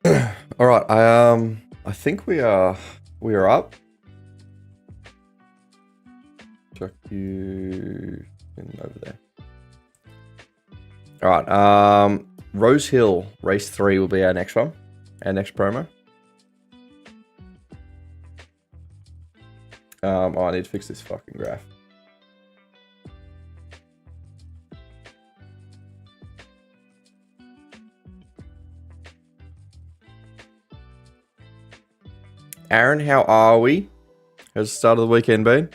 All right, I think we are up. Chuck you in over there. All right, Rose Hill Race 3 will be our next one, our next promo. Oh, I need to fix this fucking graph. Aaron, how are we? How's the start of the weekend been?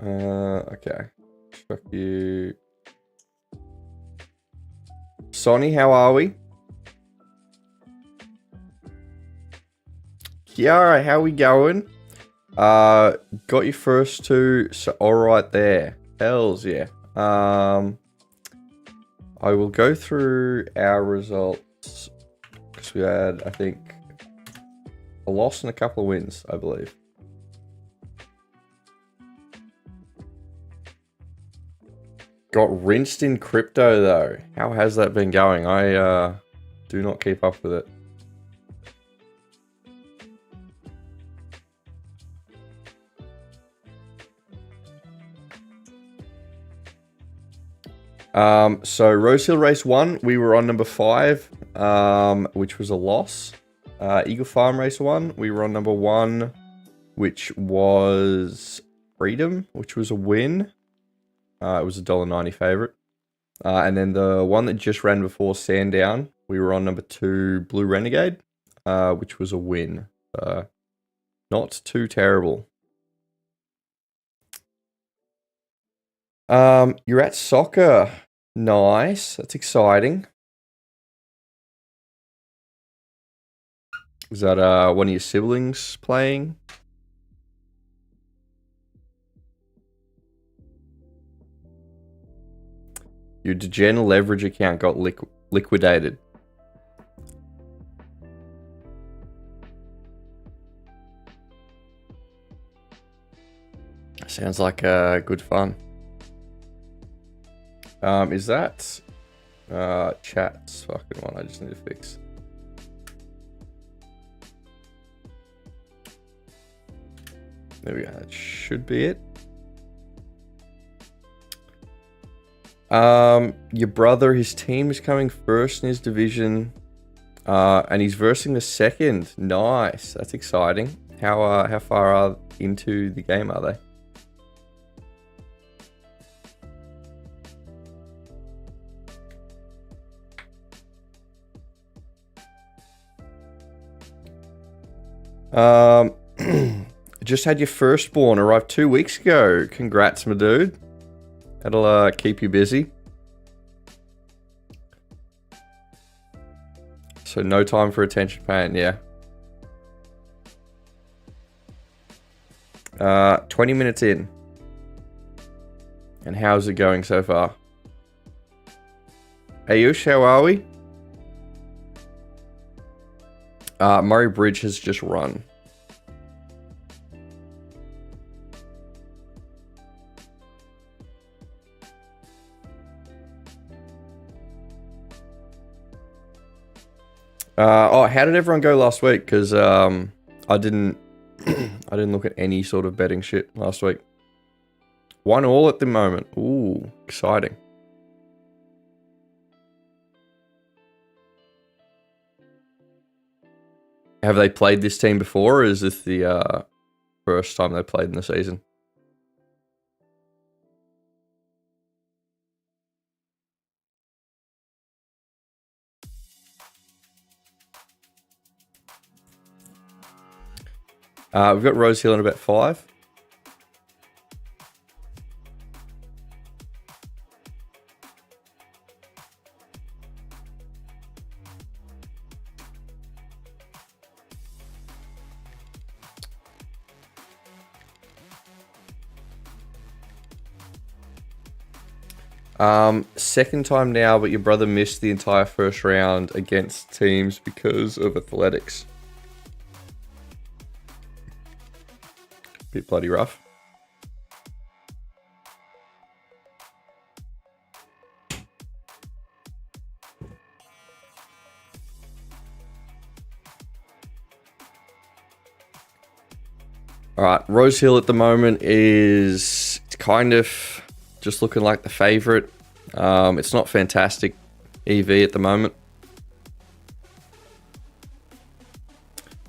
Okay. Fuck you. Sonny, how are we? Kiara, how we going? Got your first two, so alright there. Hells yeah. I will go through our results because we had, I think, a loss and a couple of wins, I believe. Got rinsed in crypto though. How has that been going? I do not keep up with it. So Rose Hill Race 1, we were on number 5, which was a loss. Eagle Farm Race 1, we were on number 1, which was Freedom, which was a win. It was a $1.90 favorite. And then the one that just ran before Sandown, we were on number 2, Blue Renegade, which was a win. Not too terrible. You're at soccer. Nice. That's exciting. Is that one of your siblings playing? Your Degen leverage account got liquidated. Sounds like good fun. Is that chat's fucking one I just need to fix? There we go. That should be it. Your brother, his team is coming first in his division, and he's versing the second. Nice. That's exciting. How far into the game are they? Just had your firstborn arrive 2 weeks ago. Congrats, my dude. That'll keep you busy. So no time for attention paying, yeah. 20 minutes in. And how's it going so far? Ayush, how are we? Murray Bridge has just run. How did everyone go last week? Because I didn't I didn't look at any sort of betting shit last week. 1-1 at the moment. Ooh, exciting. Have they played this team before, or is this the first time they played in the season? We've got Rose Hill in about 5. Second time now, but your brother missed the entire first round against teams because of athletics. Bit bloody rough. All right, Rose Hill at the moment is kind of just looking like the favorite. It's not fantastic EV at the moment.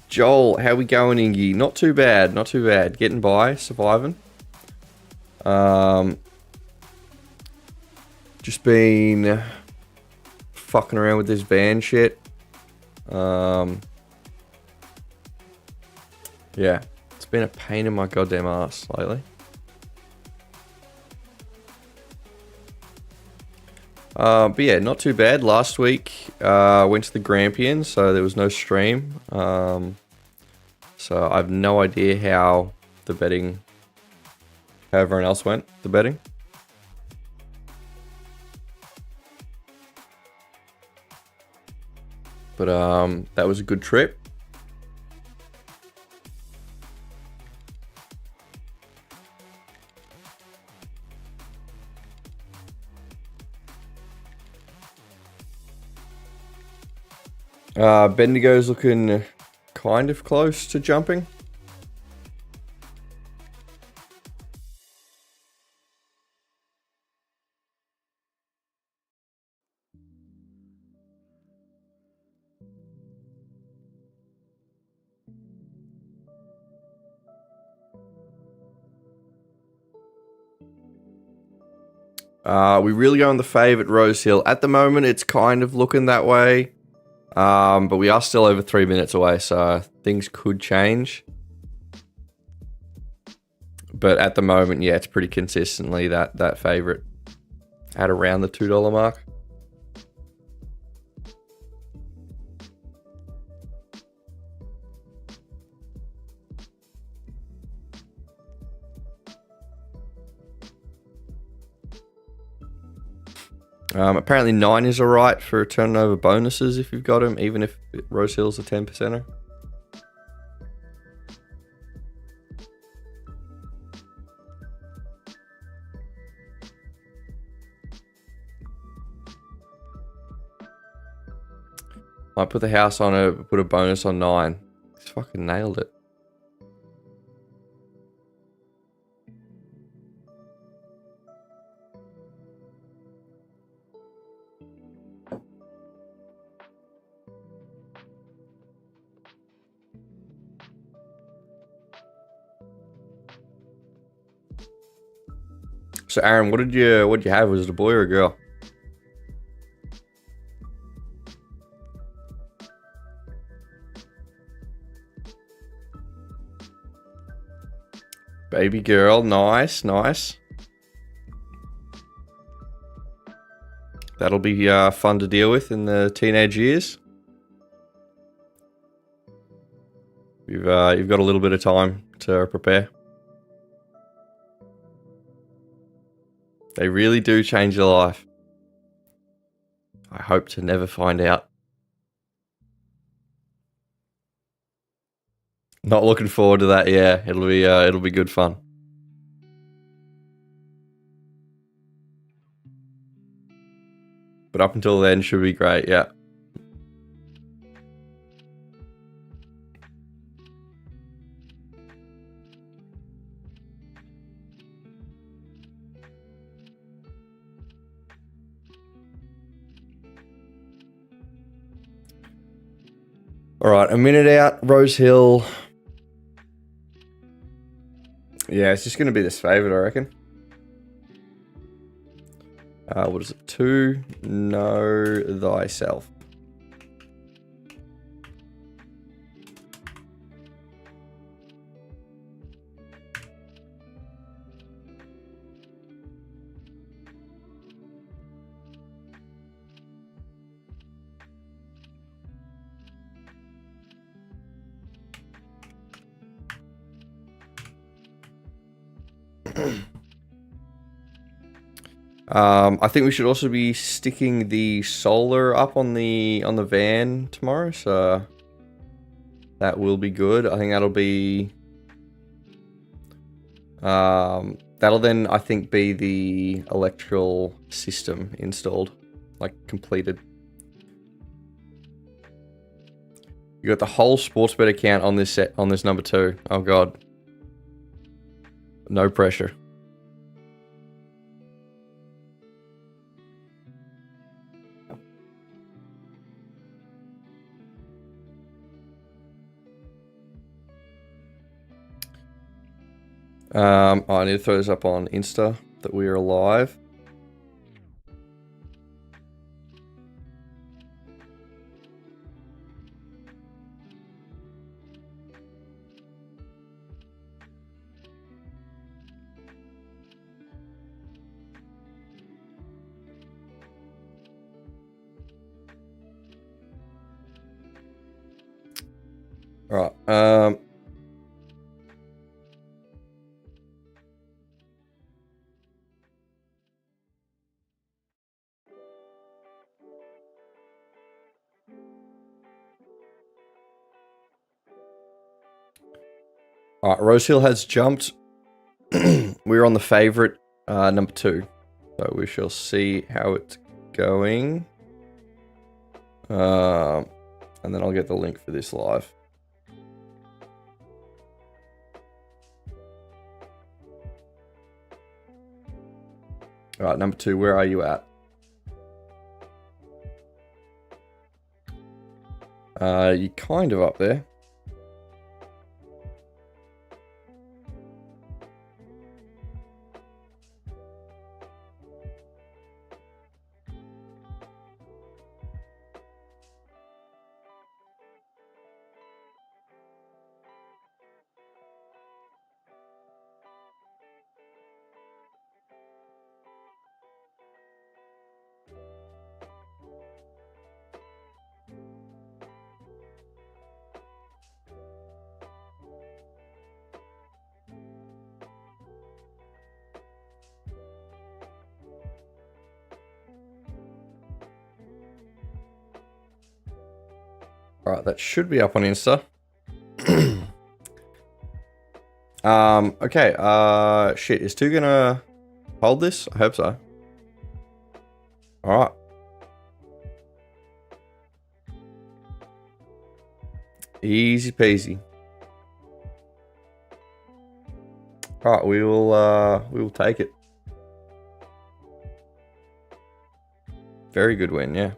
Joel, how we going, Ingy? Not too bad, not too bad. Getting by, surviving. Just been fucking around with this van shit. Yeah, it's been a pain in my goddamn ass lately. But yeah, not too bad. Last week, went to the Grampian, so there was no stream. So I have no idea how the betting, how everyone else went, the betting. But that was a good trip. Bendigo's looking kind of close to jumping. We really go on the favourite Rose Hill. At the moment, it's kind of looking that way. But we are still over 3 minutes away, so things could change. But at the moment, yeah, it's pretty consistently that favourite at around the $2 mark. Apparently 9 is alright for turning over bonuses if you've got them, even if Rose Hill's a 10%er. Might put the house on put a bonus on 9. He's fucking nailed it. So Aaron, what did you have? Was it a boy or a girl? Baby girl, nice, nice. That'll be fun to deal with in the teenage years. You've got a little bit of time to prepare. They really do change your life. I hope to never find out. Not looking forward to that. Yeah, it'll be good fun. But up until then, should be great. Yeah. All right, a minute out, Rose Hill. Yeah, it's just going to be this favorite, I reckon. What is it? 2, know thyself. I think we should also be sticking the solar up on the van tomorrow, so that will be good. I think that'll be that'll then I think be the electrical system installed, like completed. You got the whole Sportsbet account on this set on this number 2. Oh god. No pressure. I need to throw this up on Insta that we are live. All right. All right. Rosehill has jumped. We're on the favorite, number 2. So we shall see how it's going. And then I'll get the link for this live. All right, number 2, where are you at? You're kind of up there. All right, that should be up on Insta. Okay. Shit, is 2 gonna hold this? I hope so. All right. Easy peasy. All right, we will take it. Very good win, yeah.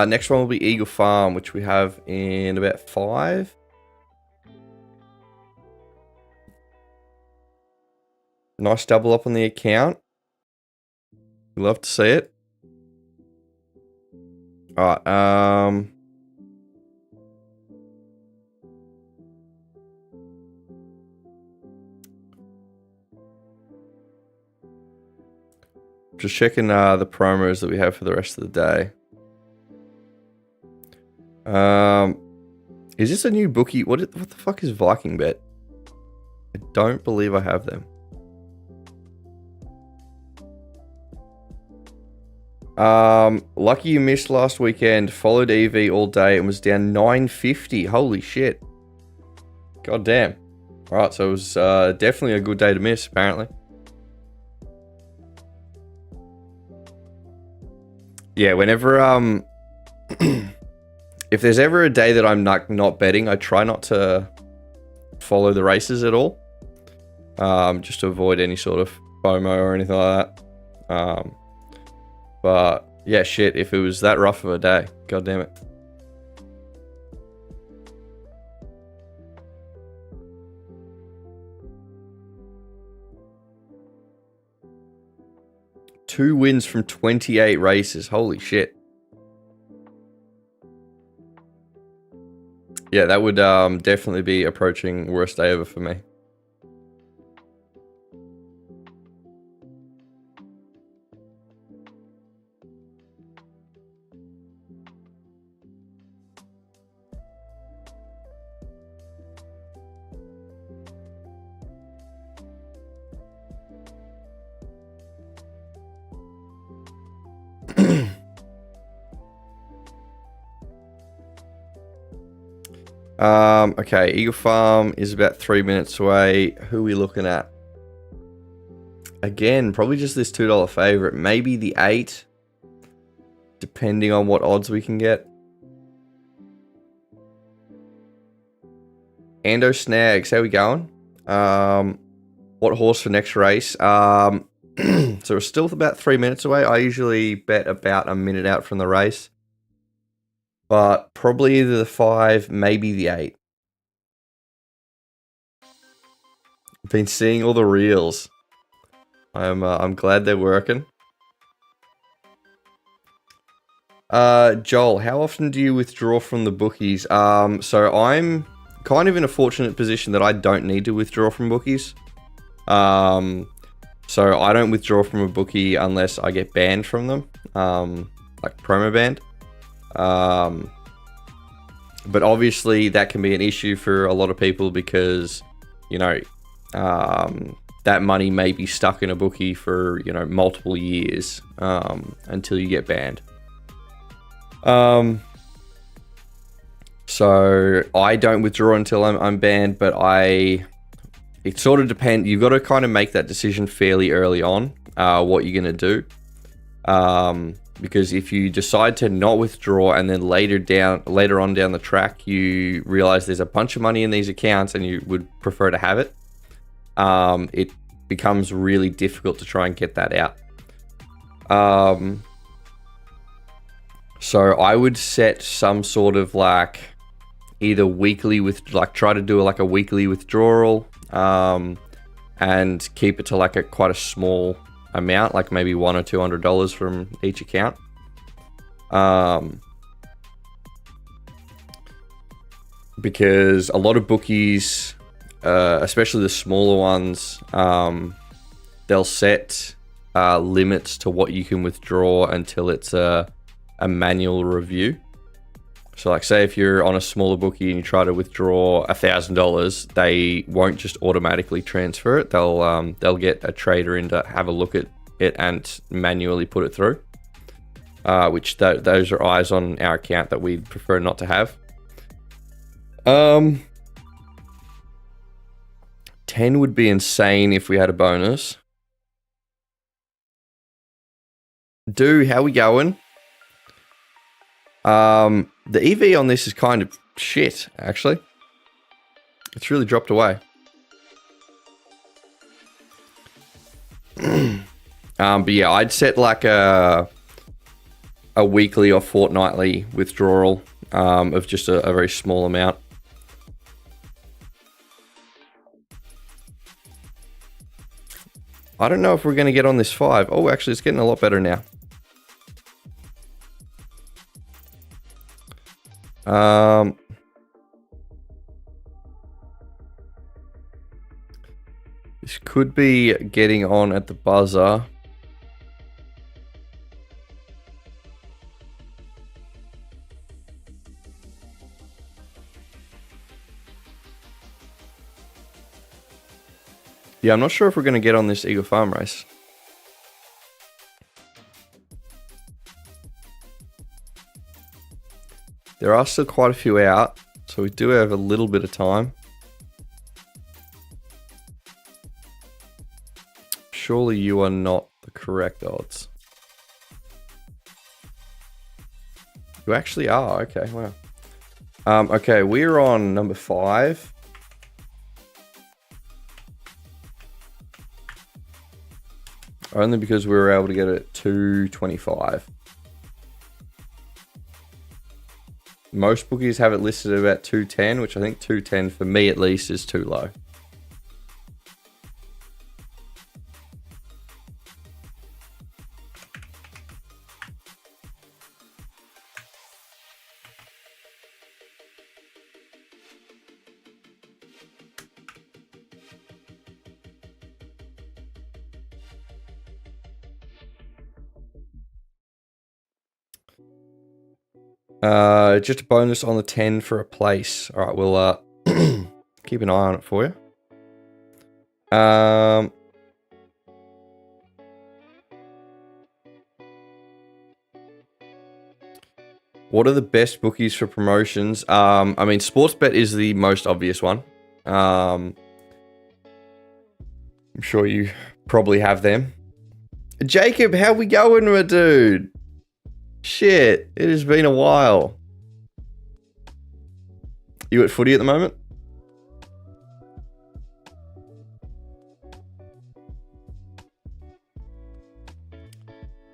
Next one will be Eagle Farm, which we have in about 5. Nice double up on the account. Love to see it. All right. Just checking the promos that we have for the rest of the day. Is this a new bookie? What the fuck is Viking Bet? I don't believe I have them. Lucky you missed last weekend. Followed EV all day and was down 950. Holy shit. God damn. Alright, so it was definitely a good day to miss, apparently. Yeah, whenever if there's ever a day that I'm not betting, I try not to follow the races at all. Just to avoid any sort of FOMO or anything like that. But yeah, shit, if it was that rough of a day, god damn it. Two wins from 28 races. Holy shit. Yeah, that would definitely be approaching worst day ever for me. Okay, Eagle Farm is about 3 minutes away. Who are we looking at? Again, probably just this $2 favorite. Maybe the 8, depending on what odds we can get. Ando Snags, how we going? What horse for next race? So we're still about 3 minutes away. I usually bet about a minute out from the race. But probably either the 5, maybe the 8. I've been seeing all the reels. I'm glad they're working. Joel, how often do you withdraw from the bookies? So I'm kind of in a fortunate position that I don't need to withdraw from bookies. So I don't withdraw from a bookie unless I get banned from them, like promo banned. But obviously that can be an issue for a lot of people because, you know, that money may be stuck in a bookie for, you know, multiple years, until you get banned. So I don't withdraw until I'm banned, but it sort of depends. You've got to kind of make that decision fairly early on, what you're going to do. Because if you decide to not withdraw and then later on down the track, you realize there's a bunch of money in these accounts and you would prefer to have it, it becomes really difficult to try and get that out. So I would set some sort of like either weekly try to do like a weekly withdrawal, and keep it to like quite a small amount, like maybe $100 or $200 from each account. Because a lot of bookies, especially the smaller ones, they'll set limits to what you can withdraw until it's a manual review. So like say if you're on a smaller bookie and you try to withdraw $1,000, they won't just automatically transfer it. They'll get a trader in to have a look at it and manually put it through. Which those are eyes on our account that we'd prefer not to have. 10 would be insane if we had a bonus. Dude, how we going? The EV on this is kind of shit, actually. It's really dropped away. But yeah, I'd set like a weekly or fortnightly withdrawal, of just a very small amount. I don't know if we're going to get on this 5. Oh, actually, it's getting a lot better now. This could be getting on at the buzzer. Yeah, I'm not sure if we're going to get on this Eagle Farm race. There are still quite a few out, so we do have a little bit of time. Surely you are not the correct odds. You actually are. Okay, wow. Okay, we're on number 5. Only because we were able to get it at 225. Most bookies have it listed at about 210, which I think 210 for me at least is too low. Just a bonus on the 10 for a place. All right, we'll keep an eye on it for you. What are the best bookies for promotions? I mean, Sportsbet is the most obvious one. I'm sure you probably have them. Jacob, how we going, my dude? Shit, it has been a while. You at footy at the moment?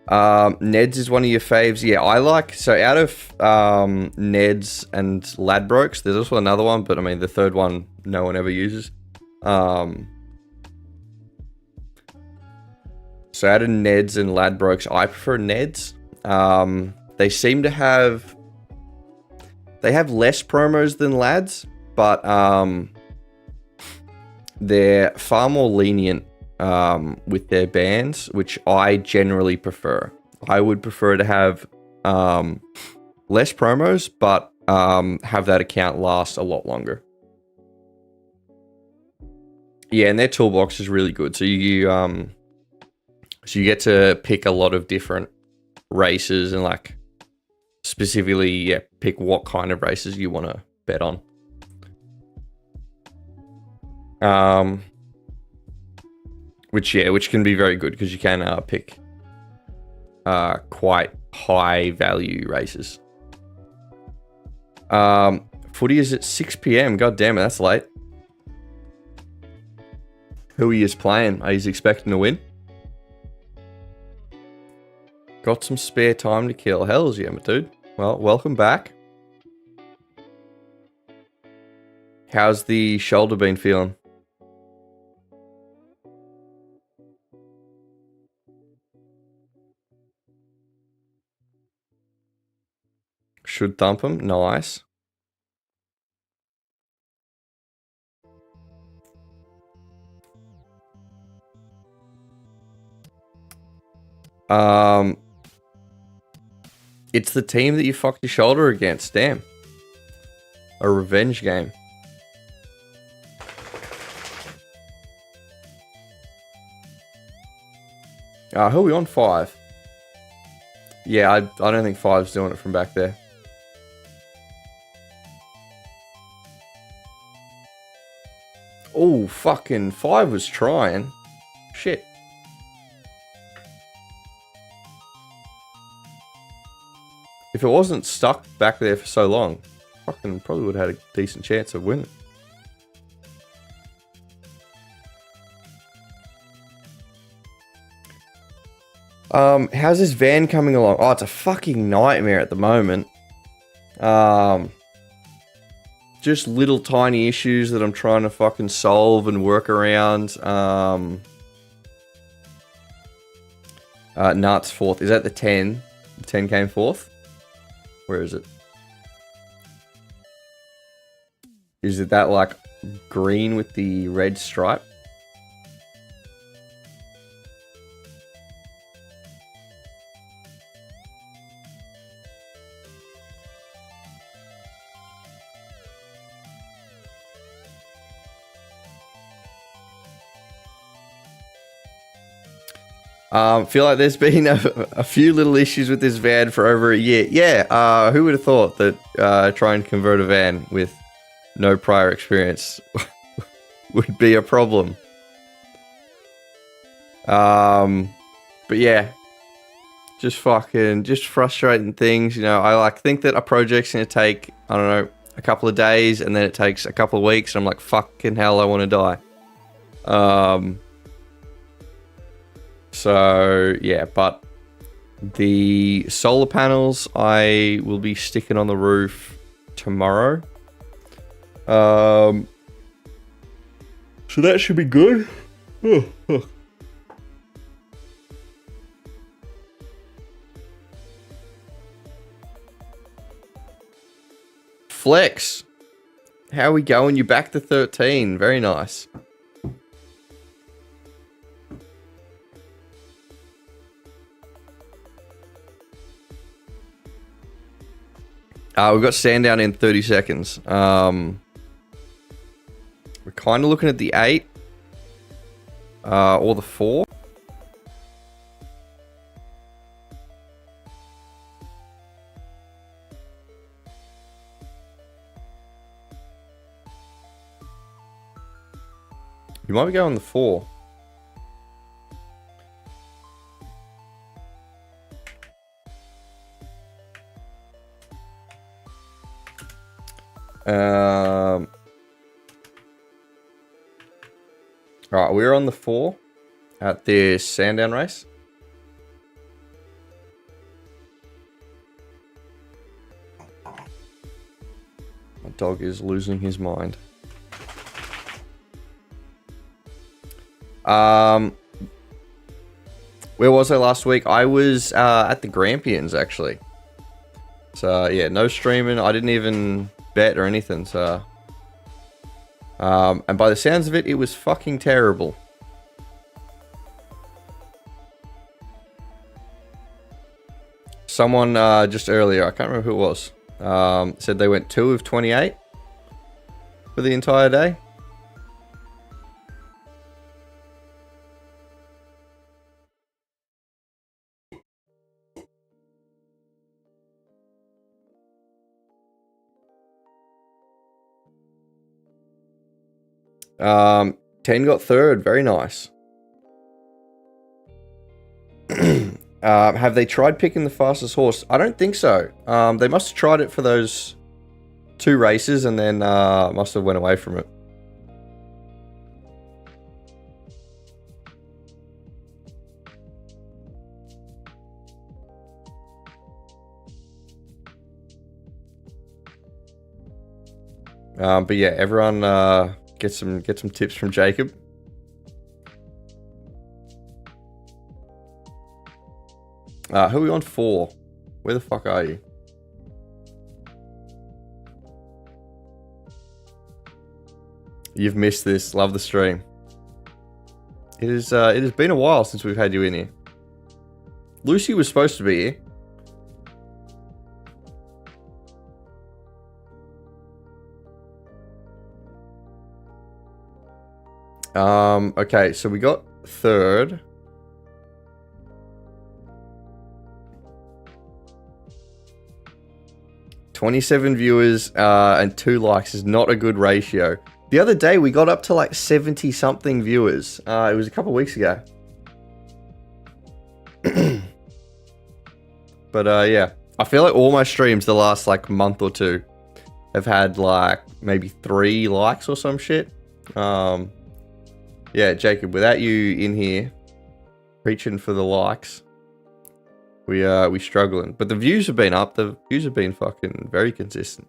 Neds is one of your faves. Yeah, I like, so out of Neds and Ladbrokes, there's also another one, but I mean the third one no one ever uses. So out of Neds and Ladbrokes, I prefer Neds. They seem to have, they have less promos than Lads, but they're far more lenient with their bans, which I generally prefer. I would prefer to have less promos, but have that account last a lot longer. Yeah, and their toolbox is really good. So you get to pick a lot of different races and like specifically, yeah, pick what kind of races you want to bet on. Which can be very good because you can pick quite high value races. Footy is at 6 p.m. God damn it, that's late. Who he is playing? Are you expecting to win? Got some spare time to kill. Hells yeah, my dude. Well, welcome back. How's the shoulder been feeling? Should thump him. Nice. It's the team that you fucked your shoulder against. Damn. A revenge game. Who are we on? 5. Yeah, I don't think 5's doing it from back there. Oh, fucking 5 was trying. Shit. If it wasn't stuck back there for so long, fucking probably would have had a decent chance of winning. How's this van coming along? Oh, it's a fucking nightmare at the moment. Just little tiny issues that I'm trying to fucking solve and work around. Nuts 4th. Is that the 10? The 10 came 4th? Where is it? Is it that like green with the red stripe? Feel like there's been a few little issues with this van for over a year. Yeah, who would have thought that trying to convert a van with no prior experience would be a problem? But yeah, just frustrating things. You know, I think that a project's gonna take, I don't know, a couple of days, and then it takes a couple of weeks, and I'm like, fucking hell, I want to die. So yeah, but the solar panels I will be sticking on the roof tomorrow. So that should be good. Flex, how are we going? You're back to 13. Very nice. We've got Sandown in 30 seconds. We're kind of looking at the 8 or the 4. You might be going the 4. Alright, we're on the 4 at the Sandown race. Dog is losing his mind. Where was I last week? I was at the Grampians, actually. So, yeah, no streaming. I didn't even bet or anything, so... and by the sounds of it, it was fucking terrible. Someone just earlier, I can't remember who it was, said they went 2 of 28 for the entire day. Um, 10 got third. Very nice. Have they tried picking the fastest horse? I don't think so. They must have tried it for those 2 races and then must have went away from it. But yeah, everyone get some tips from Jacob. Who are we on 4? Where the fuck are you? You've missed this. Love the stream. It has been a while since we've had you in here. Lucy was supposed to be here. Okay, so we got third. $27 viewers and 2 likes is not a good ratio. The other day we got up to like 70 something viewers. It was a couple weeks ago. But yeah, I feel like all my streams the last like month or 2 have had like maybe 3 likes or some shit. Yeah, Jacob, without you in here preaching for the likes, we struggling. But the views have been up. The views have been fucking very consistent.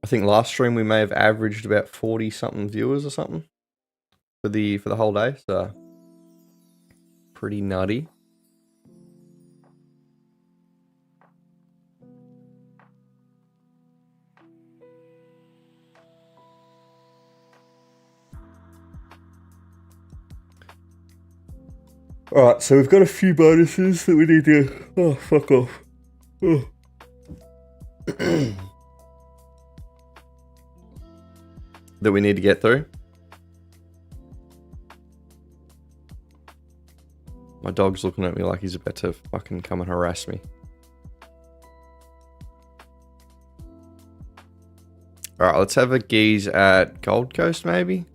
I think last stream we may have averaged about 40 something viewers or something for the whole day, so pretty nutty. Alright, so we've got a few bonuses that we need to... Oh, fuck off. Oh. That we need to get through. My dog's looking at me like he's about to fucking come and harass me. Alright, let's have a geeze at Gold Coast, maybe?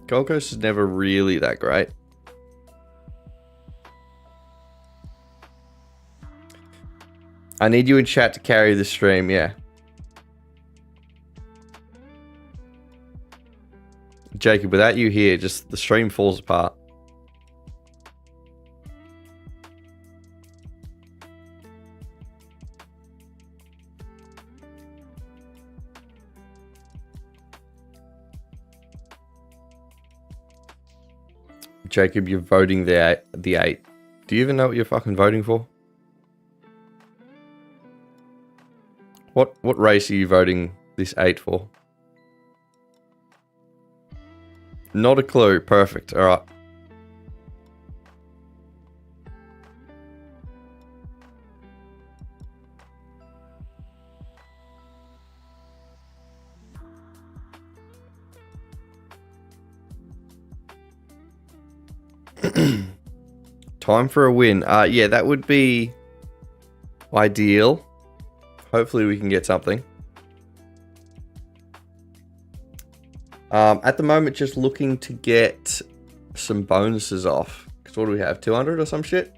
Gold Coast is never really that great. I need you in chat to carry the stream, yeah. Jacob, without you here, just the stream falls apart. Jacob, you're voting the 8. Do you even know what you're fucking voting for? What race are you voting this 8 for? Not a clue. Perfect. All right. Time for a win. Yeah, that would be ideal. Hopefully we can get something. At the moment, just looking to get some bonuses off. Because what do we have? 200 or some shit?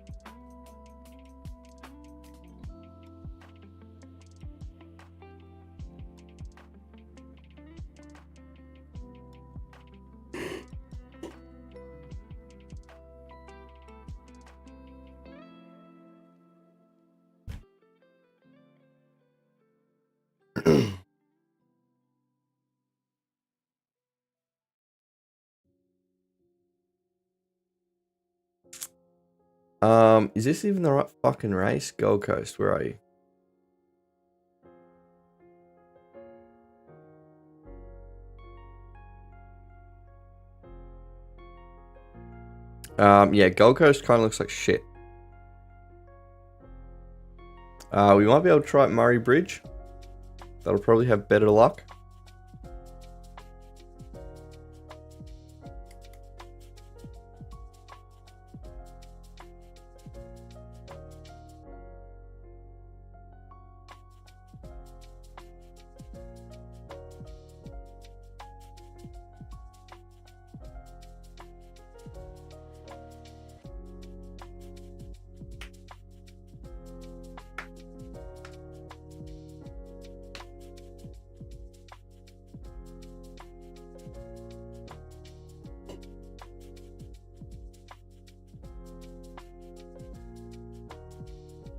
Is this even the right fucking race? Gold Coast, where are you? Yeah, Gold Coast kind of looks like shit. We might be able to try Murray Bridge. That'll probably have better luck.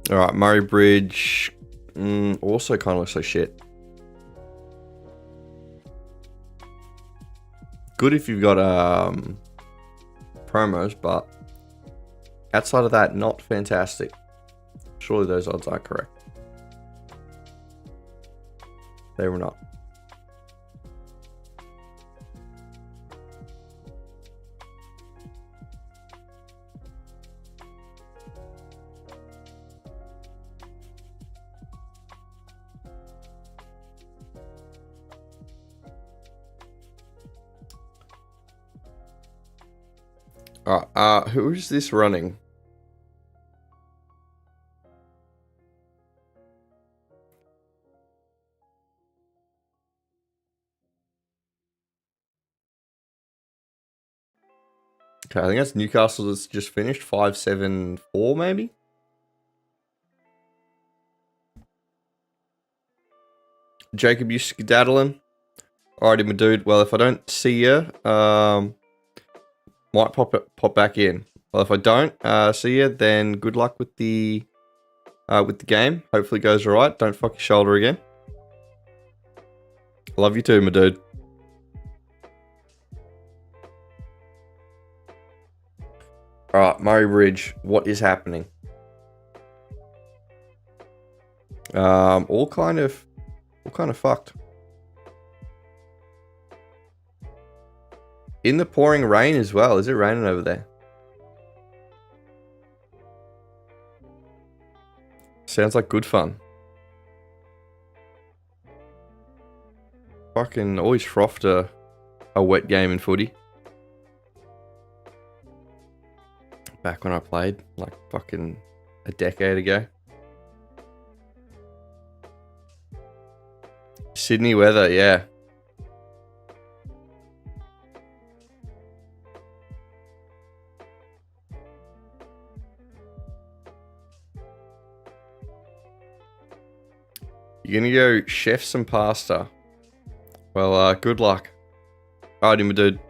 All right, Murray Bridge also kind of looks like shit. Good if you've got promos, but outside of that, not fantastic. Surely those odds are correct. They were not. Who is this running? Okay, I think that's Newcastle that's just finished. 5-7-4 maybe? Jacob, you skedaddling? Alrighty, my dude. Well, if I don't see you, might pop back in. Well, if I don't see you, then good luck with the game. Hopefully it goes alright. Don't fuck your shoulder again. Love you too, my dude. Alright, Murray Bridge. What is happening? All kind of fucked. In the pouring rain as well. Is it raining over there? Sounds like good fun. Fucking always frothed a wet game in footy. Back when I played, like fucking a decade ago. Sydney weather, yeah. You're gonna go chef some pasta. Well, good luck. Alrighty, my dude.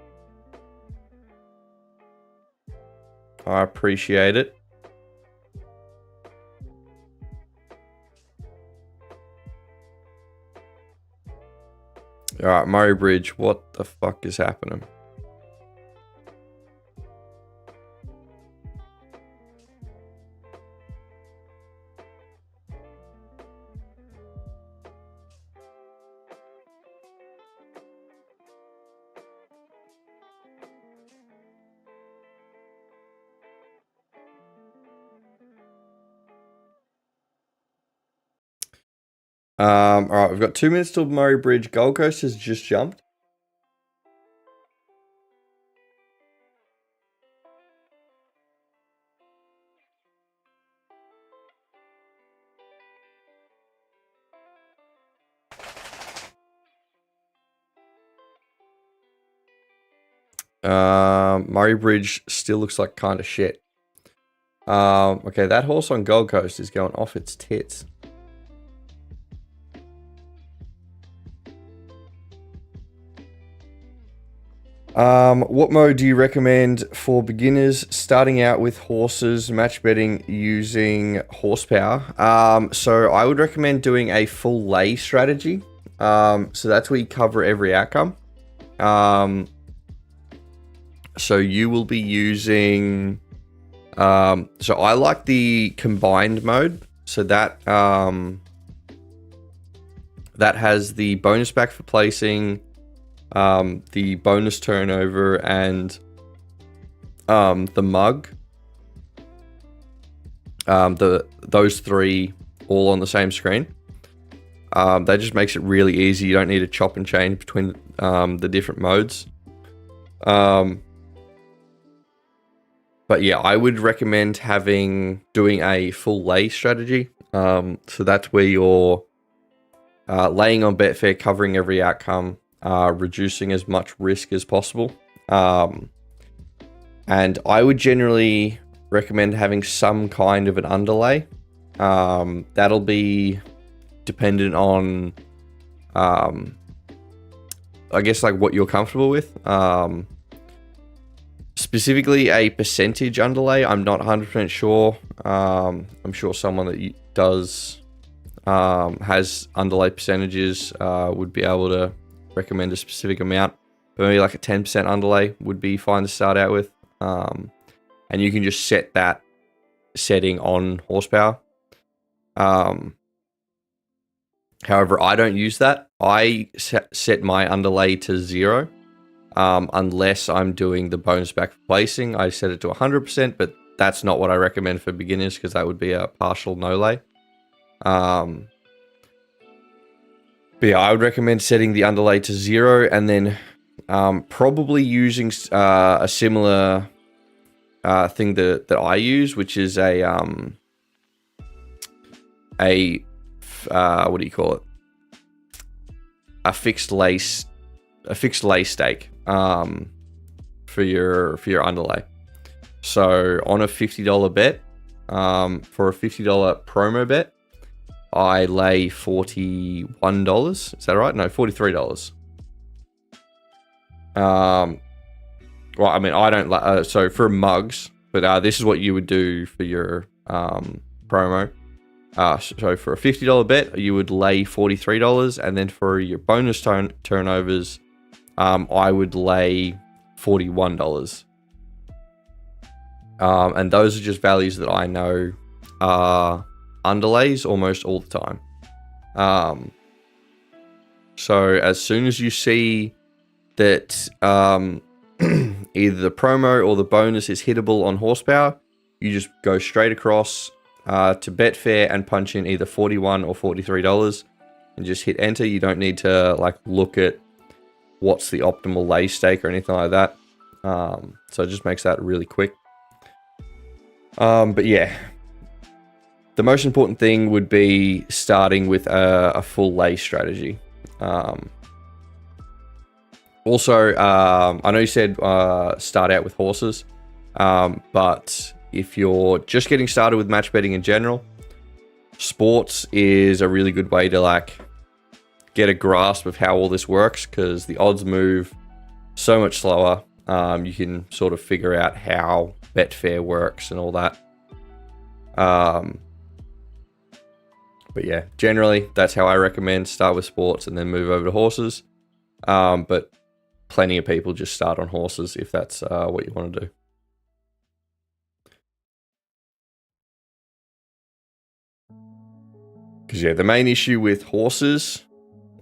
I appreciate it. Alright, Murray Bridge, what the fuck is happening? Alright, we've got 2 minutes till Murray Bridge. Gold Coast has just jumped. Murray Bridge still looks like kind of shit. Okay, that horse on Gold Coast is going off its tits. What mode do you recommend for beginners starting out with horses, match betting using horsepower? So I would recommend doing a full lay strategy. So that's where you cover every outcome. So you will be using So I like the combined mode. So that that has the bonus back for placing, the bonus turnover, and the mug. Those three all on the same screen. That just makes it really easy. You don't need to chop and change between the different modes. But yeah, I would recommend doing a full lay strategy. So that's where you're laying on Betfair, covering every outcome, reducing as much risk as possible. And I would generally recommend having some kind of an underlay. That'll be dependent on, I guess, like what you're comfortable with. Specifically a percentage underlay, I'm not 100% sure. I'm sure someone that does has underlay percentages would be able to recommend a specific amount. But maybe like a 10% underlay would be fine to start out with. And you can just set that setting on horsepower. However, I don't use that. I set my underlay to 0. Unless I'm doing the bonus back for placing, I set it to 100%, but that's not what I recommend for beginners because that would be a partial no lay. But yeah, I would recommend setting the underlay to 0 and then probably using a similar thing that I use, which is a what do you call it? A fixed lay stake for your underlay. So on a $50 bet, for a $50 promo bet, I lay $41. Is that right? No, $43. Well, I mean, I don't. So for mugs, but this is what you would do for your promo. So for a $50 bet, you would lay $43, and then for your bonus turnovers, I would lay $41. And those are just values that I know are underlays almost all the time. So as soon as you see that either the promo or the bonus is hittable on horsepower, you just go straight across to Betfair and punch in either $41 or $43 and just hit enter. You don't need to like look at what's the optimal lay stake or anything like that. So it just makes that really quick. But yeah, the most important thing would be starting with a full lay strategy. Also, I know you said start out with horses, but if you're just getting started with match betting in general, sports is a really good way to like get a grasp of how all this works, because the odds move so much slower. You can sort of figure out how Betfair works and all that. But yeah, generally that's how I recommend start with sports and then move over to horses. But plenty of people just start on horses if that's what you want to do. Because yeah, the main issue with horses,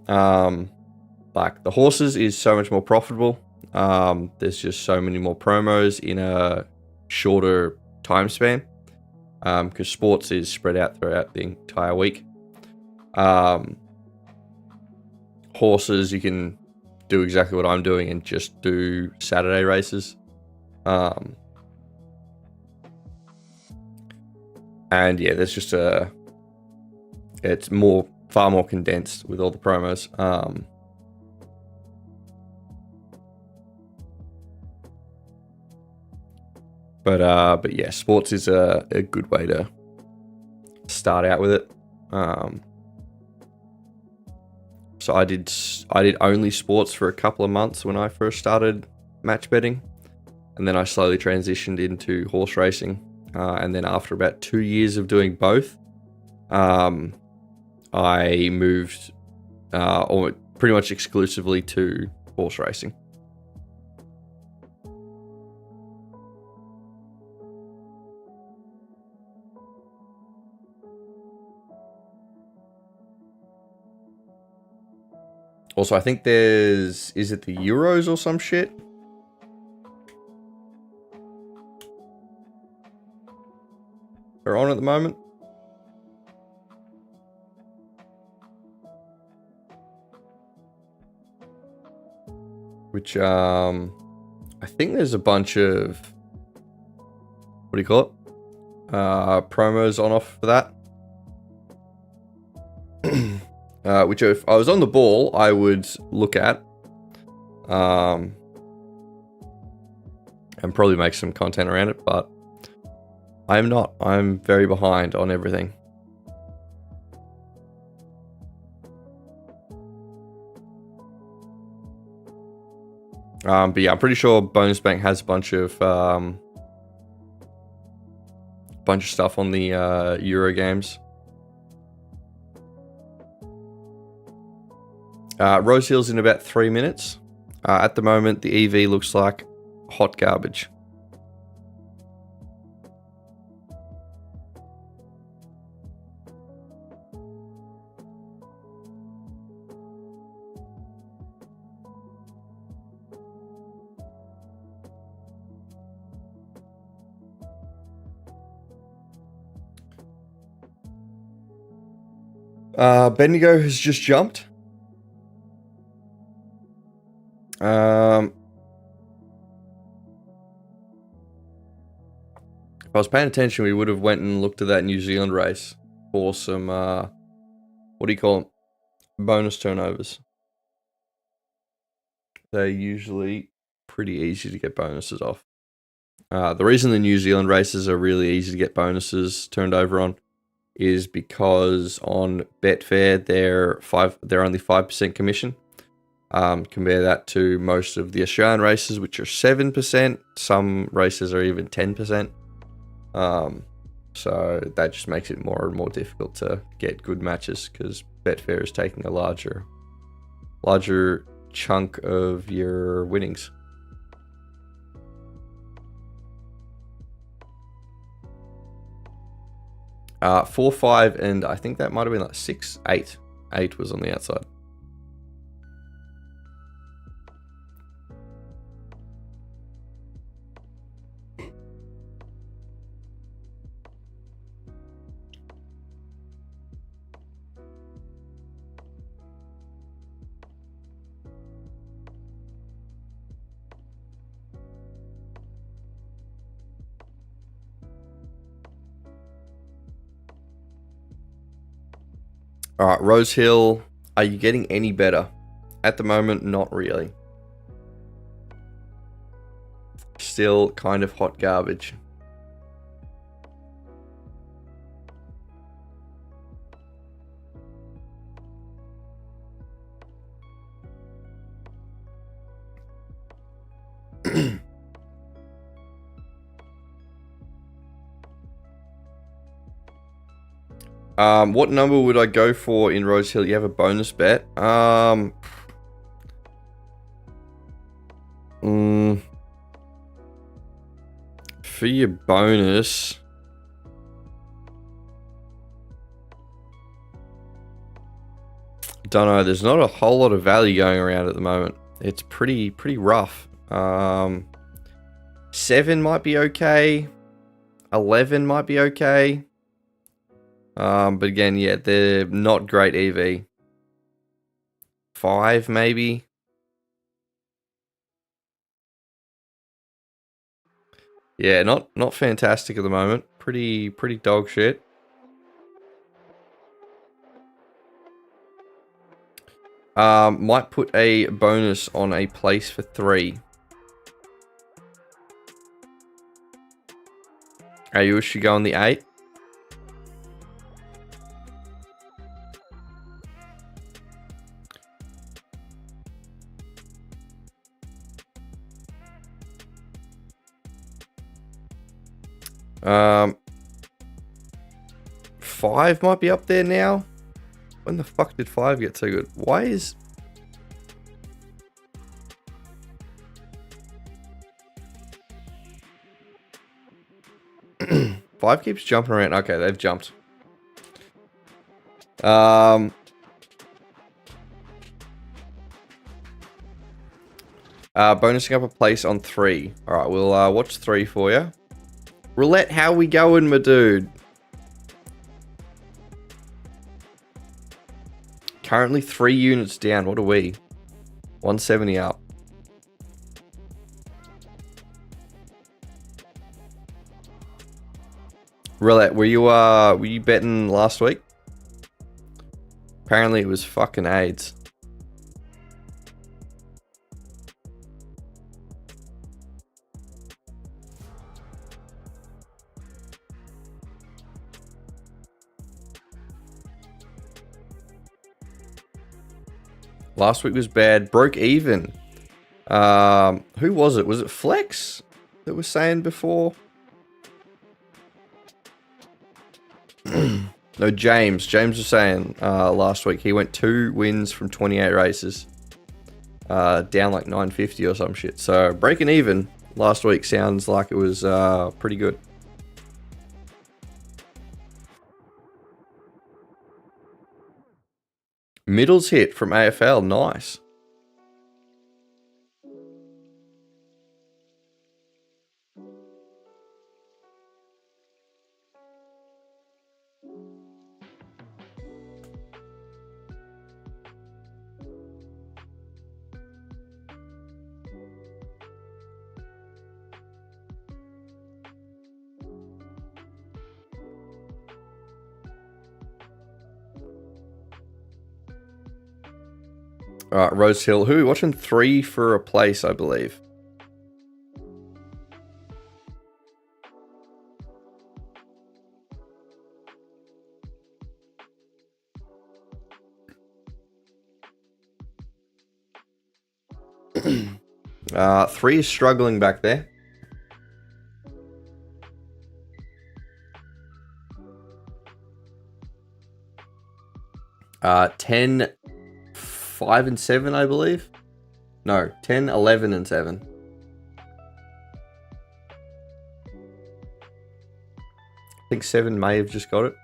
like the horses is so much more profitable. There's just so many more promos in a shorter time span. Because sports is spread out throughout the entire week. Horses, you can do exactly what I'm doing and just do Saturday races. And yeah, there's just it's far more condensed with all the promos. But yeah, sports is a good way to start out with it. So I did only sports for a couple of months when I first started match betting, and then I slowly transitioned into horse racing. And then after about 2 years of doing both, I moved pretty much exclusively to horse racing. Also, I think there's... Is it the Euros or some shit? Are on at the moment? Which, I think there's a bunch of... What do you call it? Promos on offer for that. Which if I was on the ball, I would look at. And probably make some content around it, but I am not. I'm very behind on everything. But yeah, I'm pretty sure Bonus Bank has a bunch of stuff on the Euro games. Rose Hill's in about 3 minutes. At the moment, the EV looks like hot garbage. Bendigo has just jumped. If I was paying attention, we would have went and looked at that New Zealand race for some, what do you call them? Bonus turnovers. They're usually pretty easy to get bonuses off. The reason the New Zealand races are really easy to get bonuses turned over on is because on Betfair they're only 5% commission. Compare that to most of the Australian races, which are 7%. Some races are even 10%. So that just makes it more and more difficult to get good matches because Betfair is taking a larger chunk of your winnings. Four, 5, and I think that might have been like 6, 8. 8 was on the outside. All right, Rose Hill, are you getting any better? At the moment, not really. Still kind of hot garbage. What number would I go for in Rose Hill? You have a bonus bet. For your bonus, don't know. There's not a whole lot of value going around at the moment. It's pretty rough. 7 might be okay. 11 might be okay. But again, yeah, they're not great EV. 5 maybe. Yeah, not fantastic at the moment. Pretty dog shit. Might put a bonus on a place for 3. Ayush should go on the 8. Um, 5 might be up there now. When the fuck did 5 get so good? Why is... Five keeps jumping around. Okay, they've jumped. Bonusing up a place on 3. All right, we'll watch 3 for you. Roulette, how we going, my dude? Currently 3 units down. What are we? 170 up. Roulette, were you betting last week? Apparently it was fucking AIDS. Last week was bad. Broke even. Who was it? Was it Flex that was saying before? No, James. James was saying last week he went 2 wins from 28 races. Down like 950 or some shit. So breaking even last week sounds like it was pretty good. Middles hit from AFL. Nice. All right, Rose Hill. Who are we watching? 3 for a place, I believe. Three is struggling back there. Uh, 10, 5 and 7, I believe. No, 10, 11 and 7. I think 7 may have just got it.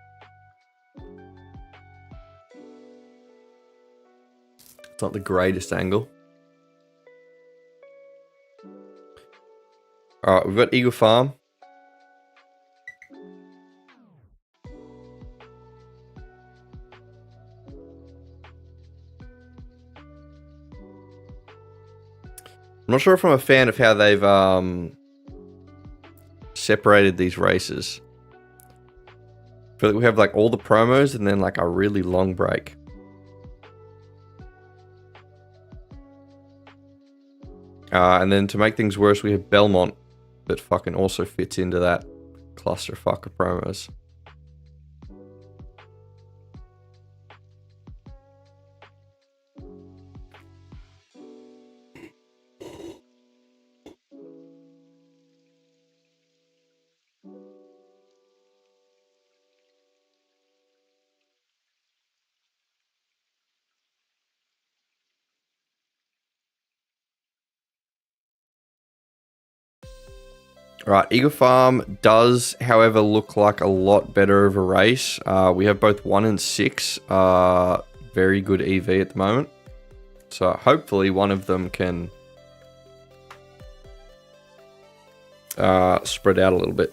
It's not the greatest angle. All right, we've got Eagle Farm. I'm not sure if I'm a fan of how they've separated these races. I feel like we have like all the promos and then like a really long break. And then to make things worse, we have Belmont that fucking also fits into that clusterfuck of promos. Right, Eagle Farm does, however, look like a lot better of a race. We have both 1 and 6, very good EV at the moment. So hopefully one of them can spread out a little bit.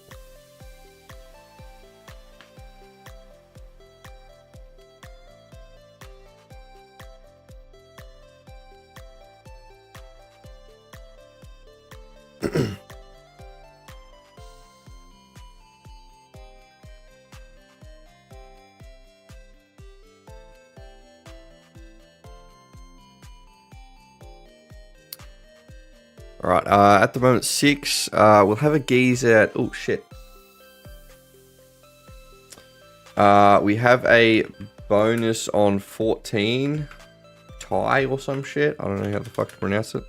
Alright, at the moment 6. We'll have a geese at... Oh, shit. We have a bonus on 14. Tie or some shit. I don't know how the fuck to pronounce it.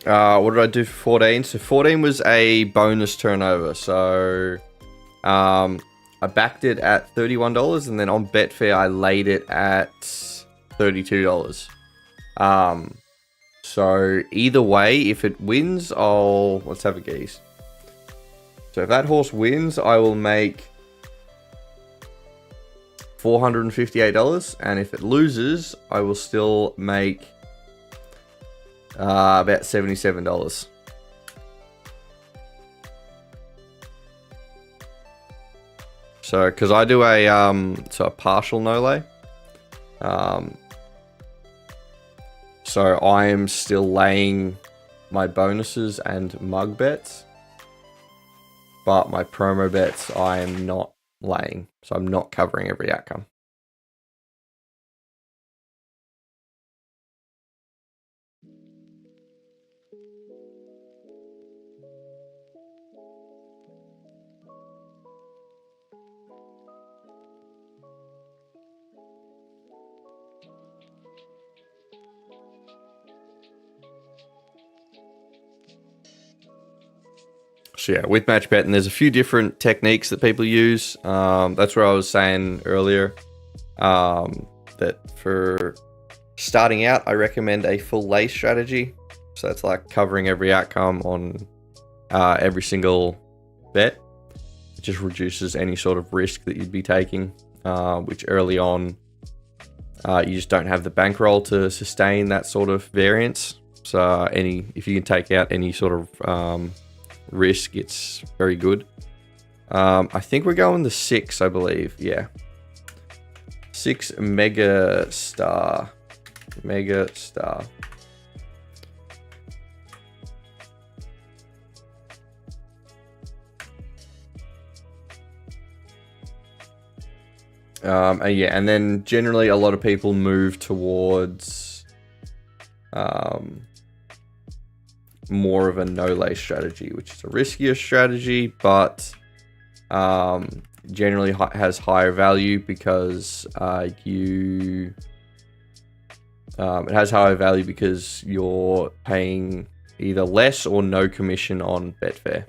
What did I do for 14? So 14 was a bonus turnover. So I backed it at $31, and then on Betfair I laid it at $32. So either way, if it wins, let's have a guess. So if that horse wins, I will make $458, and if it loses, I will still make about $77. So, because I do a partial no-lay, so I am still laying my bonuses and mug bets, but my promo bets I am not laying, so I'm not covering every outcome. So yeah, with match betting, there's a few different techniques that people use. That's where I was saying earlier that for starting out, I recommend a full lay strategy. So that's like covering every outcome on every single bet. It just reduces any sort of risk that you'd be taking, which early on, you just don't have the bankroll to sustain that sort of variance. So if you can take out any sort of risk, it's very good. I think we're going the 6, I believe. Yeah. 6 mega star. And then generally a lot of people move towards more of a no-lay strategy, which is a riskier strategy, but generally has higher value because it has higher value because you're paying either less or no commission on Betfair.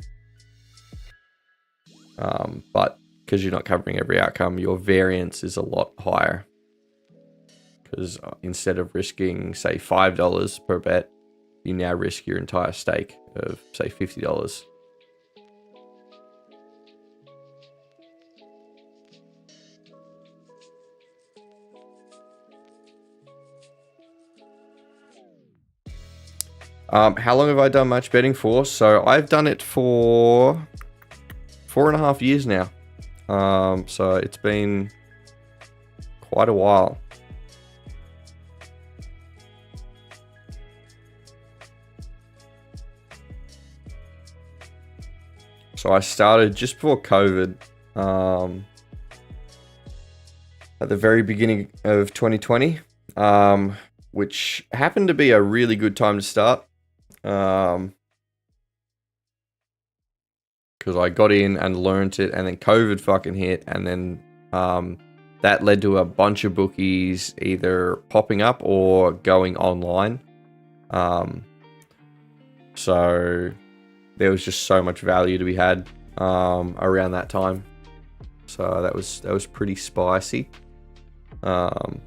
But because you're not covering every outcome, your variance is a lot higher. Because instead of risking, say, $5 per bet, you now risk your entire stake of, say, $50. How long have I done match betting for? So I've done it for 4.5 years now. So it's been quite a while. So I started just before COVID, at the very beginning of 2020, which happened to be a really good time to start. Because I got in and learned it, and then COVID fucking hit, and then that led to a bunch of bookies either popping up or going online. So there was just so much value to be had around that time. So that was pretty spicy. But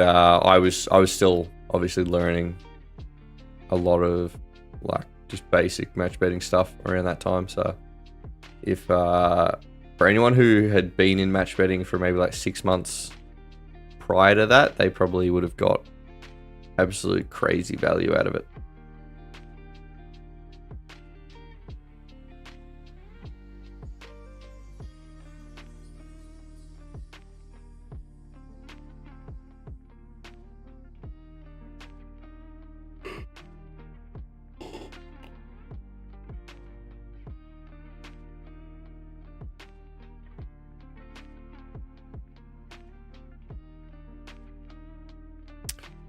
I was still obviously learning a lot of like just basic match betting stuff around that time. So if for anyone who had been in match betting for maybe like 6 months prior to that, they probably would have got absolute crazy value out of it.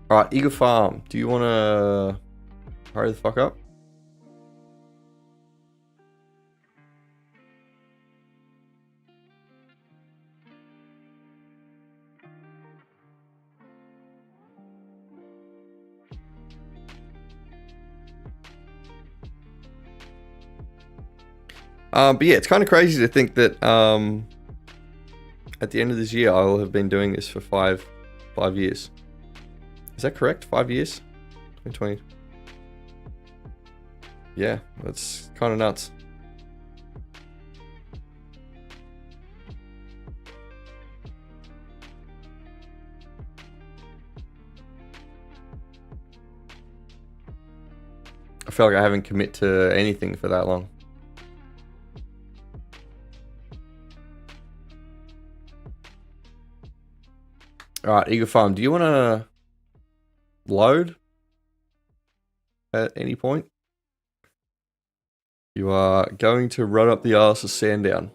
All right, Eagle Farm, do you want to hurry the fuck up? But yeah, it's kind of crazy to think that at the end of this year, I'll have been doing this for five years. Is that correct? 5 years? 2020. Yeah, that's kind of nuts. I feel like I haven't commit to anything for that long. Alright, Eagle Farm, do you want to load at any point? You are going to run up the arse of Sandown.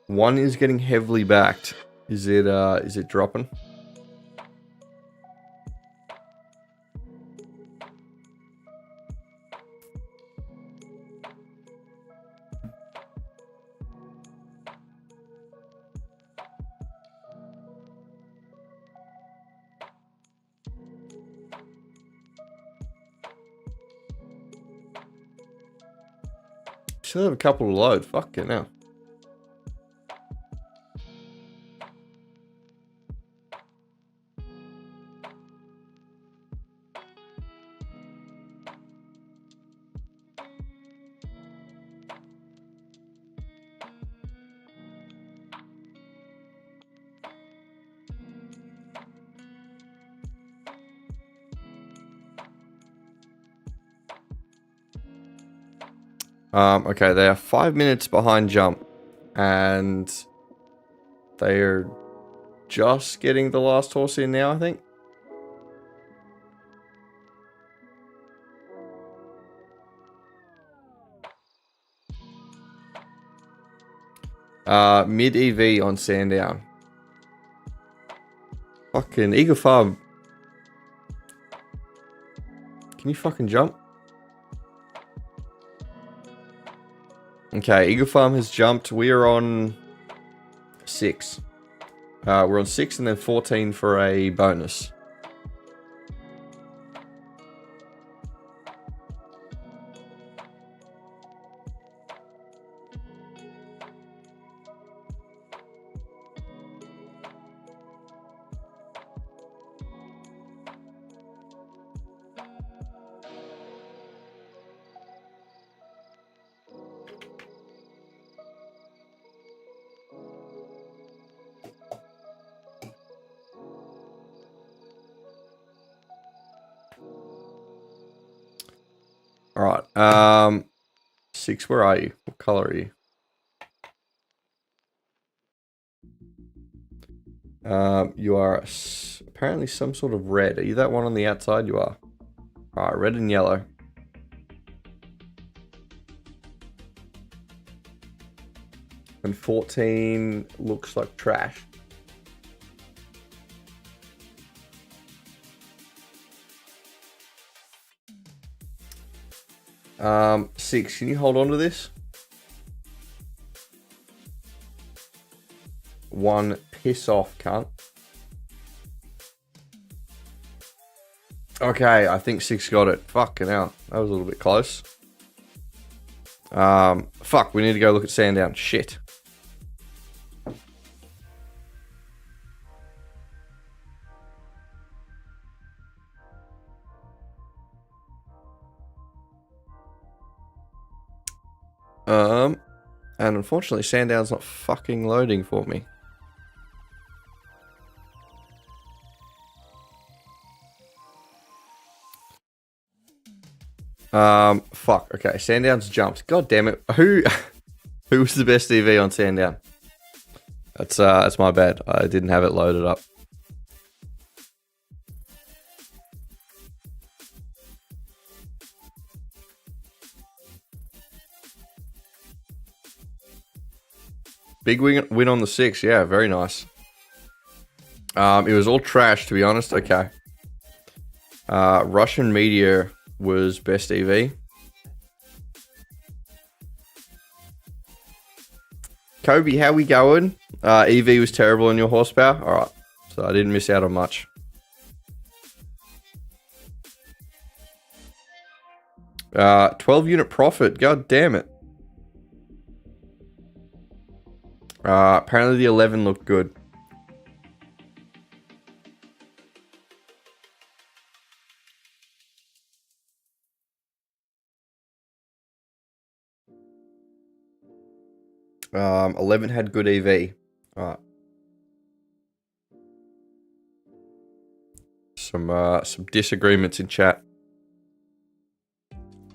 One is getting heavily backed. Is it dropping? Still have a couple to load. Fuck it now. Okay, they are 5 minutes behind jump, and they are just getting the last horse in now, I think. Mid EV on Sandown. Fucking Eagle Farm. Can you fucking jump? Okay, Eagle Farm has jumped. We are on 6. We're on 6 and then 14 for a bonus. All right. 6. Where are you? What color are you? You are apparently some sort of red. Are you that one on the outside? You are. All right, red and yellow. And 14 looks like trash. Six, can you hold on to this? 1, piss off, cunt. Okay, I think 6 got it. Fucking hell. That was a little bit close. Fuck, we need to go look at Sandown. Shit. And unfortunately, Sandown's not fucking loading for me. Fuck. Okay, Sandown's jumped. God damn it. Who was the best EV on Sandown? That's my bad. I didn't have it loaded up. Big win on the 6. Yeah, very nice. It was all trash, to be honest. Okay. Russian Media was best EV. Kobe, how we going? EV was terrible on your horsepower. All right, so I didn't miss out on much. Uh, 12 unit profit. God damn it. Apparently the 11 looked good. Um, 11 had good EV. All right. Some disagreements in chat.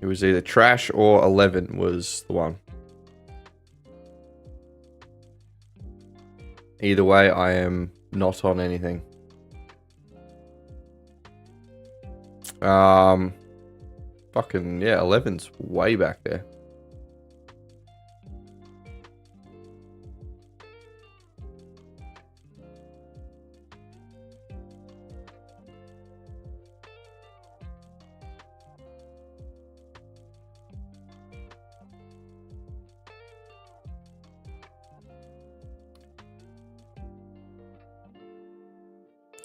It was either trash or 11 was the one. Either way, I am not on anything. Fucking, yeah, 11's way back there.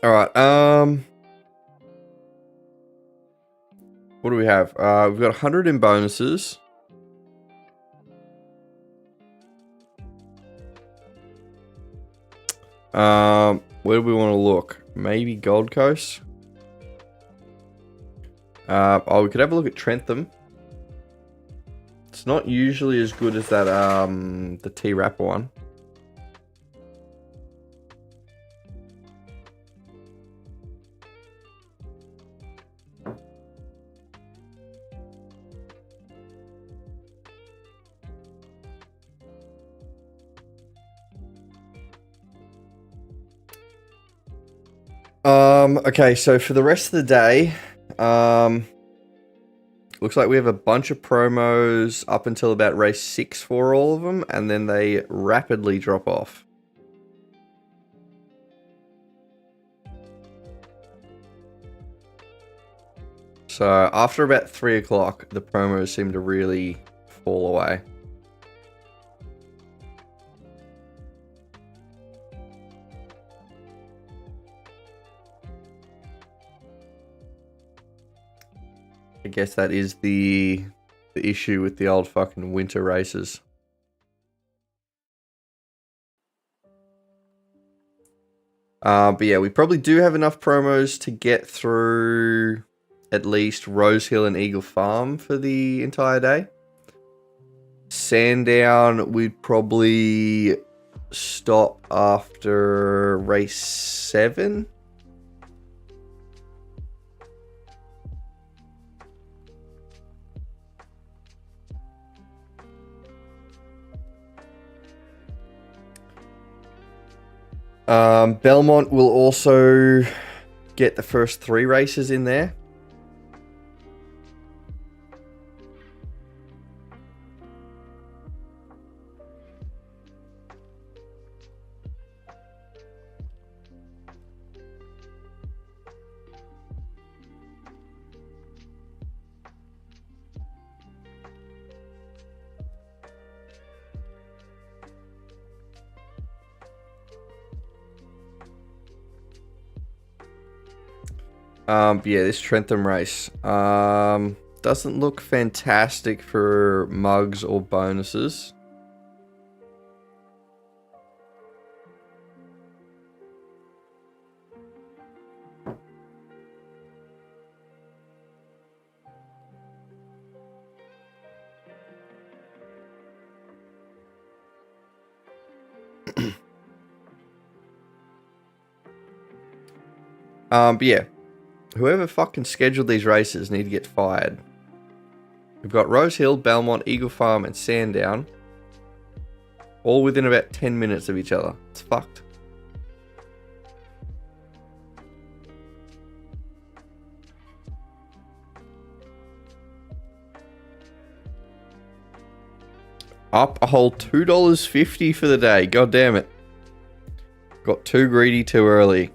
All right. What do we have? We've got 100 in bonuses. Where do we want to look? Maybe Gold Coast. Oh, we could have a look at Trentham. It's not usually as good as that the T-Rapper one. Okay, so for the rest of the day, looks like we have a bunch of promos up until about race 6 for all of them, and then they rapidly drop off. So after about 3 o'clock, the promos seem to really fall away. I guess that is the issue with the old fucking winter races. But yeah, we probably do have enough promos to get through at least Rose Hill and Eagle Farm for the entire day. Sandown, we'd probably stop after race 7. Belmont will also get the first 3 races in there. But yeah, this Trentham race doesn't look fantastic for mugs or bonuses. But yeah, whoever fucking scheduled these races need to get fired. We've got Rose Hill, Belmont, Eagle Farm, and Sandown, all within about 10 minutes of each other. It's fucked. Up a whole $2.50 for the day. God damn it. Got too greedy too early.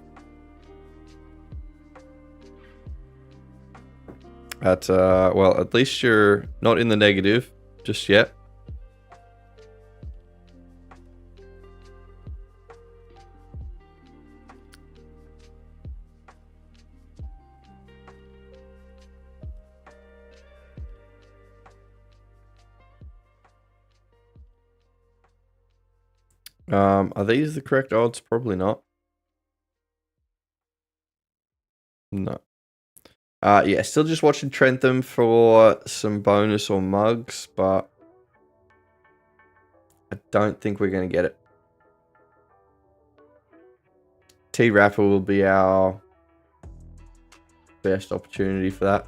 At well, at least you're not in the negative just yet. Are these the correct odds? Probably not. No. Yeah, still just watching Trentham for some bonus or mugs, but I don't think we're going to get it. T-Rapper will be our best opportunity for that.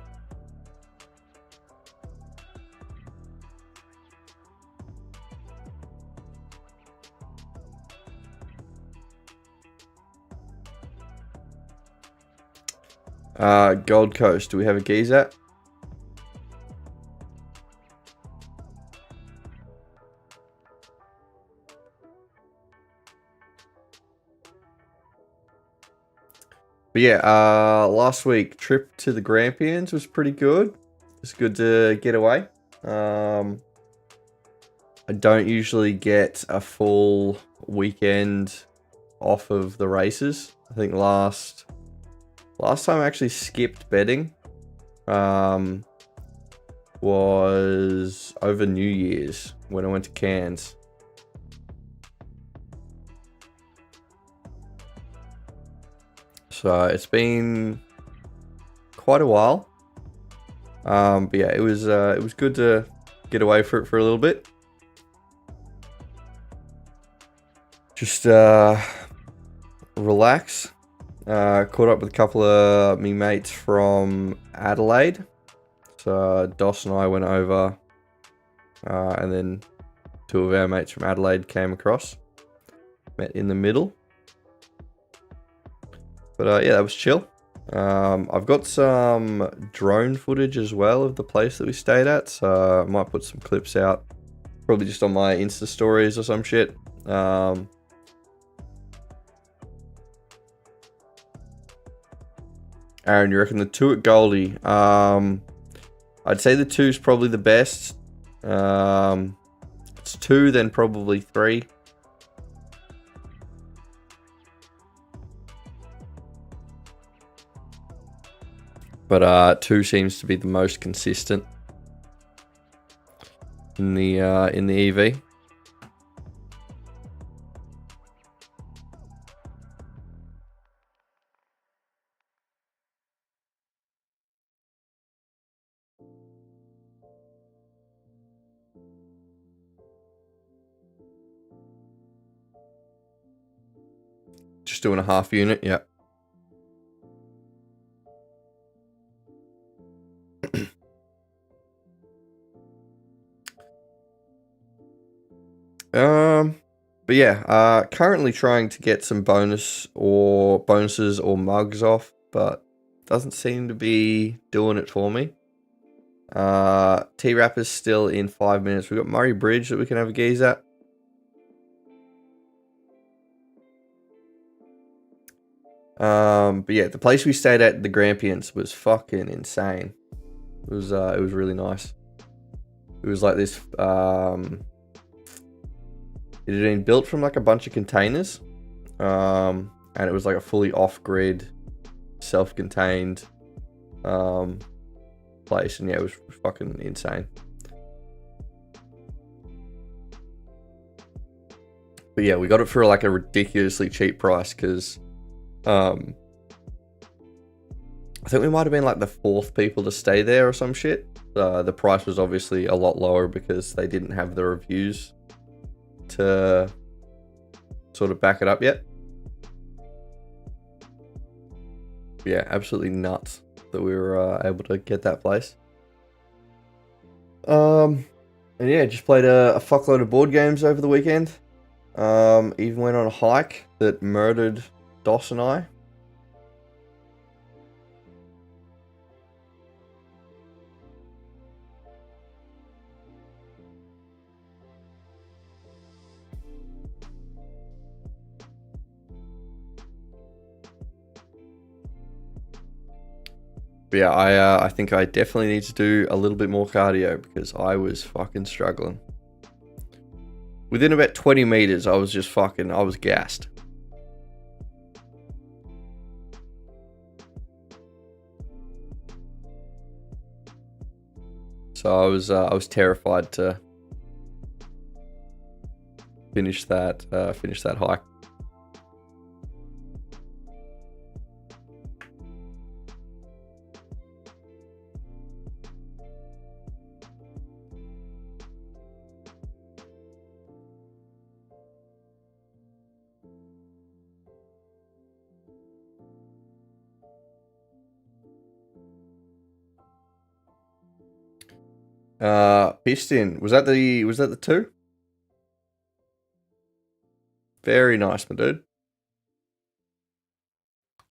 Gold Coast, do we have a geese at? But yeah, last week, trip to the Grampians was pretty good. It's good to get away. I don't usually get a full weekend off of the races. I think last time I actually skipped betting was over New Year's when I went to Cairns. So it's been quite a while. But yeah, it was good to get away for a little bit. Just relax. Caught up with a couple of me mates from Adelaide. So Dos and I went over, and then two of our mates from Adelaide came across. Met in the middle. But yeah, that was chill. I've got some drone footage as well of the place that we stayed at, so I might put some clips out, probably just on my Insta stories or some shit. Aaron, you reckon the two at Goldie? I'd say the two's probably the best. It's two, then probably three. But two seems to be the most consistent in the EV. Just doing a half unit, yeah. But yeah, currently trying to get some bonuses or mugs off, but doesn't seem to be doing it for me. T-Rap is still in 5 minutes. We've got Murray Bridge that we can have a gaze at. But yeah, the place we stayed at, the Grampians, was fucking insane. It was really nice. It was like this, it had been built from like a bunch of containers, and it was like a fully off-grid, self-contained place, and yeah, it was fucking insane. But yeah, we got it for like a ridiculously cheap price because I think we might have been like the fourth people to stay there or some shit. The price was obviously a lot lower because they didn't have the reviews to sort of back it up yet. Yeah, absolutely nuts that we were able to get that place. And yeah, just played a fuckload of board games over the weekend. Even went on a hike that murdered Dos and I. But yeah, I think I definitely need to do a little bit more cardio because I was fucking struggling. Within about 20 meters, I was gassed. So I was terrified to finish that hike. Piston, was that the 2? Very nice, my dude.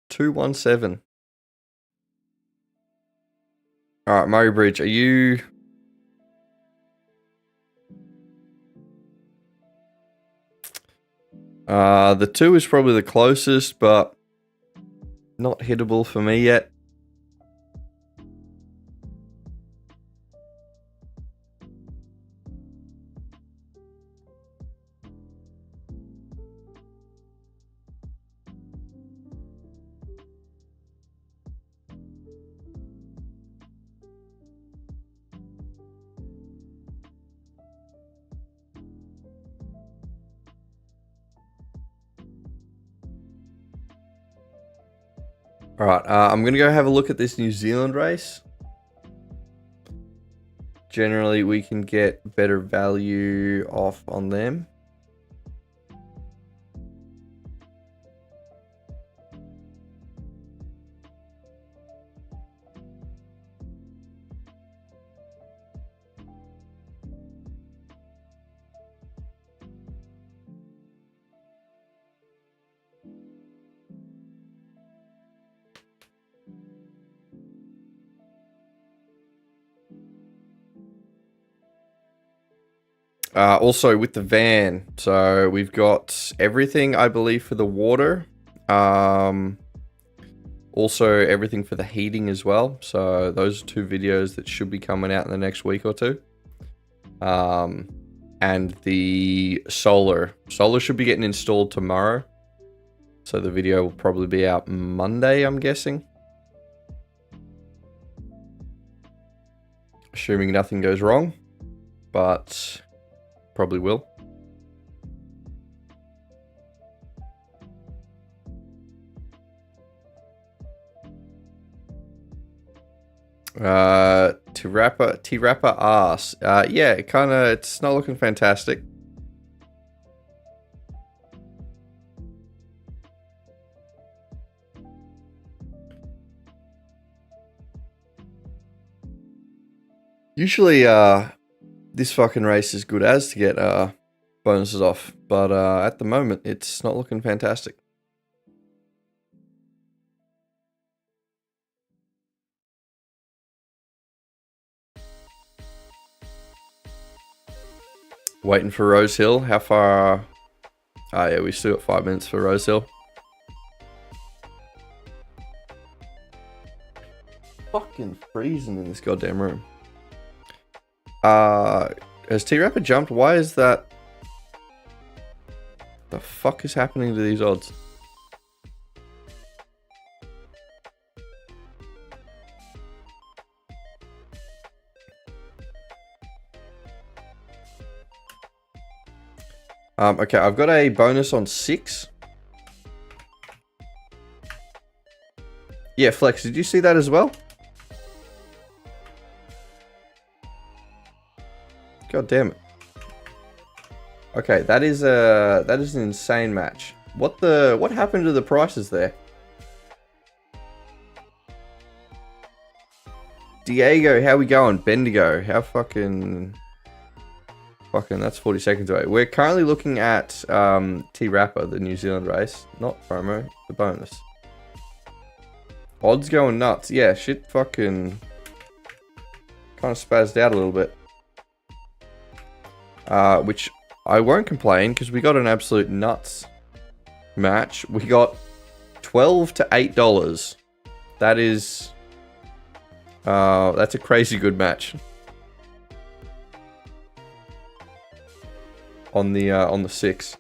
217. All right, Murray Bridge, are you? The 2 is probably the closest, but not hittable for me yet. All right, I'm going to go have a look at this New Zealand race. Generally, we can get better value off on them. Also with the van, so we've got everything, I believe, for the water. Also everything for the heating as well. So those are 2 videos that should be coming out in the next week or 2. And the solar should be getting installed tomorrow. So the video will probably be out Monday, I'm guessing. Assuming nothing goes wrong, but probably will. T-Rapper ass. Yeah, it's not looking fantastic. Usually, this fucking race is good as to get bonuses off, but at the moment, it's not looking fantastic. Waiting for Rose Hill. How far? Oh yeah, we still got 5 minutes for Rose Hill. Fucking freezing in this goddamn room. Has T-Rapper jumped? Why is that? The fuck is happening to these odds? Okay, I've got a bonus on 6. Yeah, Flex, did you see that as well? God damn it. Okay, that is an insane match. What happened to the prices there? Diego, how we going? Bendigo, how fucking that's 40 seconds away. We're currently looking at T-Rapper, the New Zealand race, not promo, the bonus. Odds going nuts. Yeah, shit fucking kind of spazzed out a little bit. Which I won't complain because we got an absolute nuts match. We got $12 to $8. That is That's a crazy good match. On the 6.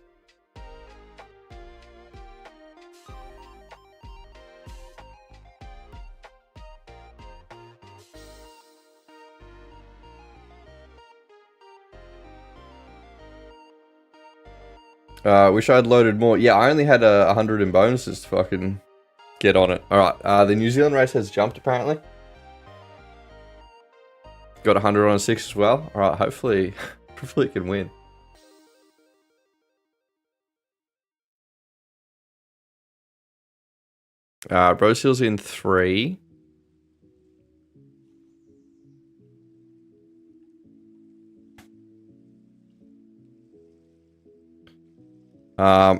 Wish I'd loaded more. Yeah, I only had 100 in bonuses to fucking get on it. Alright, the New Zealand race has jumped apparently. Got 100 on a 6 as well. Alright, hopefully it can win. Rose Hill's in 3.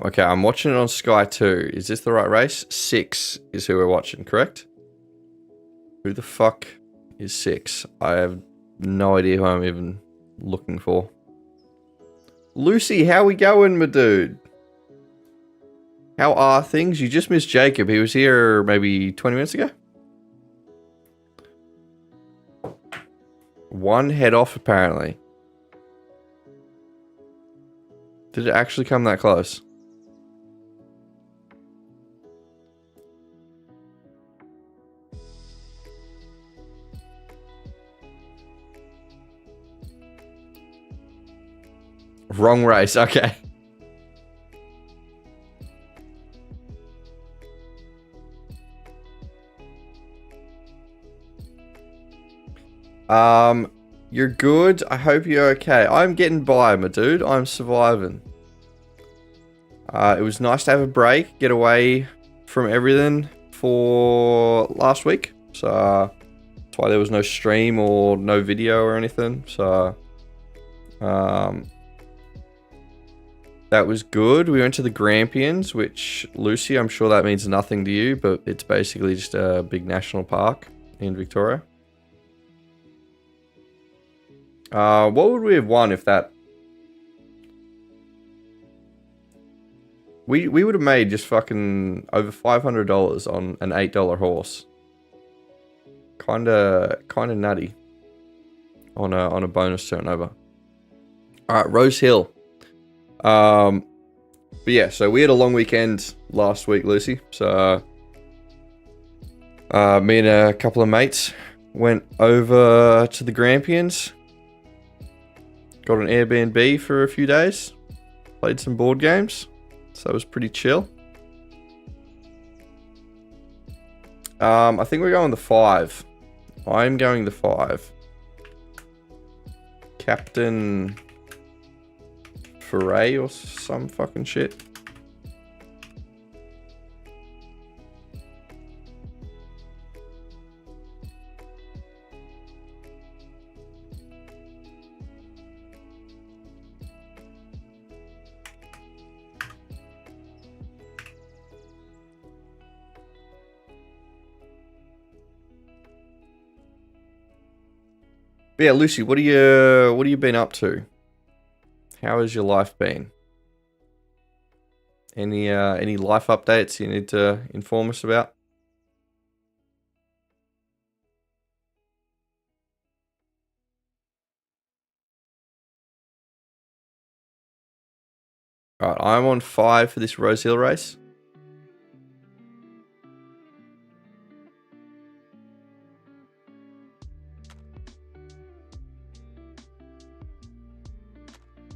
Okay, I'm watching it on Sky 2. Is this the right race? 6 is who we're watching, correct? Who the fuck is 6? I have no idea who I'm even looking for. Lucy, how we going, my dude? How are things? You just missed Jacob. He was here maybe 20 minutes ago. One head off, apparently. Did it actually come that close? Wrong race, okay. You're good. I hope you're okay. I'm getting by, my dude. I'm surviving. It was nice to have a break, get away from everything for last week. So that's why there was no stream or no video or anything. So that was good. We went to the Grampians, which, Lucy, I'm sure that means nothing to you, but it's basically just a big national park in Victoria. What would we have won if that... We would have made just fucking over $500 on an $8 horse. Kinda nutty. On a bonus turnover. Alright, Rose Hill. But yeah, so we had a long weekend last week, Lucy. So me and a couple of mates went over to the Grampians. Got an Airbnb for a few days. Played some board games. So it was pretty chill. I think we're going the 5. I'm going the 5. Captain Foray or some fucking shit. But yeah, Lucy, what have you been up to? How has your life been? Any life updates you need to inform us about? Alright, I'm on 5 for this Rose Hill race.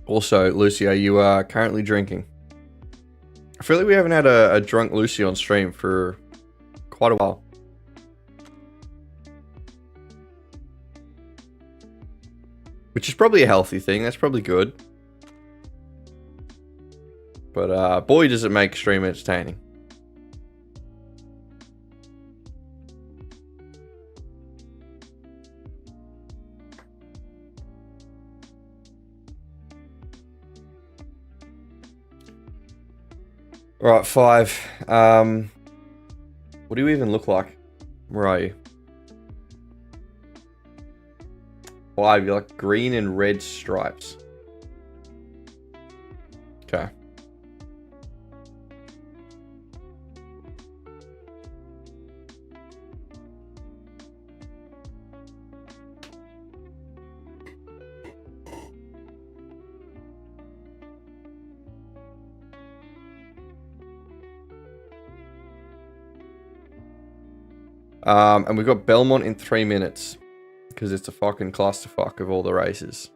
Also, Lucy, are you currently drinking? I feel like we haven't had a drunk Lucy on stream for quite a while. Which is probably a healthy thing. That's probably good. But boy, does it make stream entertaining. Right, 5. What do you even look like? Where are you? 5, you're like green and red stripes. Okay. And we've got Belmont in 3 minutes. Because it's a fucking clusterfuck of all the races.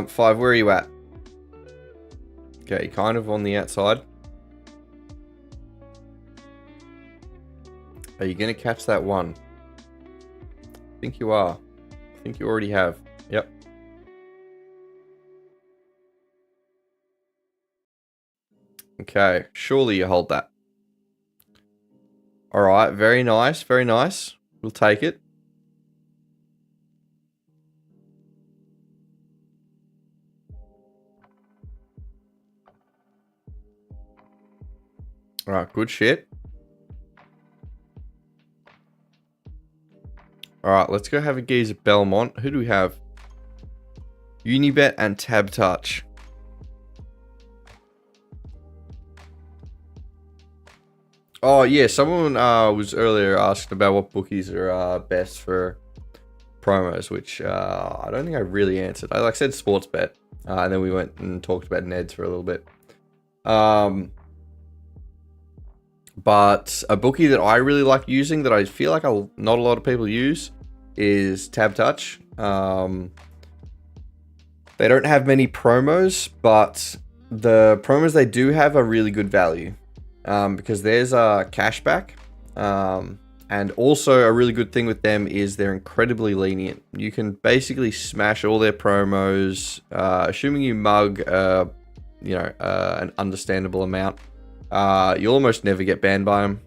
Five, where are you at? Okay, kind of on the outside. Are you going to catch that one? I think you are. I think you already have. Yep. Okay, surely you hold that. Alright, very nice, very nice. We'll take it. Alright, good shit. Alright, let's go have a gaze at Belmont. Who do we have? Unibet and Tab Touch. Oh, yeah, someone was earlier asked about what bookies are best for promos, which I don't think I really answered. I said sports bet, and then we went and talked about Neds for a little bit. But a bookie that I really like using that I feel like not a lot of people use is Tab Touch. They don't have many promos, but the promos they do have are really good value. Because there's a cashback. And also a really good thing with them is they're incredibly lenient. You can basically smash all their promos, assuming you mug, an understandable amount. You'll almost never get banned by them.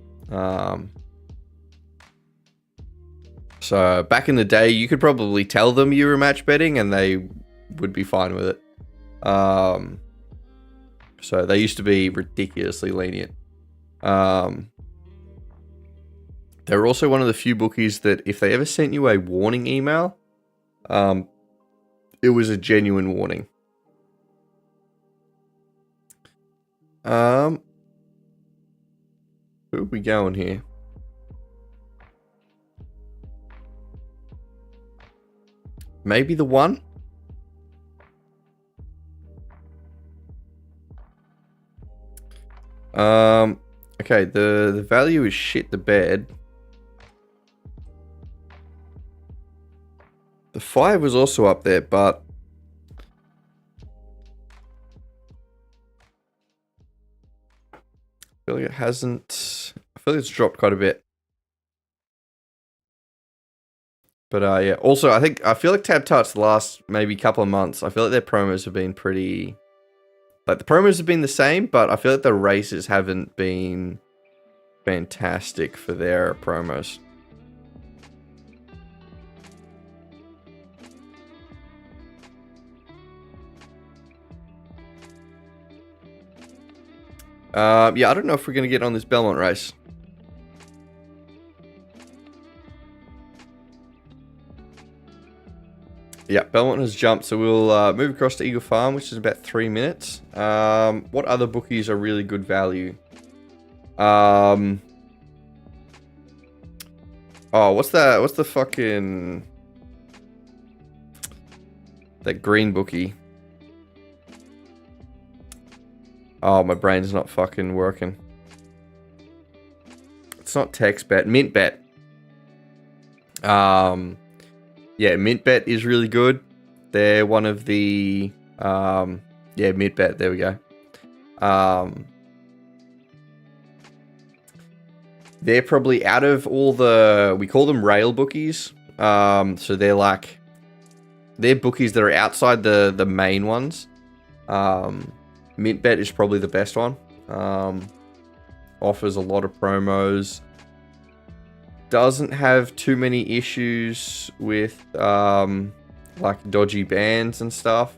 So back in the day, you could probably tell them you were match betting and they would be fine with it. So they used to be ridiculously lenient. They're also one of the few bookies that if they ever sent you a warning email, it was a genuine warning. Who are we going here? Maybe the one? Okay, the value is shit the bed. The 5 was also up there, but I feel like it hasn't. I feel like it's dropped quite a bit. But yeah. Also, I feel like Tab Touch the last maybe couple of months, I feel like their promos have been pretty. Like the promos have been the same, but I feel like the races haven't been fantastic for their promos. Yeah, I don't know if we're going to get on this Belmont race. Yeah, Belmont has jumped, so we'll move across to Eagle Farm, which is about 3 minutes. What other bookies are really good value? Oh, what's that? What's the fucking... that green bookie? Oh, my brain's not fucking working. It's not TextBet. MintBet. Yeah, MintBet is really good. They're one of the... yeah, MintBet. There we go. They're probably out of all the... we call them rail bookies. So they're like... they're bookies that are outside the main ones. MintBet is probably the best one. Offers a lot of promos. Doesn't have too many issues with like dodgy bans and stuff.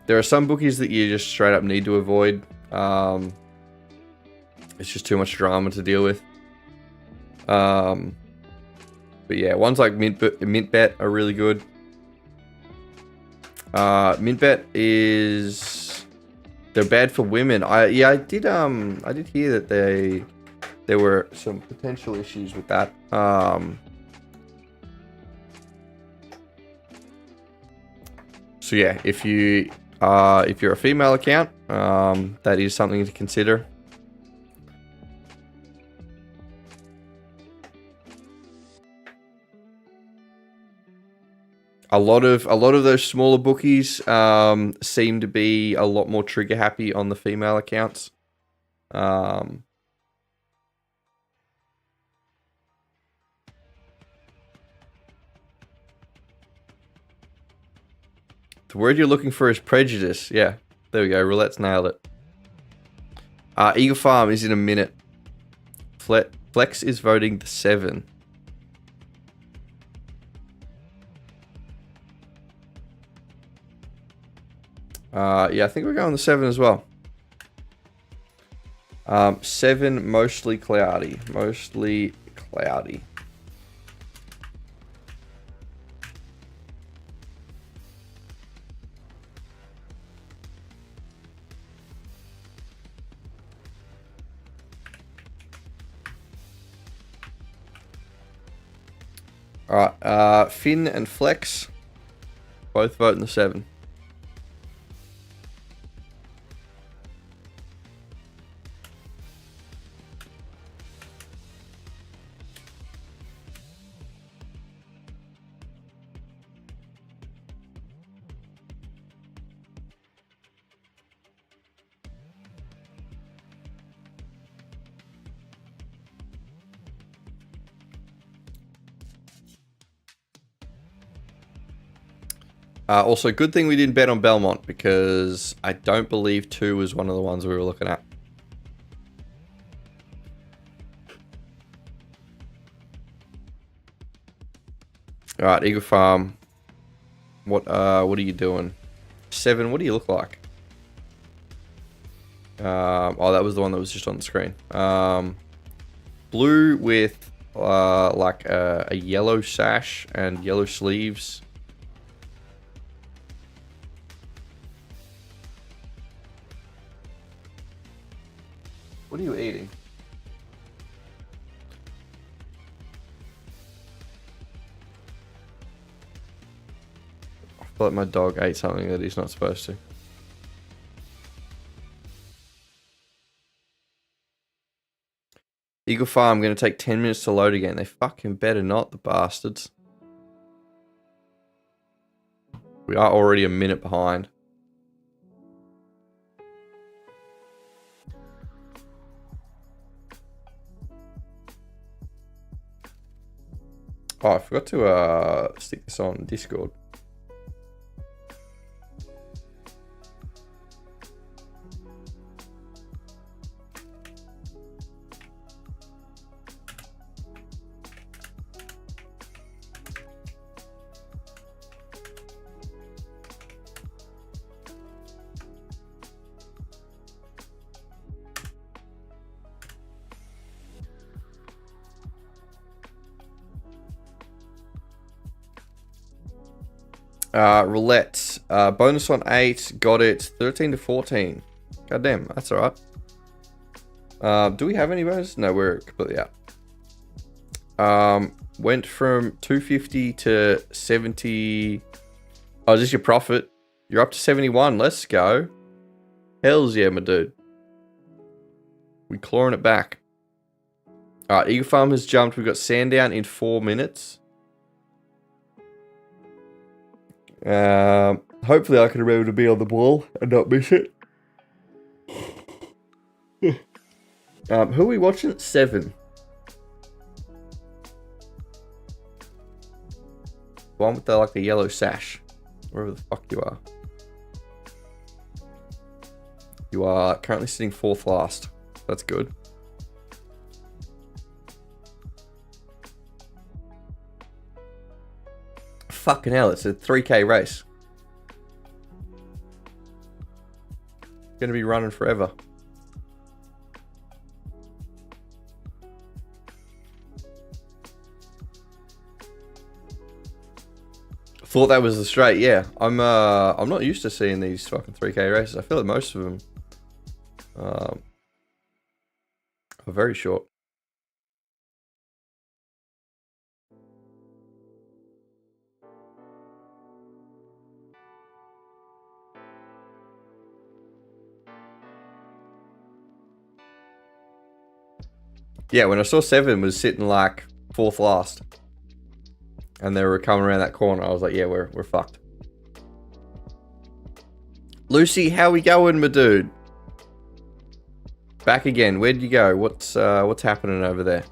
There are some bookies that you just straight up need to avoid. It's just too much drama to deal with. But yeah, ones like Mintbet are really good. Mintbet is... They're bad for women. I did hear that there were some potential issues with that. So yeah, if you're a female account, that is something to consider. A lot of those smaller bookies seem to be a lot more trigger happy on the female accounts. The word you're looking for is prejudice. Yeah, there we go. Roulette's nailed it. Eagle Farm is in a minute. Flex is voting the 7. Yeah, I think we're going the 7 as well. 7, mostly cloudy. Mostly cloudy. Alright, Finn and Flex both vote in the 7. Also, good thing we didn't bet on Belmont, because I don't believe 2 was one of the ones we were looking at. Alright, Eagle Farm. What are you doing? 7, what do you look like? Oh, that was the one that was just on the screen. Blue with like a yellow sash and yellow sleeves. What are you eating? I feel like my dog ate something that he's not supposed to. Eagle Farm, going to take 10 minutes to load again. They fucking better not, the bastards. We are already a minute behind. Oh, I forgot to stick this on Discord. Roulette. Bonus on 8. Got it. 13 to 14. Goddamn, that's alright. Do we have any bonus? No, we're completely out. Went from 250 to 70. Oh, is this your profit? You're up to 71. Let's go. Hells yeah, my dude. We clawing it back. Alright, Eagle Farm has jumped. We've got Sandown in 4 minutes. Hopefully I can remember to be on the ball and not miss it. Who are we watching? 7. One with the yellow sash. Wherever the fuck you are. You are currently sitting 4th last. That's good. Fucking hell, it's a 3K race. going to be running forever. Thought that was the straight. Yeah, I'm not used to seeing these fucking 3K races. I feel like most of them are very short. Yeah, when I saw 7 was sitting like 4th last, and they were coming around that corner, I was like, yeah, we're fucked. Lucy, how we going, my dude? Back again. Where'd you go? What's happening over there?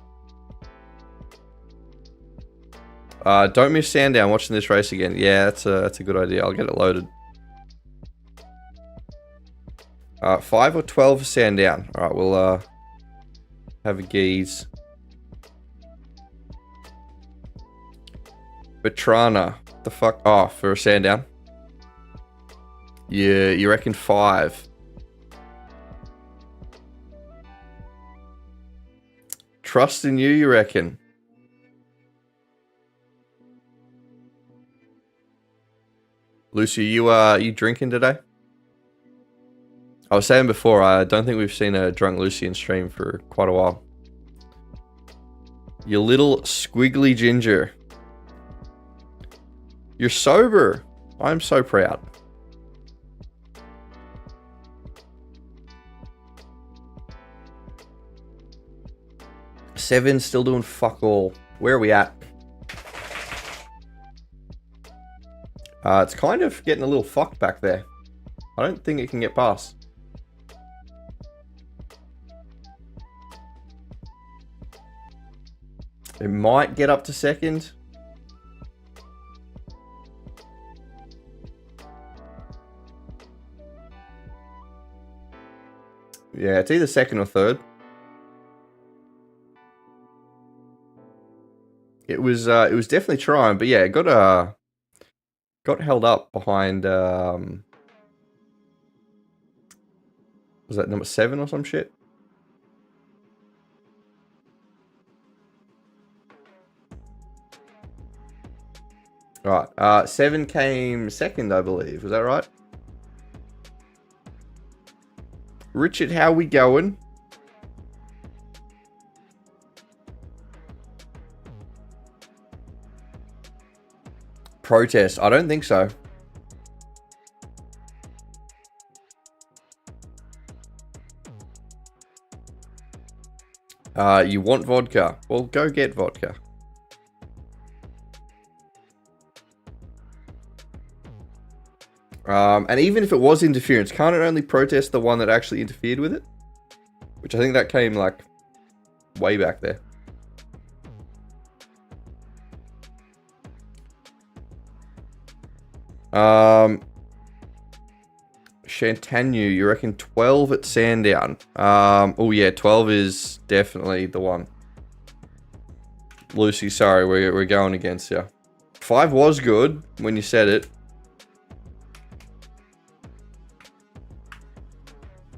Don't miss Sandown watching this race again. Yeah, that's a good idea. I'll get it loaded. 5 or 12 for Sandown. All right, we'll have a geese. Batrana. The fuck? Oh, for a Sandown. Yeah, you reckon 5? Trust in you reckon? Lucy, you drinking today? I was saying before, I don't think we've seen a drunk Lucy in stream for quite a while. You little squiggly ginger. You're sober. I'm so proud. Seven's still doing fuck all. Where are we at? It's kind of getting a little fucked back there. I don't think it can get past. It might get up to second. Yeah, it's either second or third. It was definitely trying, but yeah, it got held up behind was that number 7 or some shit? Right. 7 came second, I believe. Was that right? Richard, how we going? Protest? I don't think so. You want vodka? Well, go get vodka. And even if it was interference, can't it only protest the one that actually interfered with it? Which I think that came like way back there. Chantanyu, you reckon 12 at Sandown? Oh yeah, 12 is definitely the one. Lucy, sorry, we're going against you. 5 was good when you said it.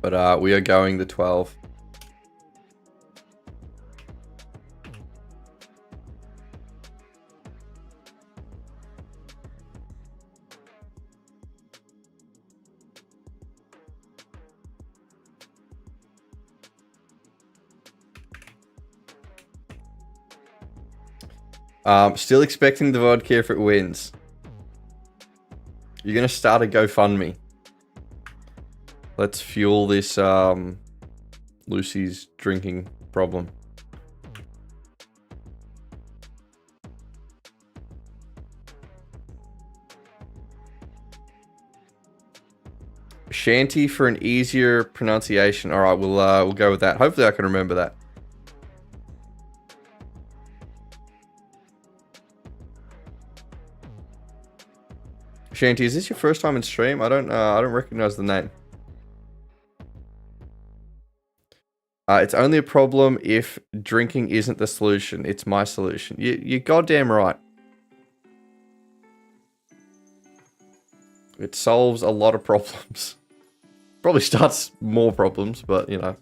But we are going the 12. Still expecting the vodka if it wins. You're gonna start a GoFundMe. Let's fuel this Lucy's drinking problem. Shanty for an easier pronunciation. All right, we'll go with that. Hopefully, I can remember that. Shanty, is this your first time in stream? I don't recognize the name. It's only a problem if drinking isn't the solution. It's my solution. You're goddamn right. It solves a lot of problems. Probably starts more problems, but you know.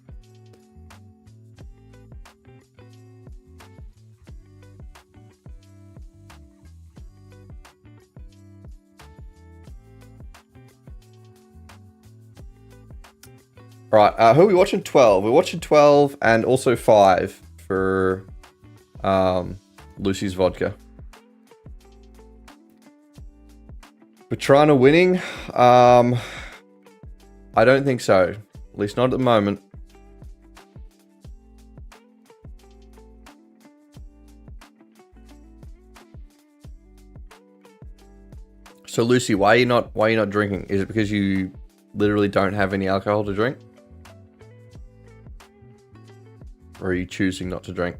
Right, who are we watching? 12. We're watching 12 and also 5 for Lucy's vodka. Patrana winning? I don't think so. At least not at the moment. So Lucy, why are you not drinking? Is it because you literally don't have any alcohol to drink? Or are you choosing not to drink?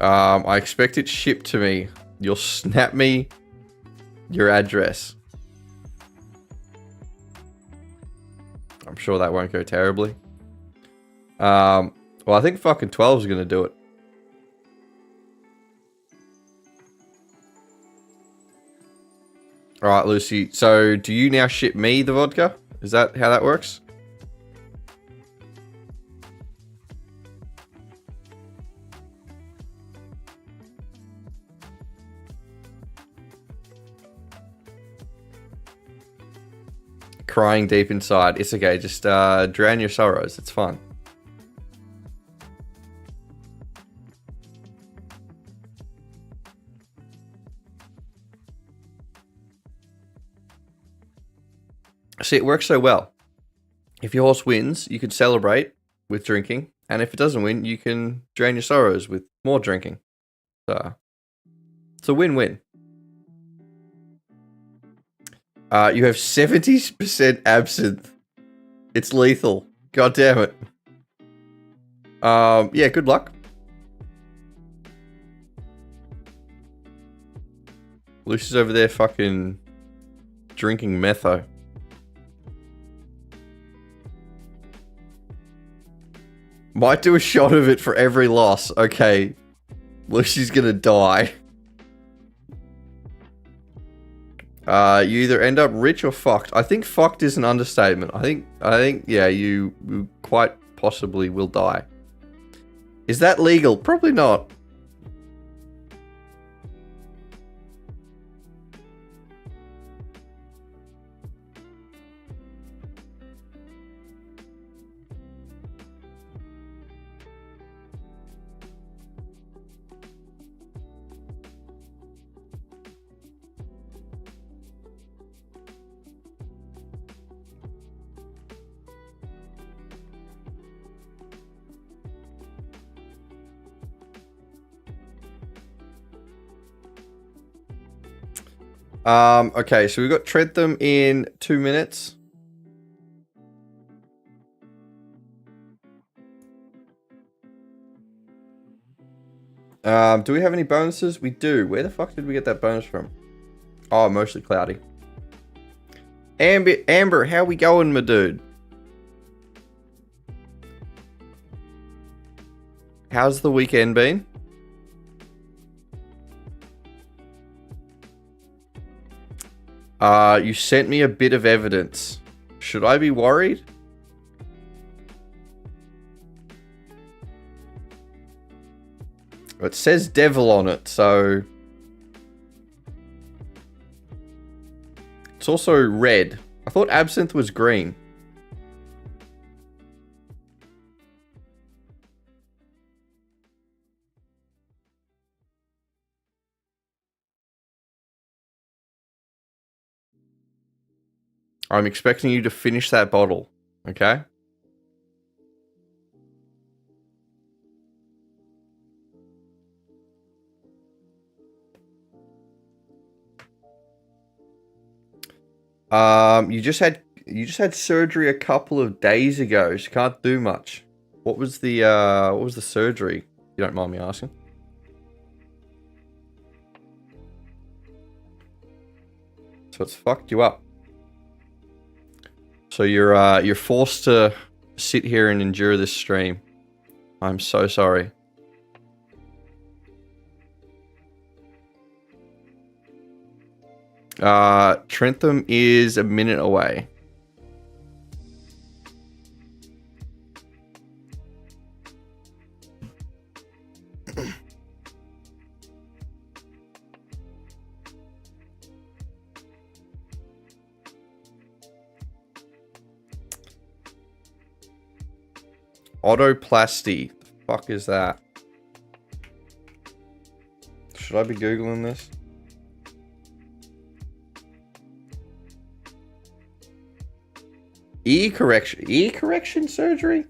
I expect it shipped to me. You'll snap me your address. I'm sure that won't go terribly. Well, I think fucking 12 is going to do it. All right, Lucy. So do you now ship me the vodka? Is that how that works? Crying deep inside. It's okay. Just drown your sorrows. It's fine. See, it works so well. If your horse wins, you can celebrate with drinking. And if it doesn't win, you can drown your sorrows with more drinking. So, it's a win-win. You have 70% absinthe. It's lethal. God damn it. Yeah, good luck. Lucy's over there fucking drinking metho. Might do a shot of it for every loss. Okay. Lucy's gonna die. You either end up rich or fucked. I think fucked is an understatement. I think, yeah, you quite possibly will die. Is that legal? Probably not. Okay, so we've got tread them in 2 minutes. Do we have any bonuses? We do. Where the fuck did we get that bonus from? Oh, mostly cloudy. Amber, how we going, my dude? How's the weekend been? You sent me a bit of evidence. Should I be worried? It says devil on it, so... It's also red. I thought absinthe was green. I'm expecting you to finish that bottle, okay? You just had surgery a couple of days ago, so you can't do much. What was the surgery? If you don't mind me asking. So it's fucked you up. So you're forced to sit here and endure this stream. I'm so sorry. Trentham is a minute away. Autoplasty. The fuck is that? Should I be Googling this? Ear correction surgery?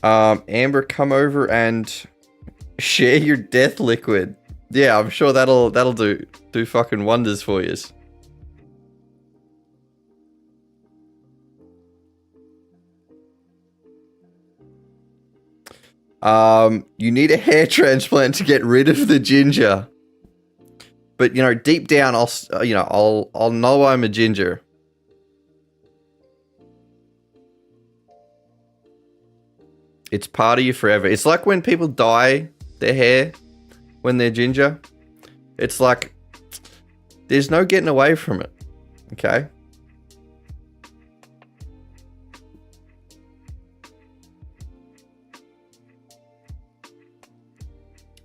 Amber, come over and share your death liquid. Yeah, I'm sure that'll do fucking wonders for you. You need a hair transplant to get rid of the ginger. But, you know, deep down, I'll know I'm a ginger. It's part of you forever. It's like when people dye their hair when they're ginger. It's like, there's no getting away from it. Okay?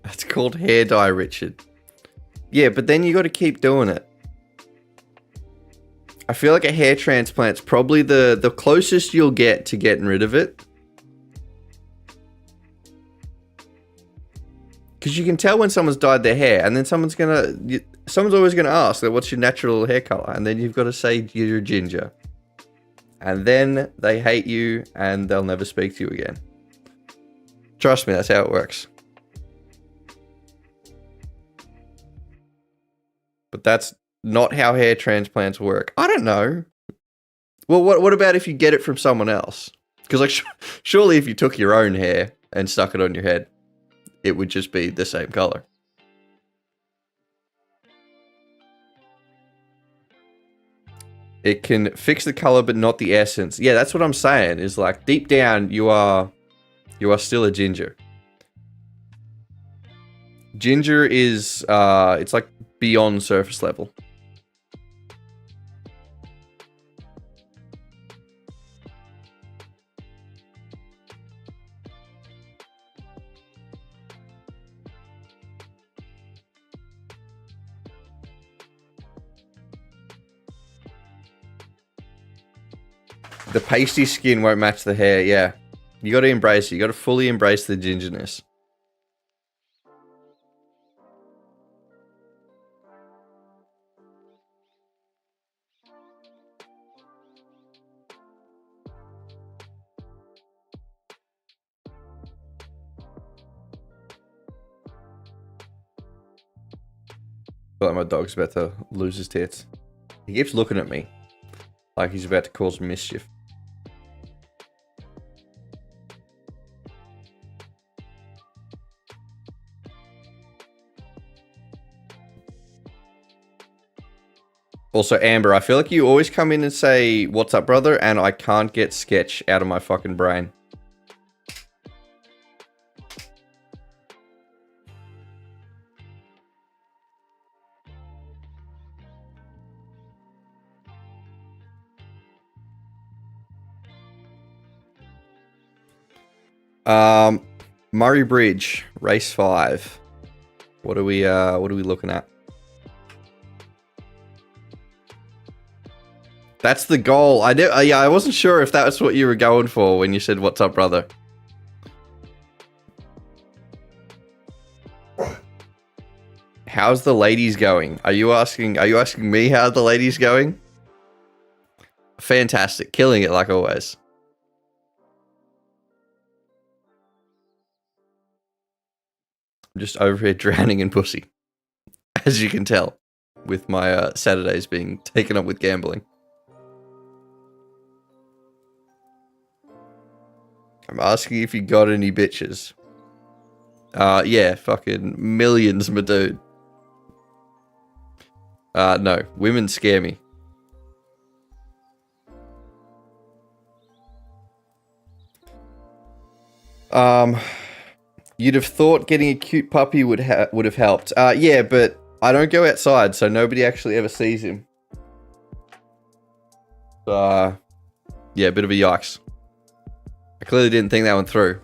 It's called hair dye, Richard. Yeah, but then you got to keep doing it. I feel like a hair transplant's probably the closest you'll get to getting rid of it. Because you can tell when someone's dyed their hair, and then someone's always gonna ask, like, what's your natural hair color? And then you've got to say you're ginger. And then they hate you, and they'll never speak to you again. Trust me, that's how it works. But that's not how hair transplants work. I don't know. Well, what about if you get it from someone else? Because, like, surely if you took your own hair and stuck it on your head, it would just be the same color. It can fix the color, but not the essence. Yeah, that's what I'm saying. Is like deep down, you are still a ginger. Ginger is it's like beyond surface level. The pasty skin won't match the hair, yeah. You got to embrace it. You got to fully embrace the gingerness. I feel like my dog's about to lose his tits. He keeps looking at me like he's about to cause mischief. Also, Amber, I feel like you always come in and say, "What's up, brother?" and I can't get sketch out of my fucking brain. Murray Bridge, race 5. What are we looking at? That's the goal. Yeah, I wasn't sure if that's what you were going for when you said, "What's up, brother?" How's the ladies going? Are you asking me how the ladies going? Fantastic. Killing it like always. I'm just over here drowning in pussy. As you can tell, with my Saturdays being taken up with gambling. I'm asking if you got any bitches. Yeah, fucking millions, my dude. No, women scare me. You'd have thought getting a cute puppy would have helped. Yeah, but I don't go outside, so nobody actually ever sees him. Yeah, a bit of a yikes. I clearly didn't think that one through.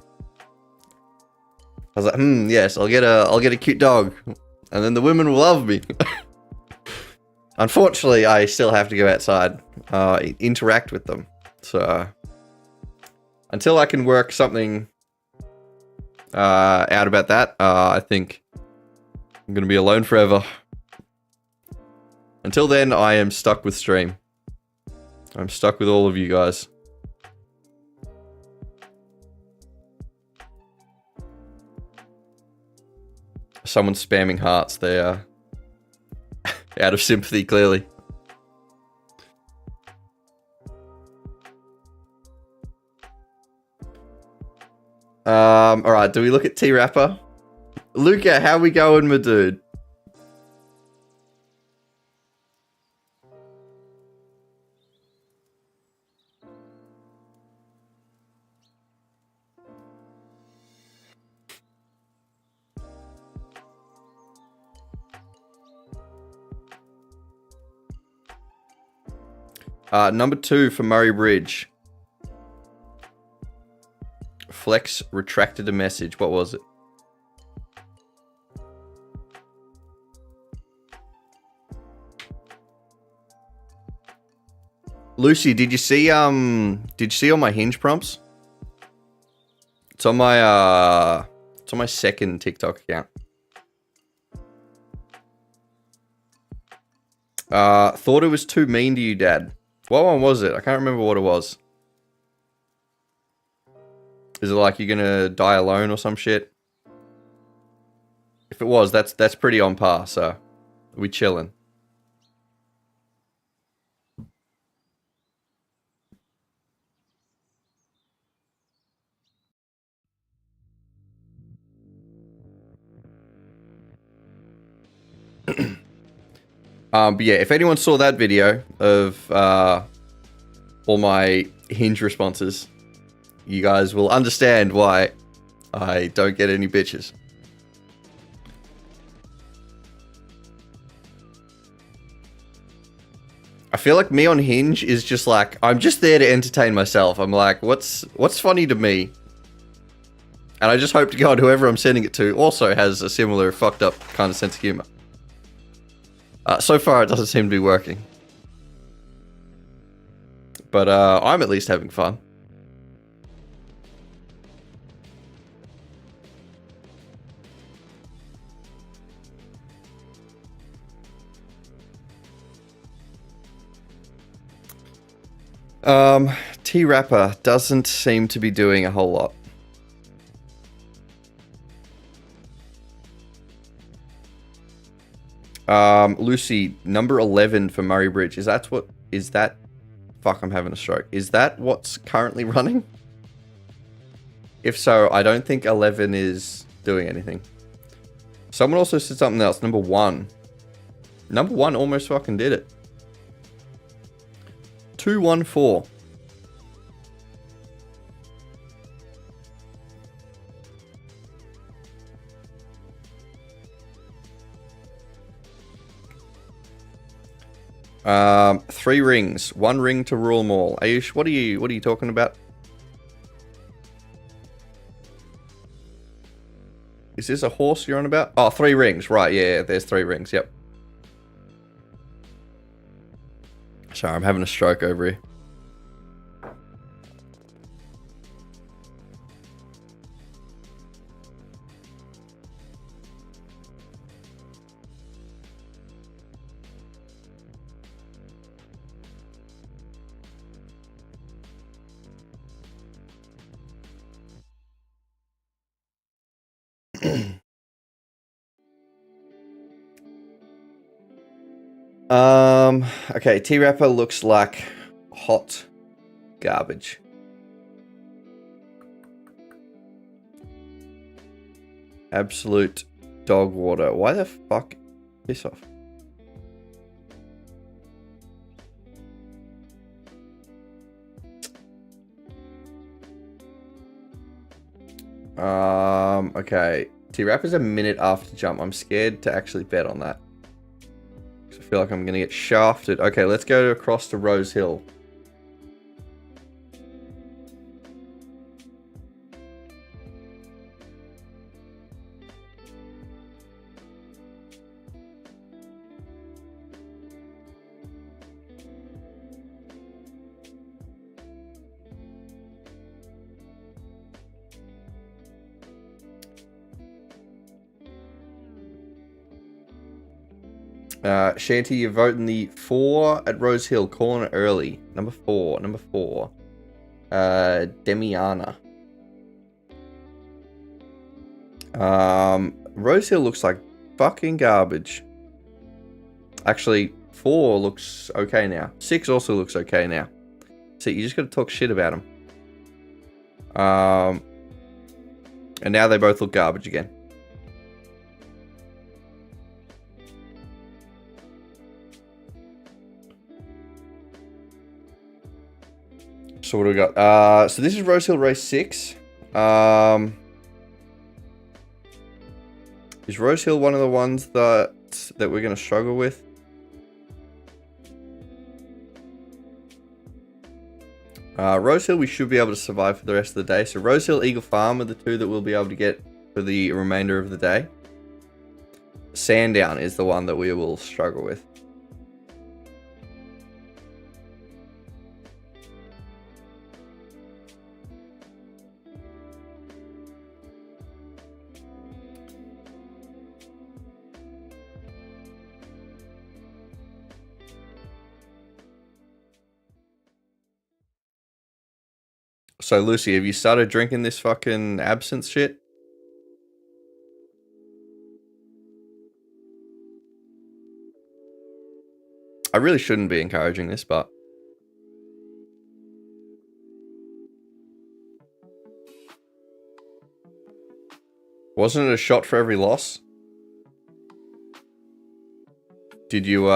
I was like, yes, I'll get a cute dog, and then the women will love me. Unfortunately, I still have to go outside, interact with them. So until I can work something out about that, I think I'm gonna be alone forever. Until then, I am stuck with stream. I'm stuck with all of you guys. Someone's spamming hearts. They are out of sympathy, clearly. Alright, do we look at T-Rapper? Luca, how we going, my dude? Number 2 for Murray Bridge. Flex retracted a message. What was it? Lucy, did you see all my Hinge prompts? It's on my second TikTok account. Thought it was too mean to you, Dad. What one was it? I can't remember what it was. Is it like you're gonna die alone or some shit? If it was, that's pretty on par, so we chillin'. But yeah, if anyone saw that video of all my Hinge responses, you guys will understand why I don't get any bitches. I feel like me on Hinge is just like, I'm just there to entertain myself. I'm like, what's funny to me? And I just hope to God whoever I'm sending it to also has a similar fucked up kind of sense of humor. So far, it doesn't seem to be working. But I'm at least having fun. T-Rapper doesn't seem to be doing a whole lot. Lucy, number 11 for Murray Bridge. Is that... Fuck, I'm having a stroke. Is that what's currently running? If so, I don't think 11 is doing anything. Someone also said something else. Number 1. Number 1 almost fucking did it. 214. Three rings. One ring to rule them all. Ayush, what are you talking about? Is this a horse you're on about? Oh, 3 rings. Right, yeah, there's 3 rings. Yep. Sorry, I'm having a stroke over here. Okay, T-Rapper looks like hot garbage. Absolute dog water. Why the fuck? Piss off. Okay. T-Rap is a minute after jump. I'm scared to actually bet on that. I feel like I'm going to get shafted. Okay, let's go across to Rose Hill. Shanty, you're voting the 4 at Rose Hill. Calling it early. Number 4. Demiana. Rose Hill looks like fucking garbage. Actually, 4 looks okay now. 6 also looks okay now. See, you just gotta talk shit about them. And now they both look garbage again. So what do we got? So this is Rose Hill Race 6. Is Rose Hill one of the ones that we're going to struggle with? Rose Hill we should be able to survive for the rest of the day. So Rose Hill, Eagle Farm are the 2 that we'll be able to get for the remainder of the day. Sandown is the one that we will struggle with. So, Lucy, have you started drinking this fucking absinthe shit? I really shouldn't be encouraging this, but... Wasn't it a shot for every loss? Did you,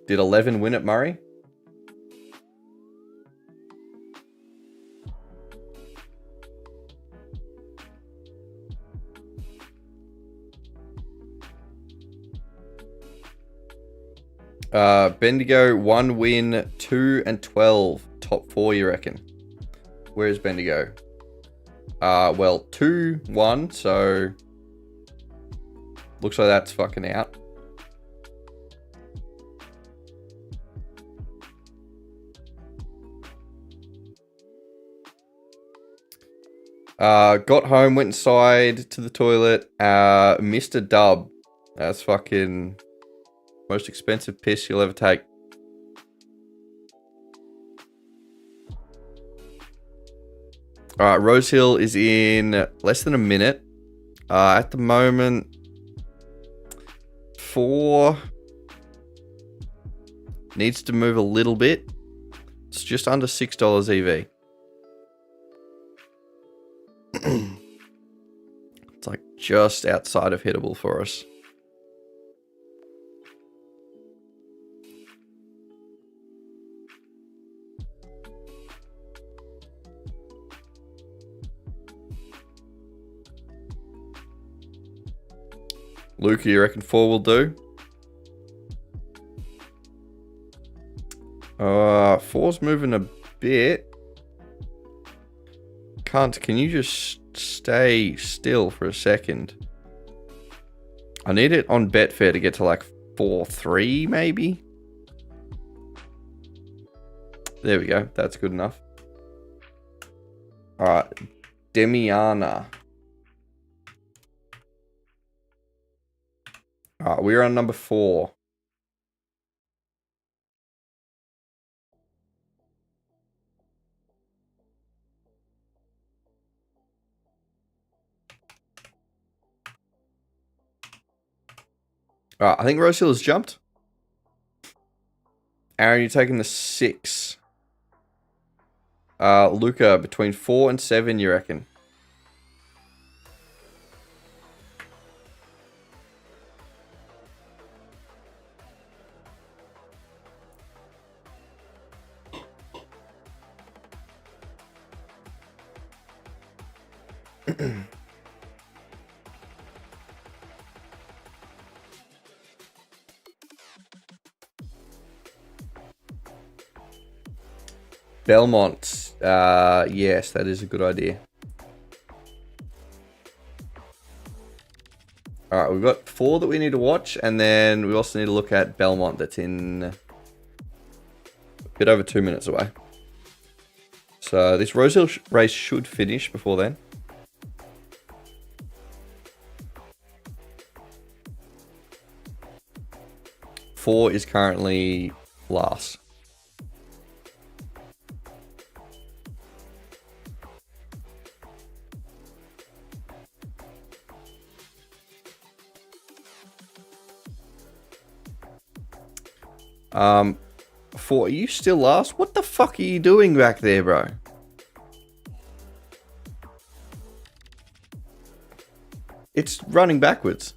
Did 11 win at Murray? Bendigo, 1 win, 2 and 12. Top 4, you reckon? Where's Bendigo? Well, 2-1, so... Looks like that's fucking out. Got home, went inside to the toilet, missed a dub. That's fucking... Most expensive piss you'll ever take. Alright, Rose Hill is in less than a minute. At the moment, 4 needs to move a little bit. It's just under $6 EV. It's like just outside of hittable for us. Luke, you reckon 4 will do? 4's moving a bit. Can you just stay still for a second? I need it on Betfair to get to like 4-3 maybe. There we go. That's good enough. Alright. Demiana. Alright, we're on number 4. Alright, I think Rose Hill has jumped. Aaron, you're taking the 6. Luca, between 4 and 7, you reckon? Belmont. Yes, that is a good idea. Alright, we've got 4 that we need to watch, and then we also need to look at Belmont that's in a bit over 2 minutes away. So this Rosehill race should finish before then. Four is currently last. Four, are you still last? What the fuck are you doing back there, bro? It's running backwards.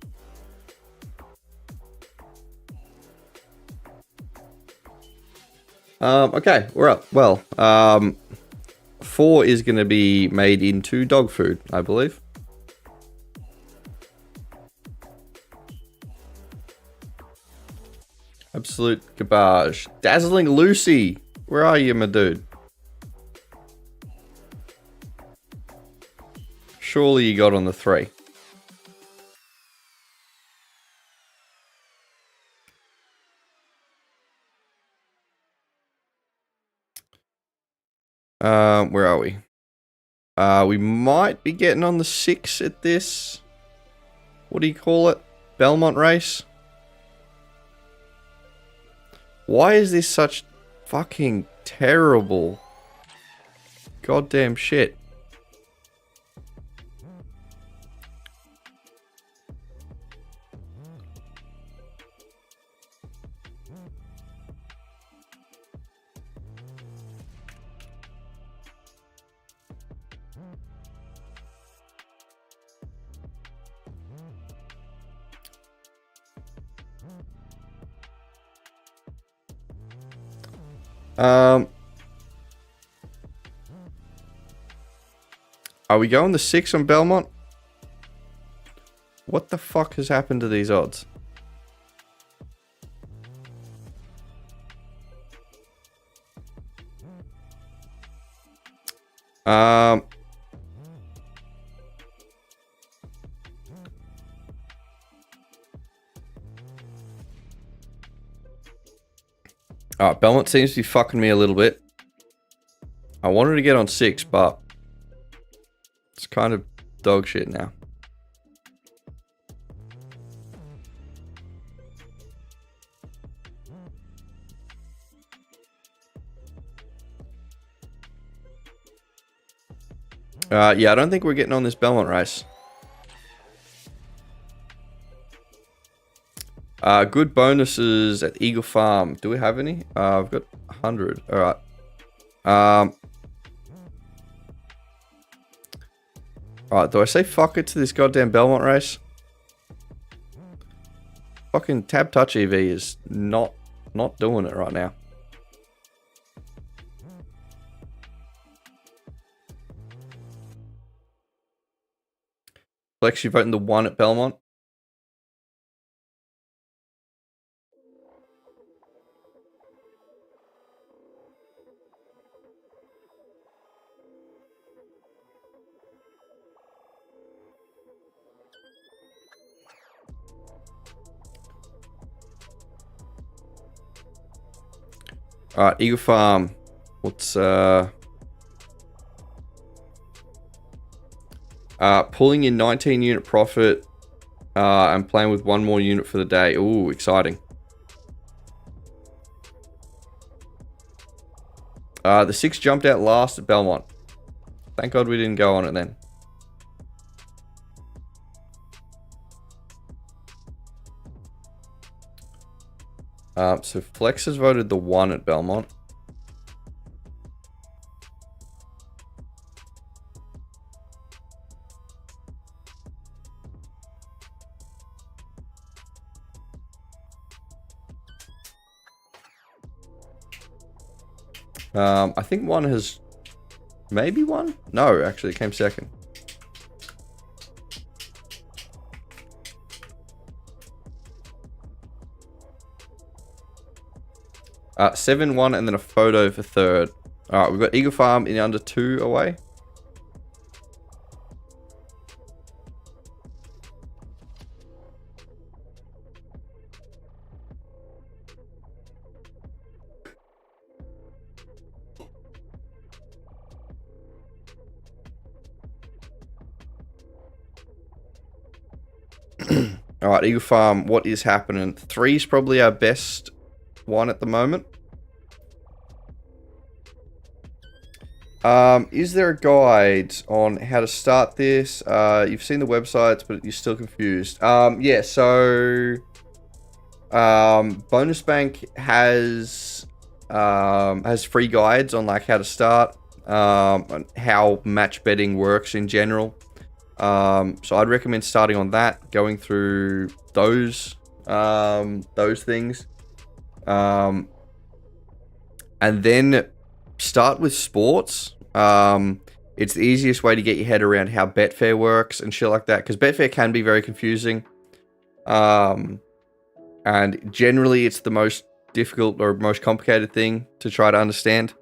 Okay, we're up. Well, 4 is going to be made into dog food, I believe. Absolute garbage. Dazzling Lucy. Where are you, my dude? Surely you got on the 3. Where are we? We might be getting on the 6 at this. What do you call it? Belmont race? Why is this such fucking terrible goddamn shit? Are we going the 6 on Belmont? What the fuck has happened to these odds? Alright, Belmont seems to be fucking me a little bit. I wanted to get on 6, but it's kind of dog shit now. Yeah, I don't think we're getting on this Belmont race. Good bonuses at Eagle Farm. Do we have any? I've got 100. Alright. Alright, do I say fuck it to this goddamn Belmont race? Fucking Tab Touch EV is not doing it right now. Flex, you voting the 1 at Belmont? Alright, Eagle Farm. What's pulling in 19 unit profit and playing with 1 more unit for the day. Ooh, exciting. The 6 jumped out last at Belmont. Thank God we didn't go on it then. So Flex has voted the 1 at Belmont. I think 1 has maybe 1? No, actually it came second. 7-1, and then a photo for third. All right, we've got Eagle Farm in under 2 away. All right, Eagle Farm, what is happening? 3 is probably our best one at the moment. Is there a guide on how to start this? You've seen the websites, but you're still confused. Yeah, so Bonus Bank has free guides on like how to start, and how match betting works in general. So I'd recommend starting on that, going through those things, and then start with sports. It's the easiest way to get your head around how Betfair works and shit like that, because Betfair can be very confusing. And generally it's the most difficult or most complicated thing to try to understand.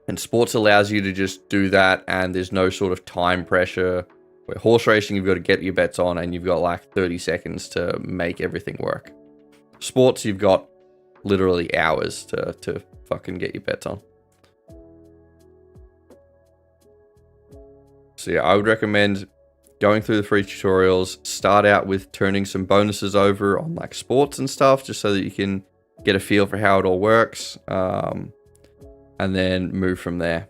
And sports allows you to just do that, and there's no sort of time pressure. Where horse racing, you've got to get your bets on, and you've got like 30 seconds to make everything work. Sports, you've got literally hours to fucking get your bets on. So yeah, I would recommend going through the free tutorials. Start out with turning some bonuses over on like sports and stuff, just so that you can get a feel for how it all works. And then move from there.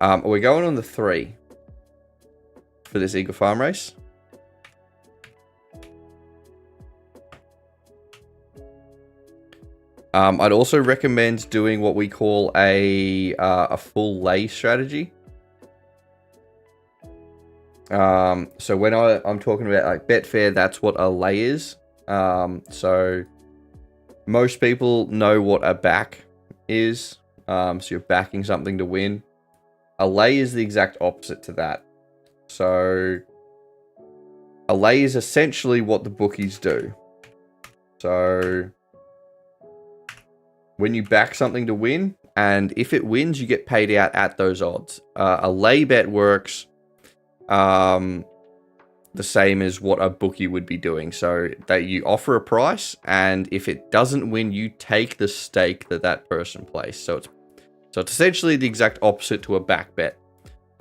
We're going on the 3 for this Eagle Farm race. I'd also recommend doing what we call a full lay strategy. So when I'm talking about like Betfair, that's what a lay is. So most people know what a back is. So you're backing something to win. A lay is the exact opposite to that. So a lay is essentially what the bookies do. So when you back something to win, and if it wins, you get paid out at those odds. A lay bet works the same as what a bookie would be doing. So that you offer a price, and if it doesn't win, you take the stake that person placed. So it's essentially the exact opposite to a back bet.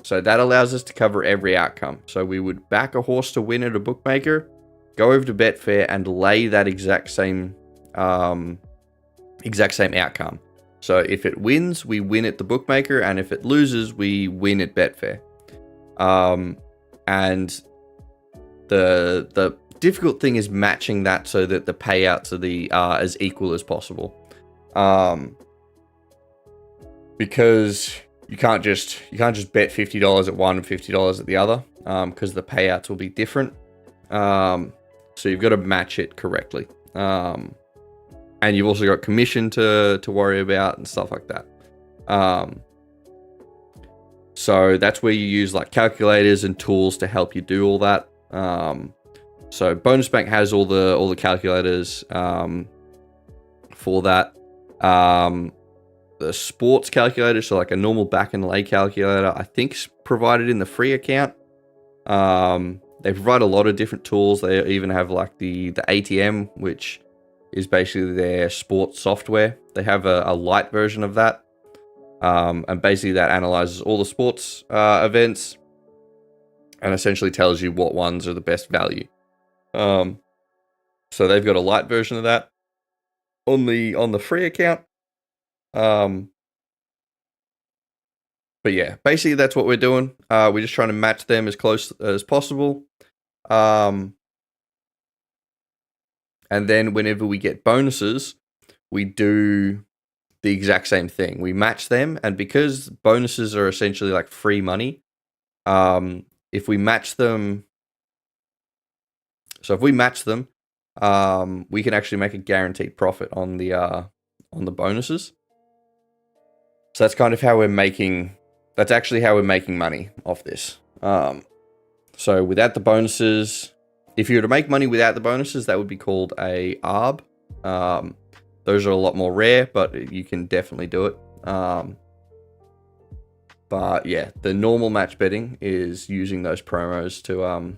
So that allows us to cover every outcome. So we would back a horse to win at a bookmaker, go over to Betfair and lay that exact same outcome. So if it wins, we win at the bookmaker, and if it loses, we win at Betfair. And the difficult thing is matching that so that the payouts are as equal as possible. Because you can't just bet $50 at one and $50 at the other, because the payouts will be different. So you've got to match it correctly. And you've also got commission to worry about and stuff like that. So that's where you use like calculators and tools to help you do all that. So Bonus Bank has all the calculators for that. The sports calculator, so like a normal back and lay calculator, I think is provided in the free account. They provide a lot of different tools. They even have like the ATM, which is basically their sports software. They have a light version of that. And basically that analyzes all the sports events and essentially tells you what ones are the best value. So they've got a light version of that on the free account. But yeah, basically that's what we're doing. We're just trying to match them as close as possible. And then whenever we get bonuses, we do the exact same thing. We match them, and because bonuses are essentially like free money, if we match them, we can actually make a guaranteed profit on the bonuses. So that's kind of how we're making. That's actually how we're making money off this. So without the bonuses, if you were to make money without the bonuses, that would be called a ARB. Those are a lot more rare, but you can definitely do it. But yeah, the normal match betting is using those promos to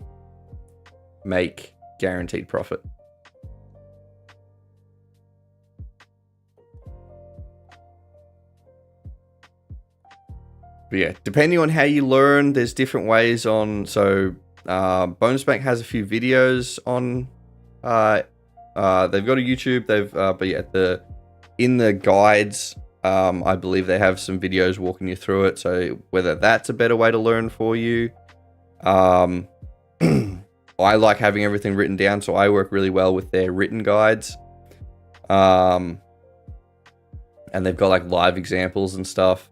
make guaranteed profit. But yeah, depending on how you learn, there's different ways on. So Bonus Bank has a few videos on. They've got a YouTube. But yeah, in the guides, I believe they have some videos walking you through it. So whether that's a better way to learn for you. I like having everything written down, so I work really well with their written guides. And they've got like live examples and stuff.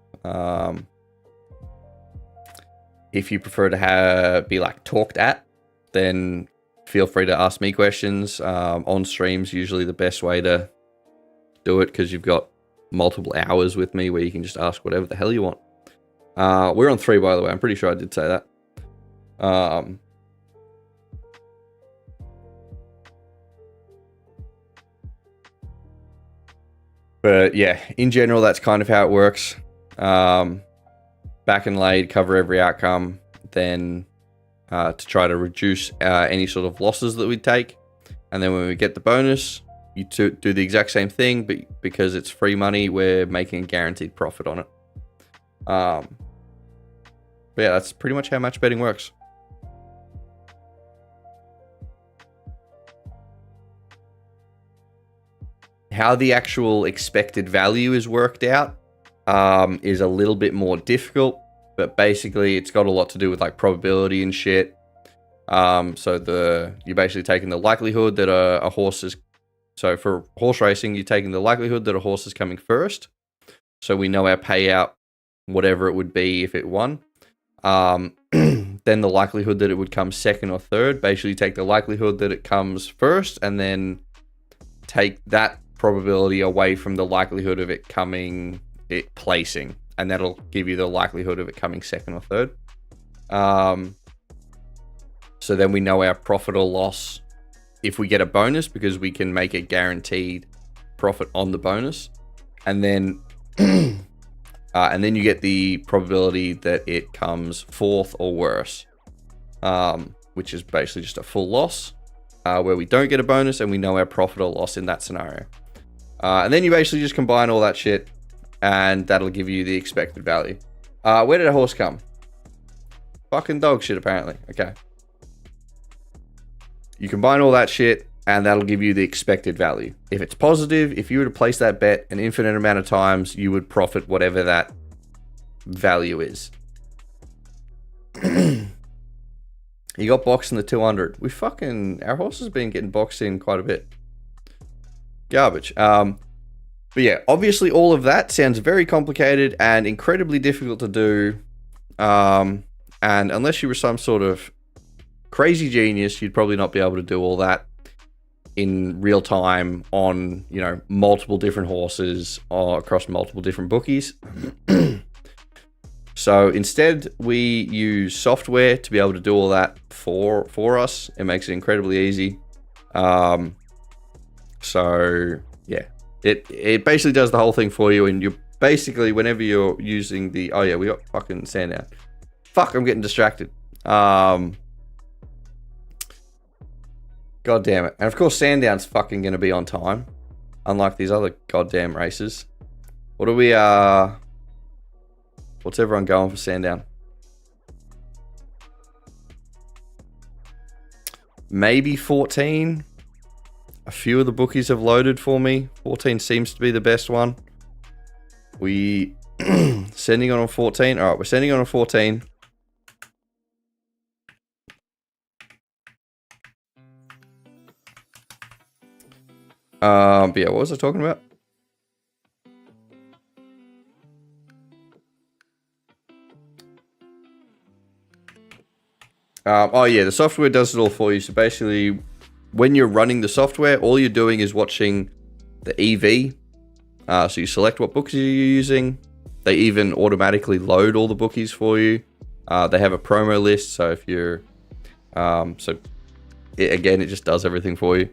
If you prefer to be like talked at, then feel free to ask me questions. On stream's usually the best way to do it, because you've got multiple hours with me where you can just ask whatever the hell you want. We're on 3, by the way. I'm pretty sure I did say that. But yeah, in general, that's kind of how it works. Back and laid, cover every outcome, then to try to reduce any sort of losses that we take. And then when we get the bonus, you do the exact same thing, but because it's free money, we're making a guaranteed profit on it. But yeah, that's pretty much how match betting works. How the actual expected value is worked out is a little bit more difficult, but basically it's got a lot to do with like probability and shit. So you're basically taking the likelihood that a horse is. So for horse racing, you're taking the likelihood that a horse is coming first. So we know our payout, whatever it would be if it won. Then the likelihood that it would come second or third. Basically take the likelihood that it comes first and then take that probability away from the likelihood of it placing. And that'll give you the likelihood of it coming second or third. So then we know our profit or loss if we get a bonus, because we can make a guaranteed profit on the bonus. And then you get the probability that it comes fourth or worse, which is basically just a full loss, where we don't get a bonus and we know our profit or loss in that scenario. And then you basically just combine all that shit and that'll give you the expected value. Where did a horse come? Fucking dog shit, apparently. Okay. You combine all that shit and that'll give you the expected value. If it's positive, if you were to place that bet an infinite amount of times, you would profit whatever that value is. You got boxed in the 200. Our horse has been getting boxed in quite a bit. Garbage. But yeah, obviously all of that sounds very complicated and incredibly difficult to do. And unless you were some sort of crazy genius, you'd probably not be able to do all that in real time on, multiple different horses or across multiple different bookies. So instead, we use software to be able to do all that for us. It makes it incredibly easy. So yeah, it basically does the whole thing for you, and you basically, whenever you're using the, oh yeah, we got fucking Sandown. Fuck, I'm getting distracted. God damn it. And of course, Sandown's fucking going to be on time, unlike these other goddamn races. What are we, what's everyone going for Sandown? Maybe 14. A few of the bookies have loaded for me. 14 seems to be the best one. We sending on 14. All right, we're sending on 14. But yeah, what was I talking about? Oh yeah, the software does it all for you. So basically, when you're running the software, all you're doing is watching the EV. So you select what bookies you're using. They even automatically load all the bookies for you. They have a promo list, so if you're, again, it just does everything for you.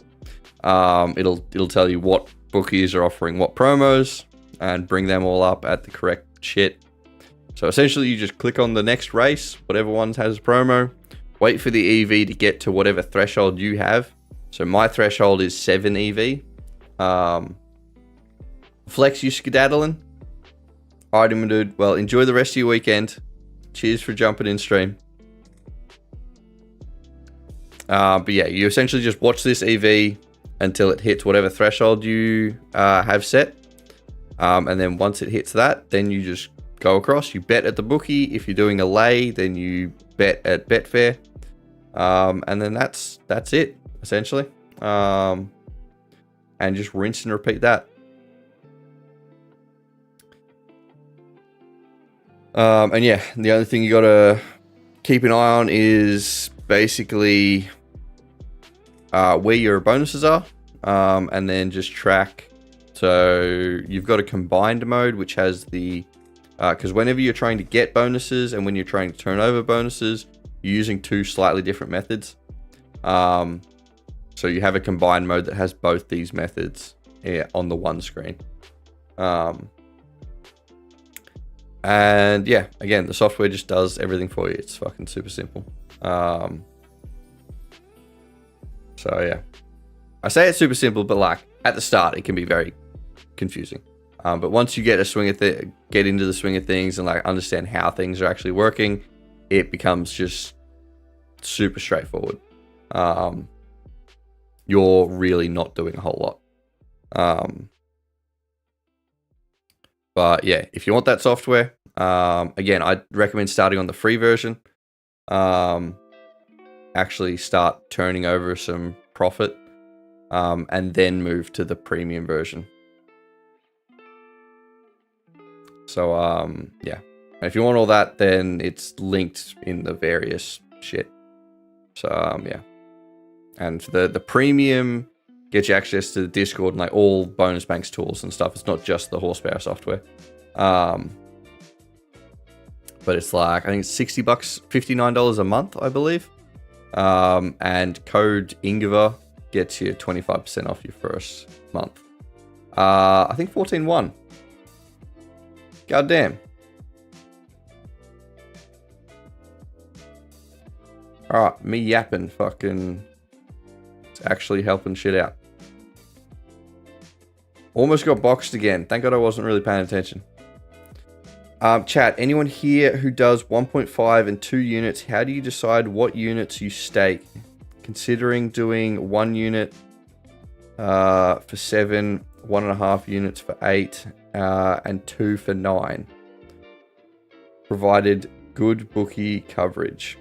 It'll tell you what bookies are offering what promos and bring them all up at the correct shit. So essentially you just click on the next race, whatever one has a promo, wait for the EV to get to whatever threshold you have. So my threshold is 7 EV. Flex, you skedaddling? Alrighty, my dude. Well, enjoy the rest of your weekend. Cheers for jumping in stream. But yeah, you essentially just watch this EV until it hits whatever threshold you have set. And then once it hits that, then you just go across. You bet at the bookie. If you're doing a lay, then you bet at Betfair. And then that's it, essentially. And just rinse and repeat that. And yeah, the other thing you gotta keep an eye on is basically where your bonuses are, and then just track. So you've got a combined mode, which has the because whenever you're trying to get bonuses and when you're trying to turn over bonuses, you're using two slightly different methods. So you have a combined mode that has both these methods on the one screen. And yeah, again, the software just does everything for you. It's fucking super simple. So yeah, I say it's super simple, but like at the start, it can be very confusing. But once you get a swing of get into the swing of things and like understand how things are actually working, it becomes just super straightforward. You're really not doing a whole lot. But yeah, if you want that software, again, I'd recommend starting on the free version. Actually start turning over some profit, and then move to the premium version. So, yeah. And if you want all that, then it's linked in the various shit. So, yeah. And the premium gets you access to the Discord and like all bonus banks tools and stuff. It's not just the horsepower software. But it's like, I think it's $60, $59 a month, I believe. And code Ingvar gets you 25% off your first month. I think 14.1. God damn. Alright, me yapping fucking... It's actually helping shit out. Almost got boxed again. Thank God I wasn't really paying attention. Chat, anyone here who does 1.5 and 2 units, how do you decide what units you stake? Considering doing 1 unit for 7, 1.5 units for 8, and 2 for 9. Provided good bookie coverage.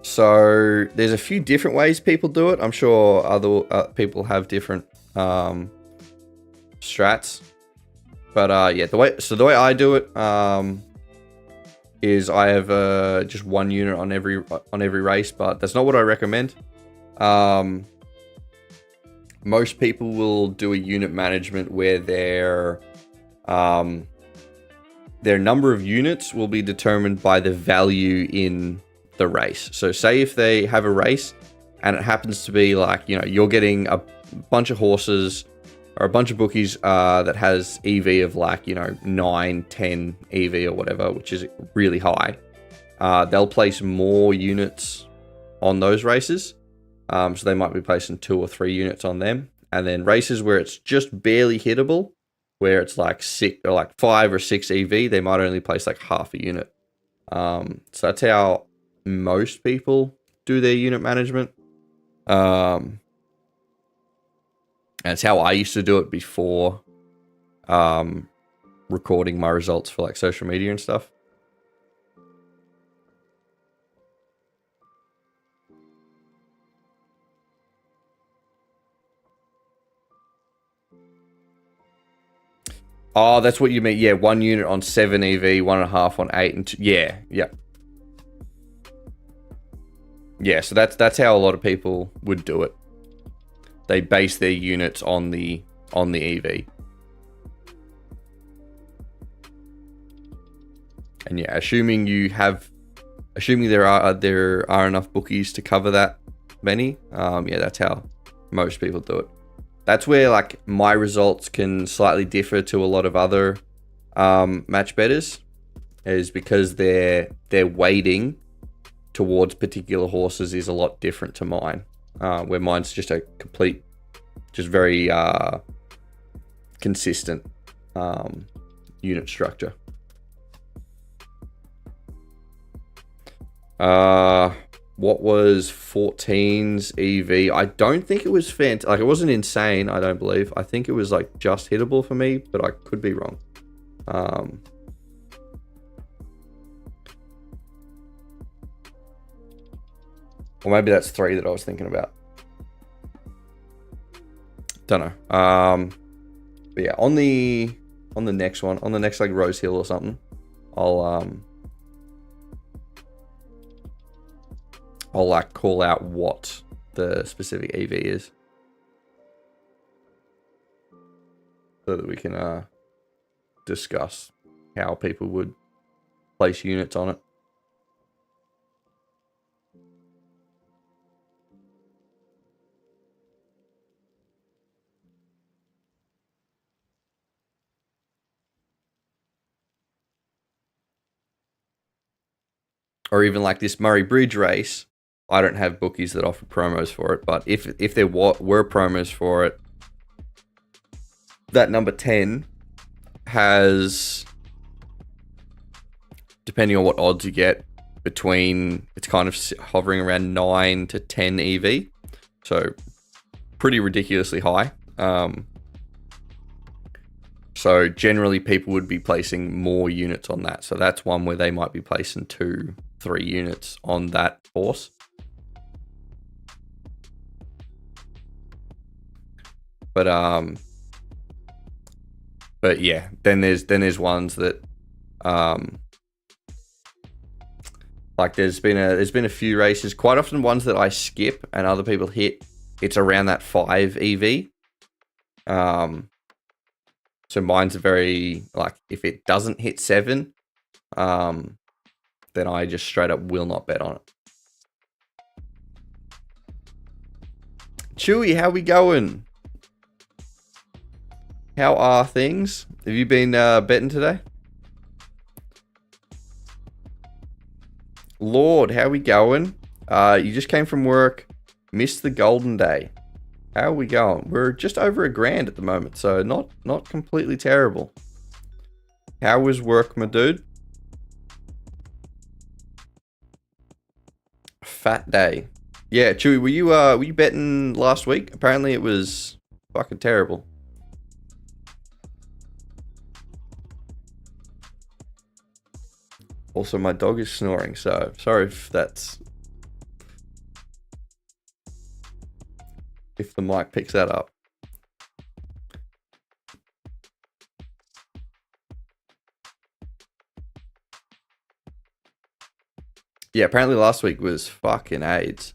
So there's a few different ways people do it. I'm sure other people have different strats, but yeah, the way I do it is I have just 1 unit on every race, but that's not what I recommend. Most people will do a unit management where their number of units will be determined by the value in the race. So say if they have a race and it happens to be like, you know, you're getting a bunch of horses or a bunch of bookies that has EV of like, you know, 9, 10 EV or whatever, which is really high. They'll place more units on those races. So they might be placing 2 or 3 units on them. And then races where it's just barely hittable, where it's like 6 or like 5 or 6 EV, they might only place like half a unit. So that's how most people do their unit management. And it's how I used to do it before recording my results for like social media and stuff. Oh, that's what you mean. Yeah, 1 unit on 7 EV, 1.5 on 8, and 2. Yeah, yeah. Yeah, so that's how a lot of people would do it. they base their units on the EV. And yeah, assuming there are enough bookies to cover that many, yeah, that's how most people do it. That's where like my results can slightly differ to a lot of other match bettors, is because their weighting towards particular horses is a lot different to mine, where mine's just a complete, just very consistent unit structure. What was 14's EV? I don't think it was fantastic. Like, it wasn't insane, I don't believe. I think it was like just hittable for me, but I could be wrong. Or maybe that's 3 that I was thinking about. Don't know. But yeah, on the next one, on the next like Rose Hill or something, I'll like call out what the specific EV is, so that we can discuss how people would place units on it. Or even like this Murray Bridge race, I don't have bookies that offer promos for it, but if there were promos for it, that number 10 has, depending on what odds you get, it's kind of hovering around 9 to 10 EV, so pretty ridiculously high. So generally people would be placing more units on that, so that's one where they might be placing 2-3 units on that horse. But yeah, then there's ones that like there's been a few races, quite often ones that I skip and other people hit. It's around that 5 EV. So mine's very, like, if it doesn't hit 7, then I just straight up will not bet on it. Chewy, how we going? How are things? Have you been betting today? Lord, how we going? You just came from work, missed the golden day. How are we going? We're just over $1,000 at the moment, so not completely terrible. How was work, my dude? Fat day. Yeah, Chewy, were you betting last week? Apparently it was fucking terrible. Also, my dog is snoring, so sorry if the mic picks that up. Yeah, apparently last week was fucking AIDS.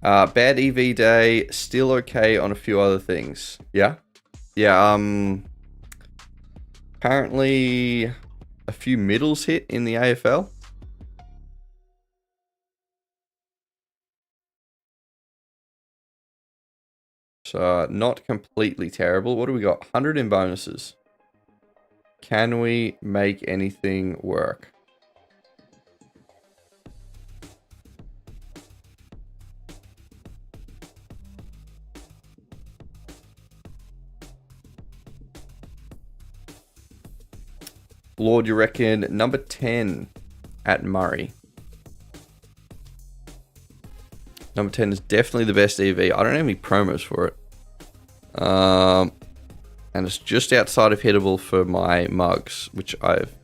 Bad EV day, still okay on a few other things. Yeah? Yeah, apparently a few middles hit in the AFL. So, not completely terrible. What do we got? 100 in bonuses. Can we make anything work? Lord, you reckon number 10 at Murray? Number 10 is definitely the best EV. I don't have any promos for it. And it's just outside of hittable for my mugs, which I've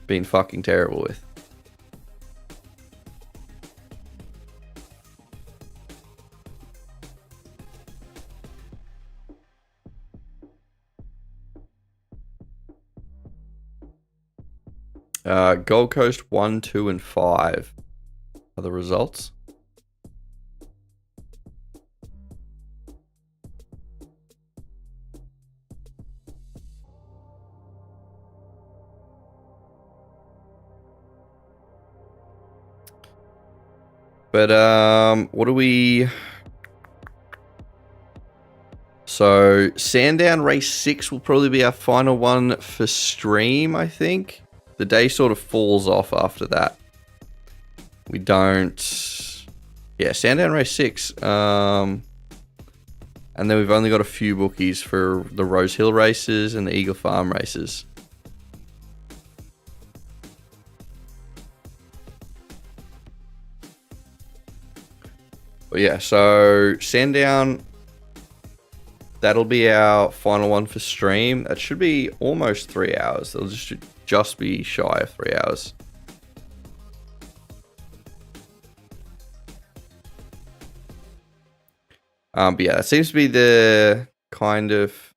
been fucking terrible with. Gold Coast 1, 2, and 5 are the results. But what do we? So Sandown Race 6 will probably be our final one for stream, I think. The day sort of falls off after that. We don't... Yeah, Sandown Race 6. And then we've only got a few bookies for the Rose Hill races and the Eagle Farm races. But yeah, so Sandown, that'll be our final one for stream. That should be almost 3 hours. It'll just be shy of 3 hours. But yeah, that seems to be the kind of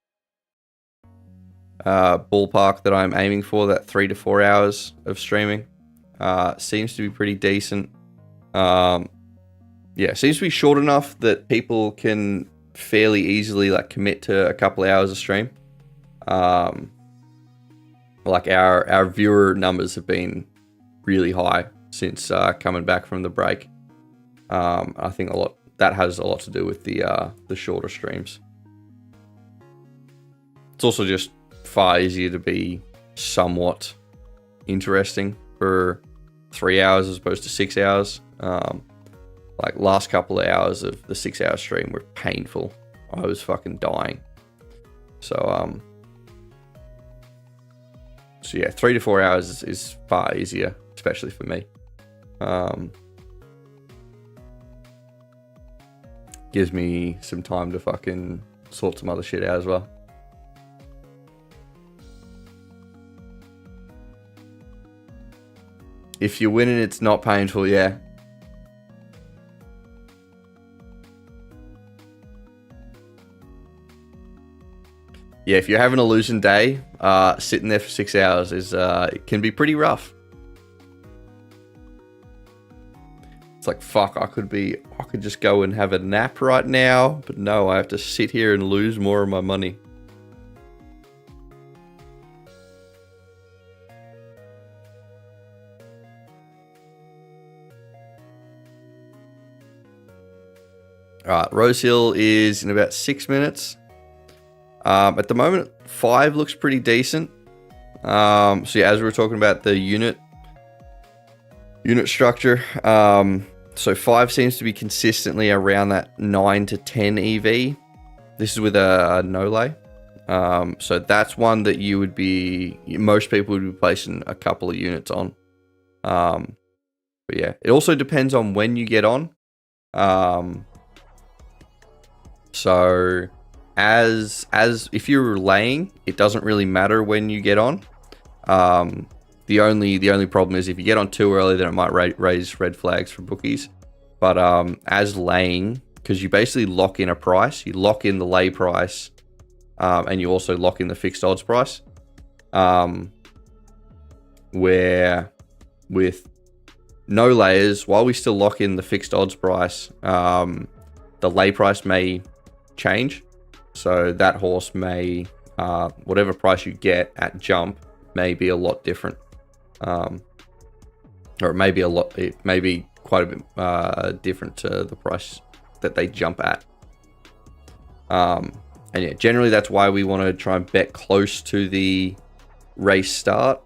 ballpark that I'm aiming for, that 3 to 4 hours of streaming. Seems to be pretty decent. Yeah, seems to be short enough that people can fairly easily like commit to a couple of hours of stream. Like our viewer numbers have been really high since coming back from the break. I think that has a lot to do with the shorter streams. It's also just far easier to be somewhat interesting for 3 hours as opposed to 6 hours. Like last couple of hours of the 6 hour stream were painful. I was fucking dying. So yeah, 3 to 4 hours is far easier, especially for me. Gives me some time to fucking sort some other shit out as well. If you're winning, it's not painful, yeah. Yeah, if you're having a losing day, sitting there for 6 hours it can be pretty rough. It's like, fuck, I could just go and have a nap right now, but no, I have to sit here and lose more of my money. Alright, Rose Hill is in about 6 minutes. At the moment, 5 looks pretty decent. So yeah, as we were talking about the unit structure, so 5 seems to be consistently around that 9 to 10 EV. This is with a no-lay. So that's one that most people would be placing a couple of units on. But yeah, it also depends on when you get on. So as if you're laying, it doesn't really matter when you get on. The only problem is if you get on too early, then it might raise red flags for bookies. But as laying, because you basically lock in a price, you lock in the lay price, and you also lock in the fixed odds price. Where with no layers, while we still lock in the fixed odds price, the lay price may change. So that horse may, whatever price you get at jump, may be a lot different. Or it may be quite a bit different to the price that they jump at. And yeah, generally that's why we want to try and bet close to the race start,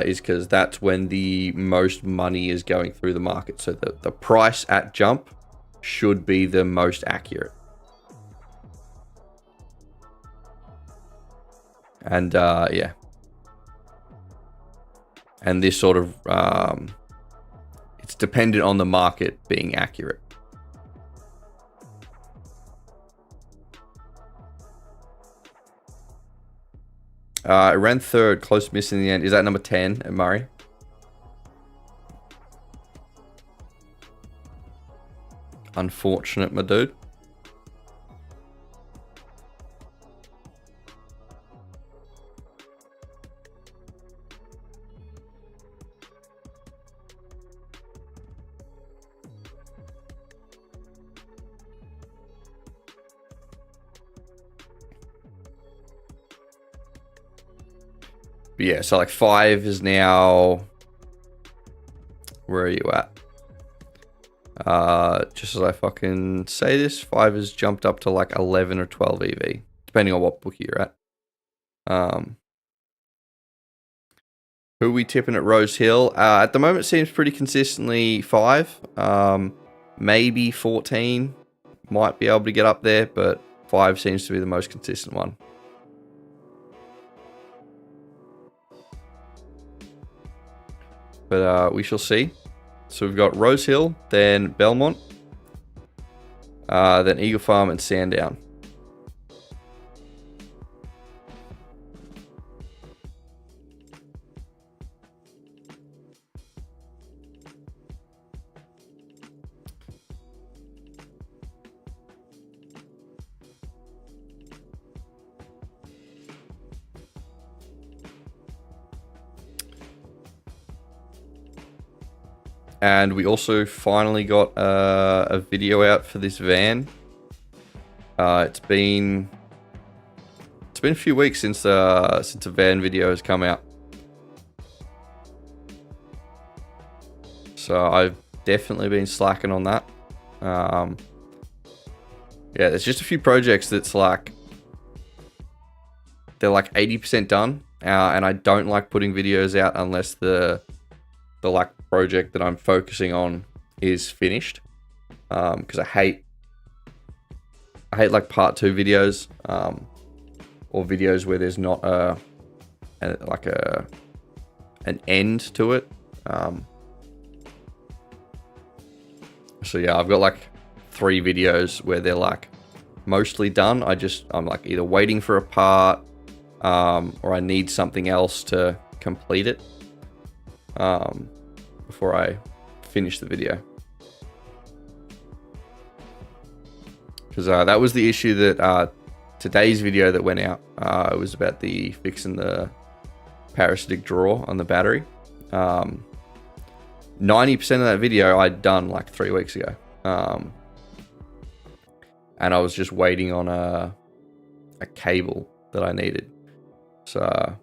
is because that's when the most money is going through the market. So the price at jump should be the most accurate. And yeah, and this sort of it's dependent on the market being accurate. It ran third, close miss in the end. Is that number 10 at Murray? Unfortunate, my dude. But yeah, so like 5 is now... Where are you at? Just as I fucking say this, 5 has jumped up to like 11 or 12 EV, depending on what bookie you're at. Who are we tipping at Rose Hill? At the moment, it seems pretty consistently 5. Maybe 14 might be able to get up there, but 5 seems to be the most consistent one. But we shall see. So we've got Rose Hill, then Belmont, then Eagle Farm and Sandown. And we also finally got a video out for this van. It's been a few weeks since a van video has come out. So I've definitely been slacking on that. Yeah, there's just a few projects that's like they're like 80% done, and I don't like putting videos out unless the like project that I'm focusing on is finished, because I hate like part 2 videos, or videos where there's not an end to it. So yeah, I've got like 3 videos where they're like mostly done. I'm like either waiting for a part, or I need something else to complete it before I finish the video. Because that was the issue that today's video that went out, it was about the fixing the parasitic drawer on the battery. 90% of that video I'd done like 3 weeks ago, and I was just waiting on a cable that I needed. So I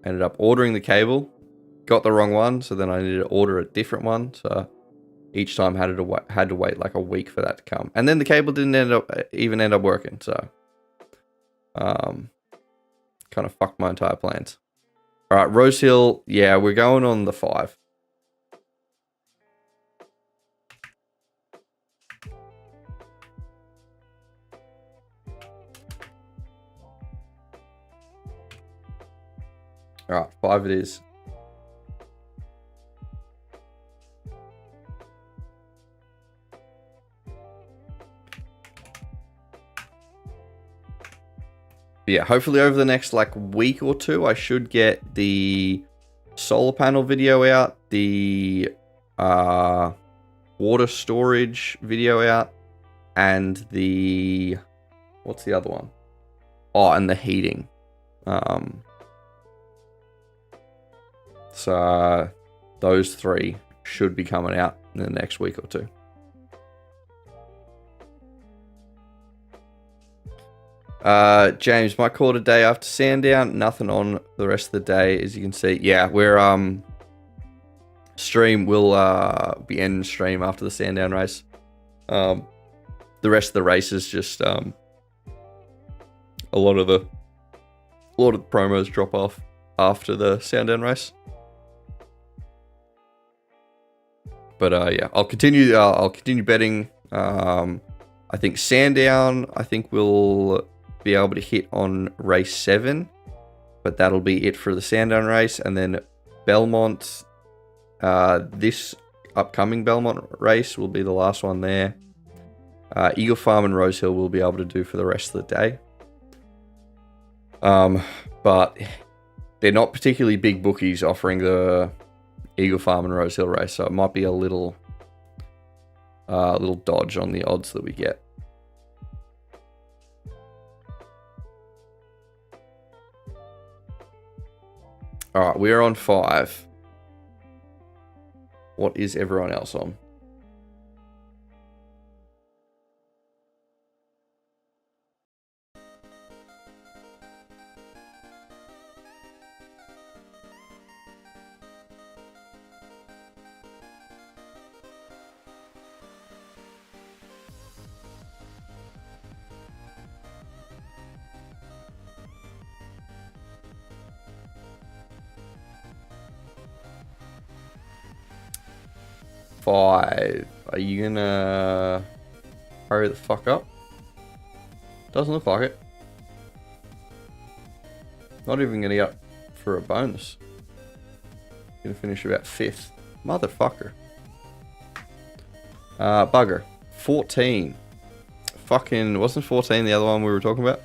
ended up ordering the cable, got the wrong one, so then I needed to order a different one. So each time had to wait like a week for that to come, and then the cable didn't end up working. So kind of fucked my entire plans. All right, Rose Hill. Yeah, we're going on the 5. All right, 5 it is. Yeah, hopefully over the next like week or 2, I should get the solar panel video out, the water storage video out, and the, what's the other one? Oh, and the heating. So those 3 should be coming out in the next week or 2. James, my call today after Sandown, nothing on the rest of the day, as you can see. Yeah, we're stream will be ending stream after the Sandown race. The rest of the race is just a lot of the promos drop off after the Sandown race. But yeah, I'll continue betting. I think Sandown, we'll be able to hit on race 7, but that'll be it for the Sandown race. And then Belmont, this upcoming Belmont race will be the last one there. Eagle Farm and Rose Hill will be able to do for the rest of the day. But they're not particularly big bookies offering the Eagle Farm and Rose Hill race, so it might be a little dodge on the odds that we get. All right, we are on 5. What is everyone else on? 5. Are you gonna hurry the fuck up? Doesn't look like it. Not even gonna get for a bonus. Gonna finish about 5th. Motherfucker. Bugger. 14. Fucking, wasn't 14 the other one we were talking about?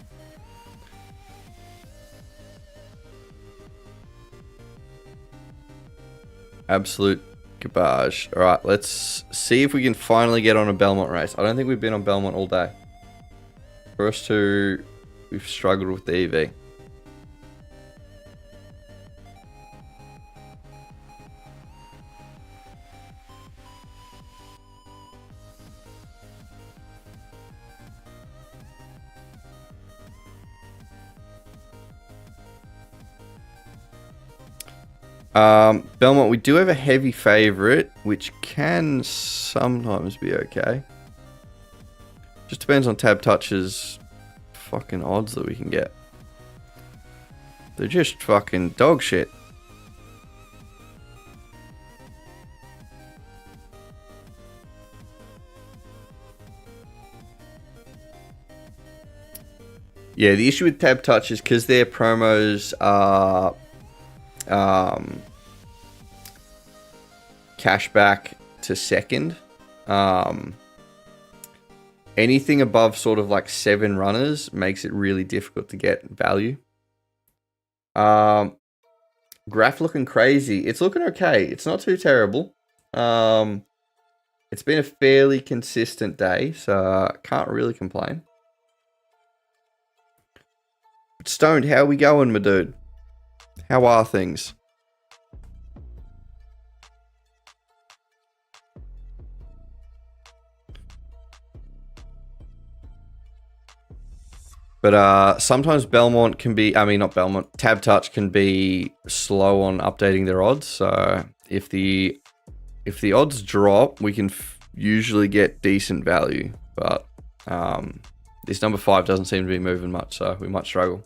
Absolute garbage. Alright, let's see if we can finally get on a Belmont race. I don't think we've been on Belmont all day. First two, we've struggled with the EV. Belmont, we do have a heavy favorite, which can sometimes be okay. Just depends on tab touches fucking odds that we can get. They're just fucking dog shit. Yeah, the issue with tab touches, because their promos are cashback to second. Anything above sort of like 7 runners makes it really difficult to get value. Graph looking crazy. It's looking okay. It's not too terrible. It's been a fairly consistent day, so can't really complain. But Stoned, how are we going, my dude? How are things? But sometimes Belmont can be, I mean not Belmont, Tab Touch can be slow on updating their odds. So if the odds drop, we can usually get decent value. But this number 5 doesn't seem to be moving much, so we might struggle.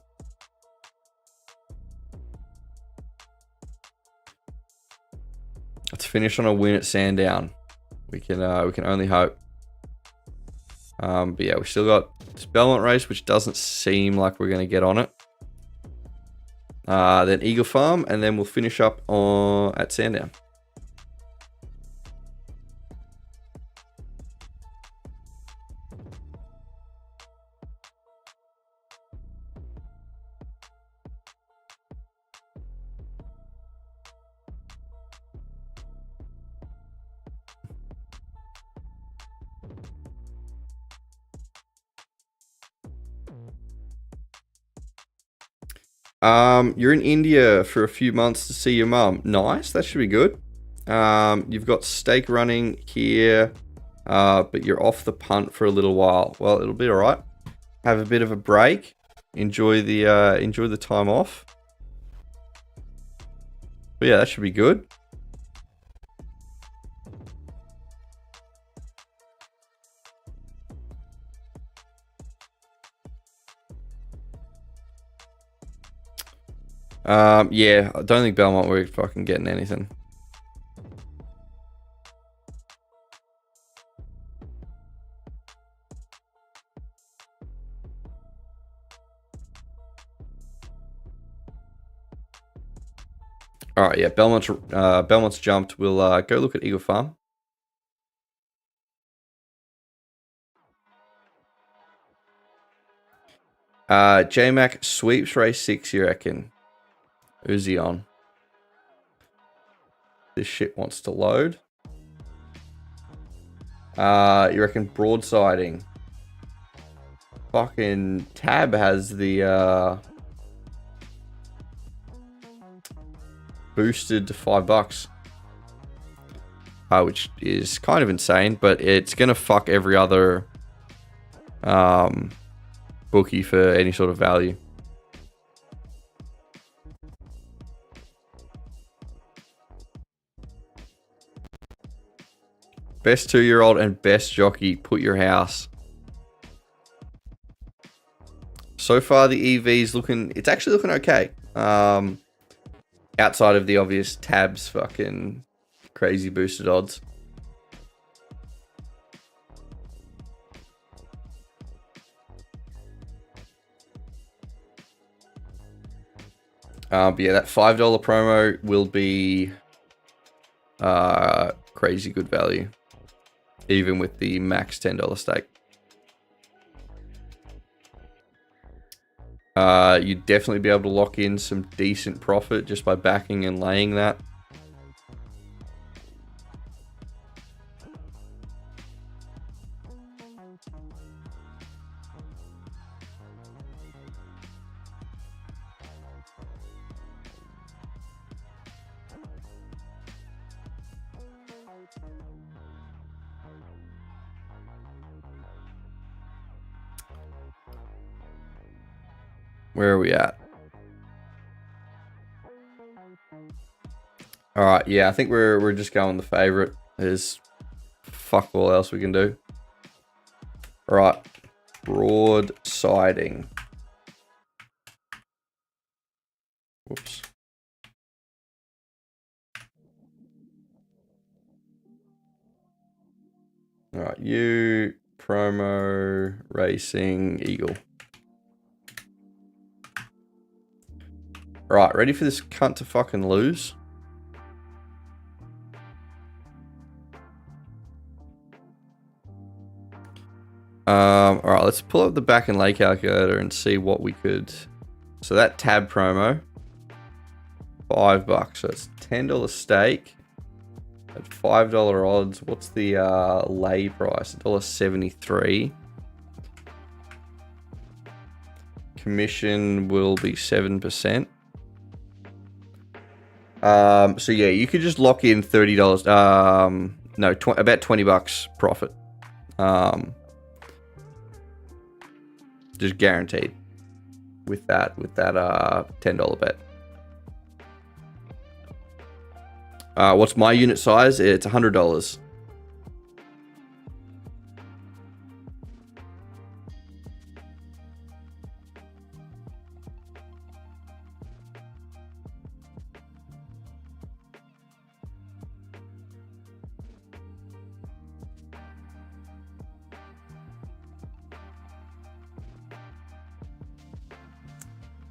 Let's finish on a win at Sandown. We can only hope. But yeah, we still got this Belmont race, which doesn't seem like we're going to get on it. Then Eagle Farm, and then we'll finish up at Sandown. You're in India for a few months to see your mum. Nice, that should be good. You've got stake running here, but you're off the punt for a little while. Well, it'll be all right. Have a bit of a break. Enjoy the time off. But yeah, that should be good. Yeah, I don't think Belmont we're fucking getting anything. All right, yeah, Belmont's jumped. We'll go look at Eagle Farm. J-Mac sweeps race 6, you reckon? Who's he on? This shit wants to load. You reckon broadsiding? Fucking Tab has the boosted to $5, which is kind of insane, but it's gonna fuck every other bookie for any sort of value. Best 2-year-old and best jockey, put your house. So far, the EV's it's actually looking okay. Outside of the obvious Tabs fucking crazy boosted odds. But yeah, that $5 promo will be crazy good value, even with the max $10 stake. You'd definitely be able to lock in some decent profit just by backing and laying that. Where are we at? All right, yeah, I think we're just going the favorite. There's fuck all else we can do. All right, broadsiding. Whoops. All right, you promo racing eagle. All right, ready for this cunt to fucking lose? All right, let's pull up the back and lay calculator and see what we could. So that tab promo, $5. So it's $10 stake at $5 odds. What's the lay price? $1.73. Commission will be 7%. So yeah, you could just lock in $30. No, about $20 profit. Just guaranteed with that $10 bet. What's my unit size? It's $100.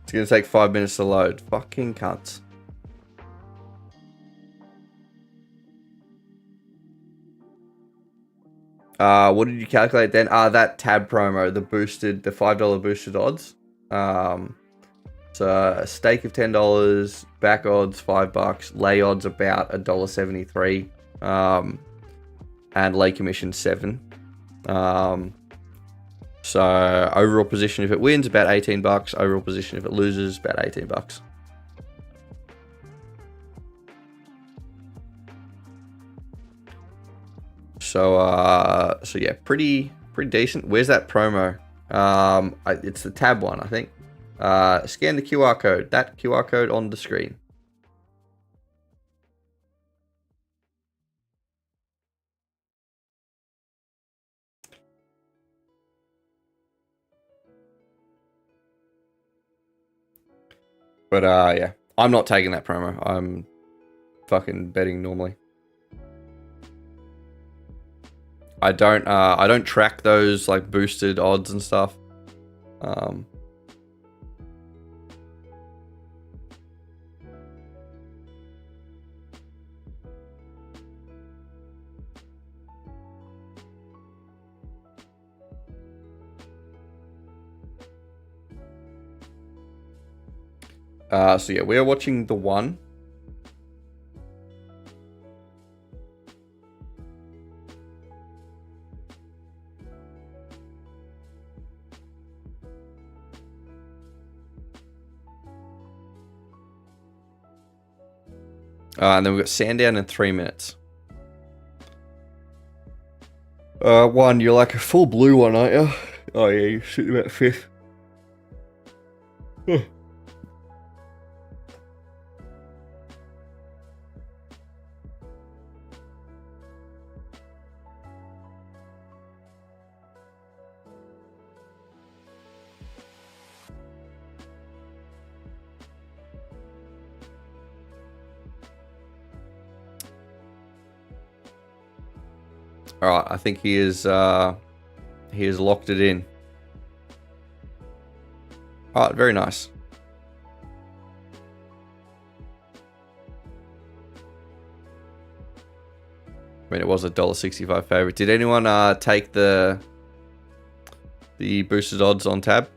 It's gonna take 5 minutes to load. Fucking cunts. What did you calculate then? That tab promo, the $5 boosted odds. So a stake of $10, back odds $5, lay odds about $1.73, and lay commission 7. So overall position if it wins about $18. Overall position if it loses about $18. So yeah, pretty decent. Where's that promo? It's the tab one, I think. Scan the QR code. That QR code on the screen. But yeah, I'm not taking that promo. I'm fucking betting normally. I don't track those like boosted odds and stuff. So yeah, we are watching the one. And then we've got Sandown in 3 minutes. One, you're like a full blue one, aren't you? Oh yeah, you're sitting about 5th. All right, I think he has locked it in. All right, very nice. I mean, it was a $1.65 favorite. Did anyone take the boosted odds on tab?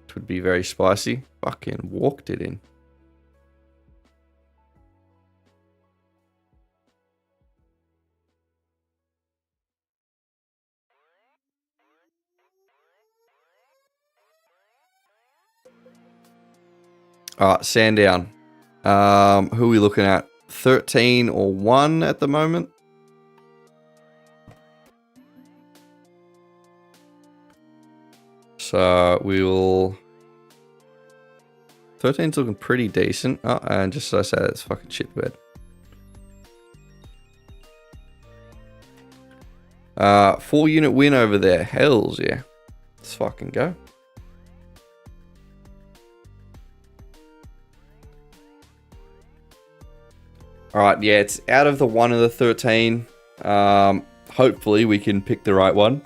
It would be very spicy. Fucking walked it in. Alright, Sandown. Who are we looking at? 13 or 1 at the moment? So we will... 13's looking pretty decent. Oh, and just as I say, it's fucking shit bed. 4-unit win over there. Hells yeah. Let's fucking go. Alright, yeah, it's out of the 1 of the 13. Hopefully we can pick the right one.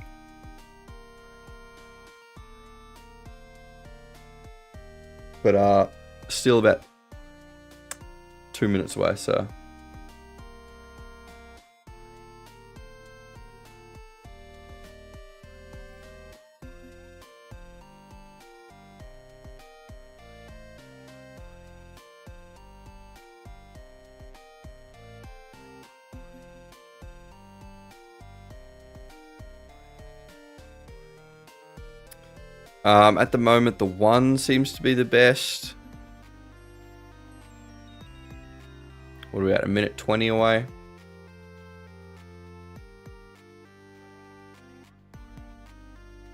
But still about 2 minutes away, so... At the moment, the 1 seems to be the best. What are we at? A minute 20 away.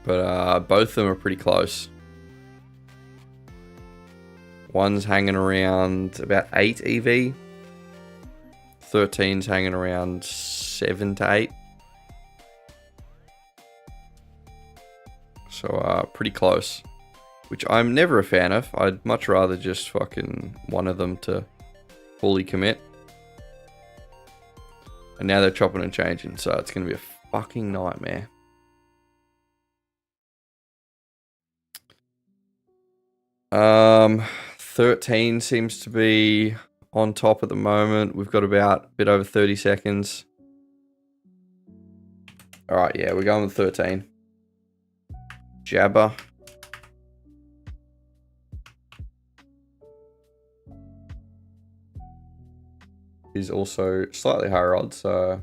But both of them are pretty close. 1's hanging around about 8 EV. 13's hanging around 7 to 8. So, pretty close. Which I'm never a fan of. I'd much rather just fucking one of them to fully commit. And now they're chopping and changing, so it's going to be a fucking nightmare. Um, 13 seems to be on top at the moment. We've got about a bit over 30 seconds. Alright, yeah, we're going with 13. Jabber. Is also slightly higher odds, so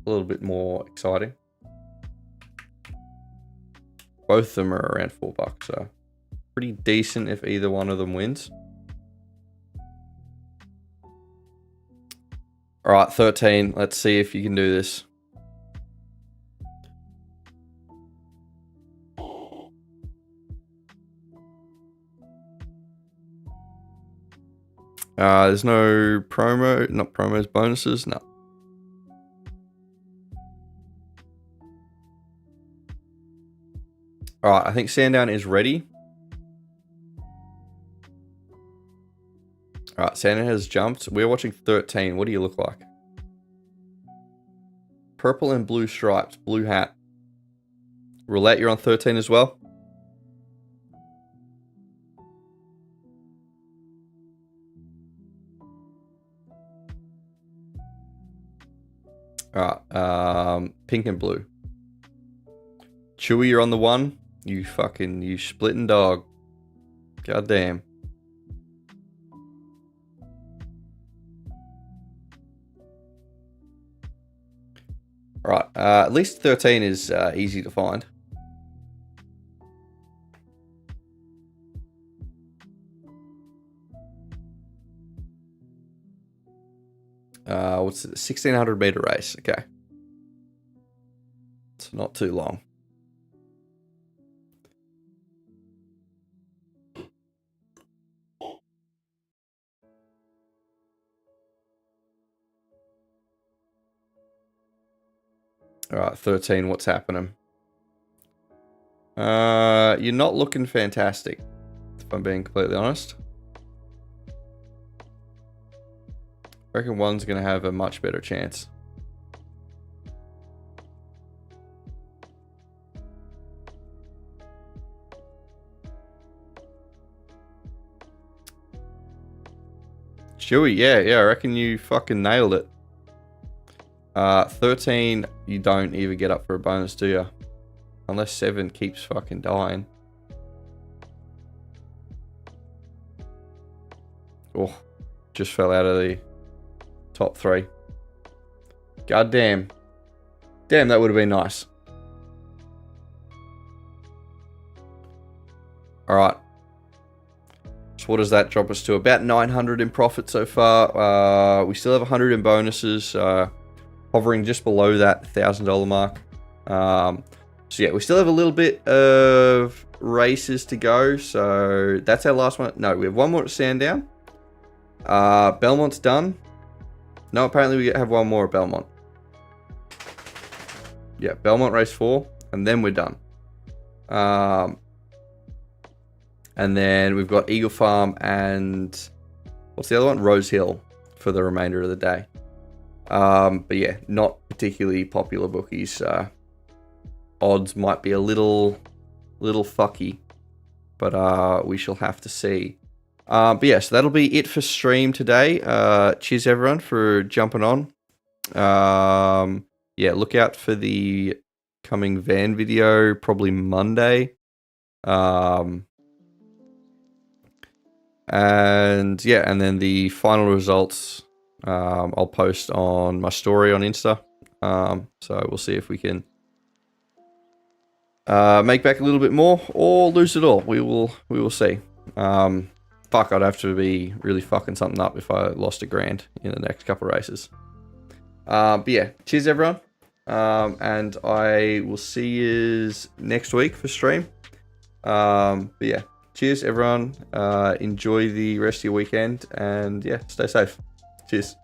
a little bit more exciting. Both of them are around $4, so pretty decent if either one of them wins. Alright, 13. Let's see if you can do this. There's no promo, not promos, bonuses, no. Alright, I think Sandown is ready. Alright, Sandown has jumped. We're watching 13. What do you look like? Purple and blue stripes, blue hat. Roulette, you're on 13 as well? Alright, pink and blue. Chewy, you're on the 1. You splitting dog. God damn. Alright, at least 13 is easy to find. What's it? 1600 meter race. Okay. It's not too long. Alright, 13, what's happening? You're not looking fantastic, if I'm being completely honest. I reckon 1's going to have a much better chance. Chewy, yeah, I reckon you fucking nailed it. 13, you don't even get up for a bonus, do you? Unless 7 keeps fucking dying. Oh, just fell out of the top 3. God damn. Damn, that would have been nice. Alright. So what does that drop us to? About 900 in profit so far. We still have 100 in bonuses. Hovering just below that $1,000 mark. So yeah, we still have a little bit of races to go. So that's our last one. No, we have one more at Sandown. Belmont's done. No, apparently we have one more at Belmont. Yeah, Belmont race 4, and then we're done. And then we've got Eagle Farm and what's the other one? Rose Hill for the remainder of the day. But yeah, not particularly popular bookies. Odds might be a little fucky, but we shall have to see. But yeah, so that'll be it for stream today. Cheers everyone for jumping on. Yeah, look out for the coming van video, probably Monday. And yeah, and then the final results I'll post on my story on Insta. So we'll see if we can make back a little bit more or lose it all. We will see. Fuck, I'd have to be really fucking something up if I lost $1,000 in the next couple of races. But yeah, cheers everyone. And I will see you next week for stream. But yeah, cheers everyone. Enjoy the rest of your weekend and yeah, stay safe. Cheers.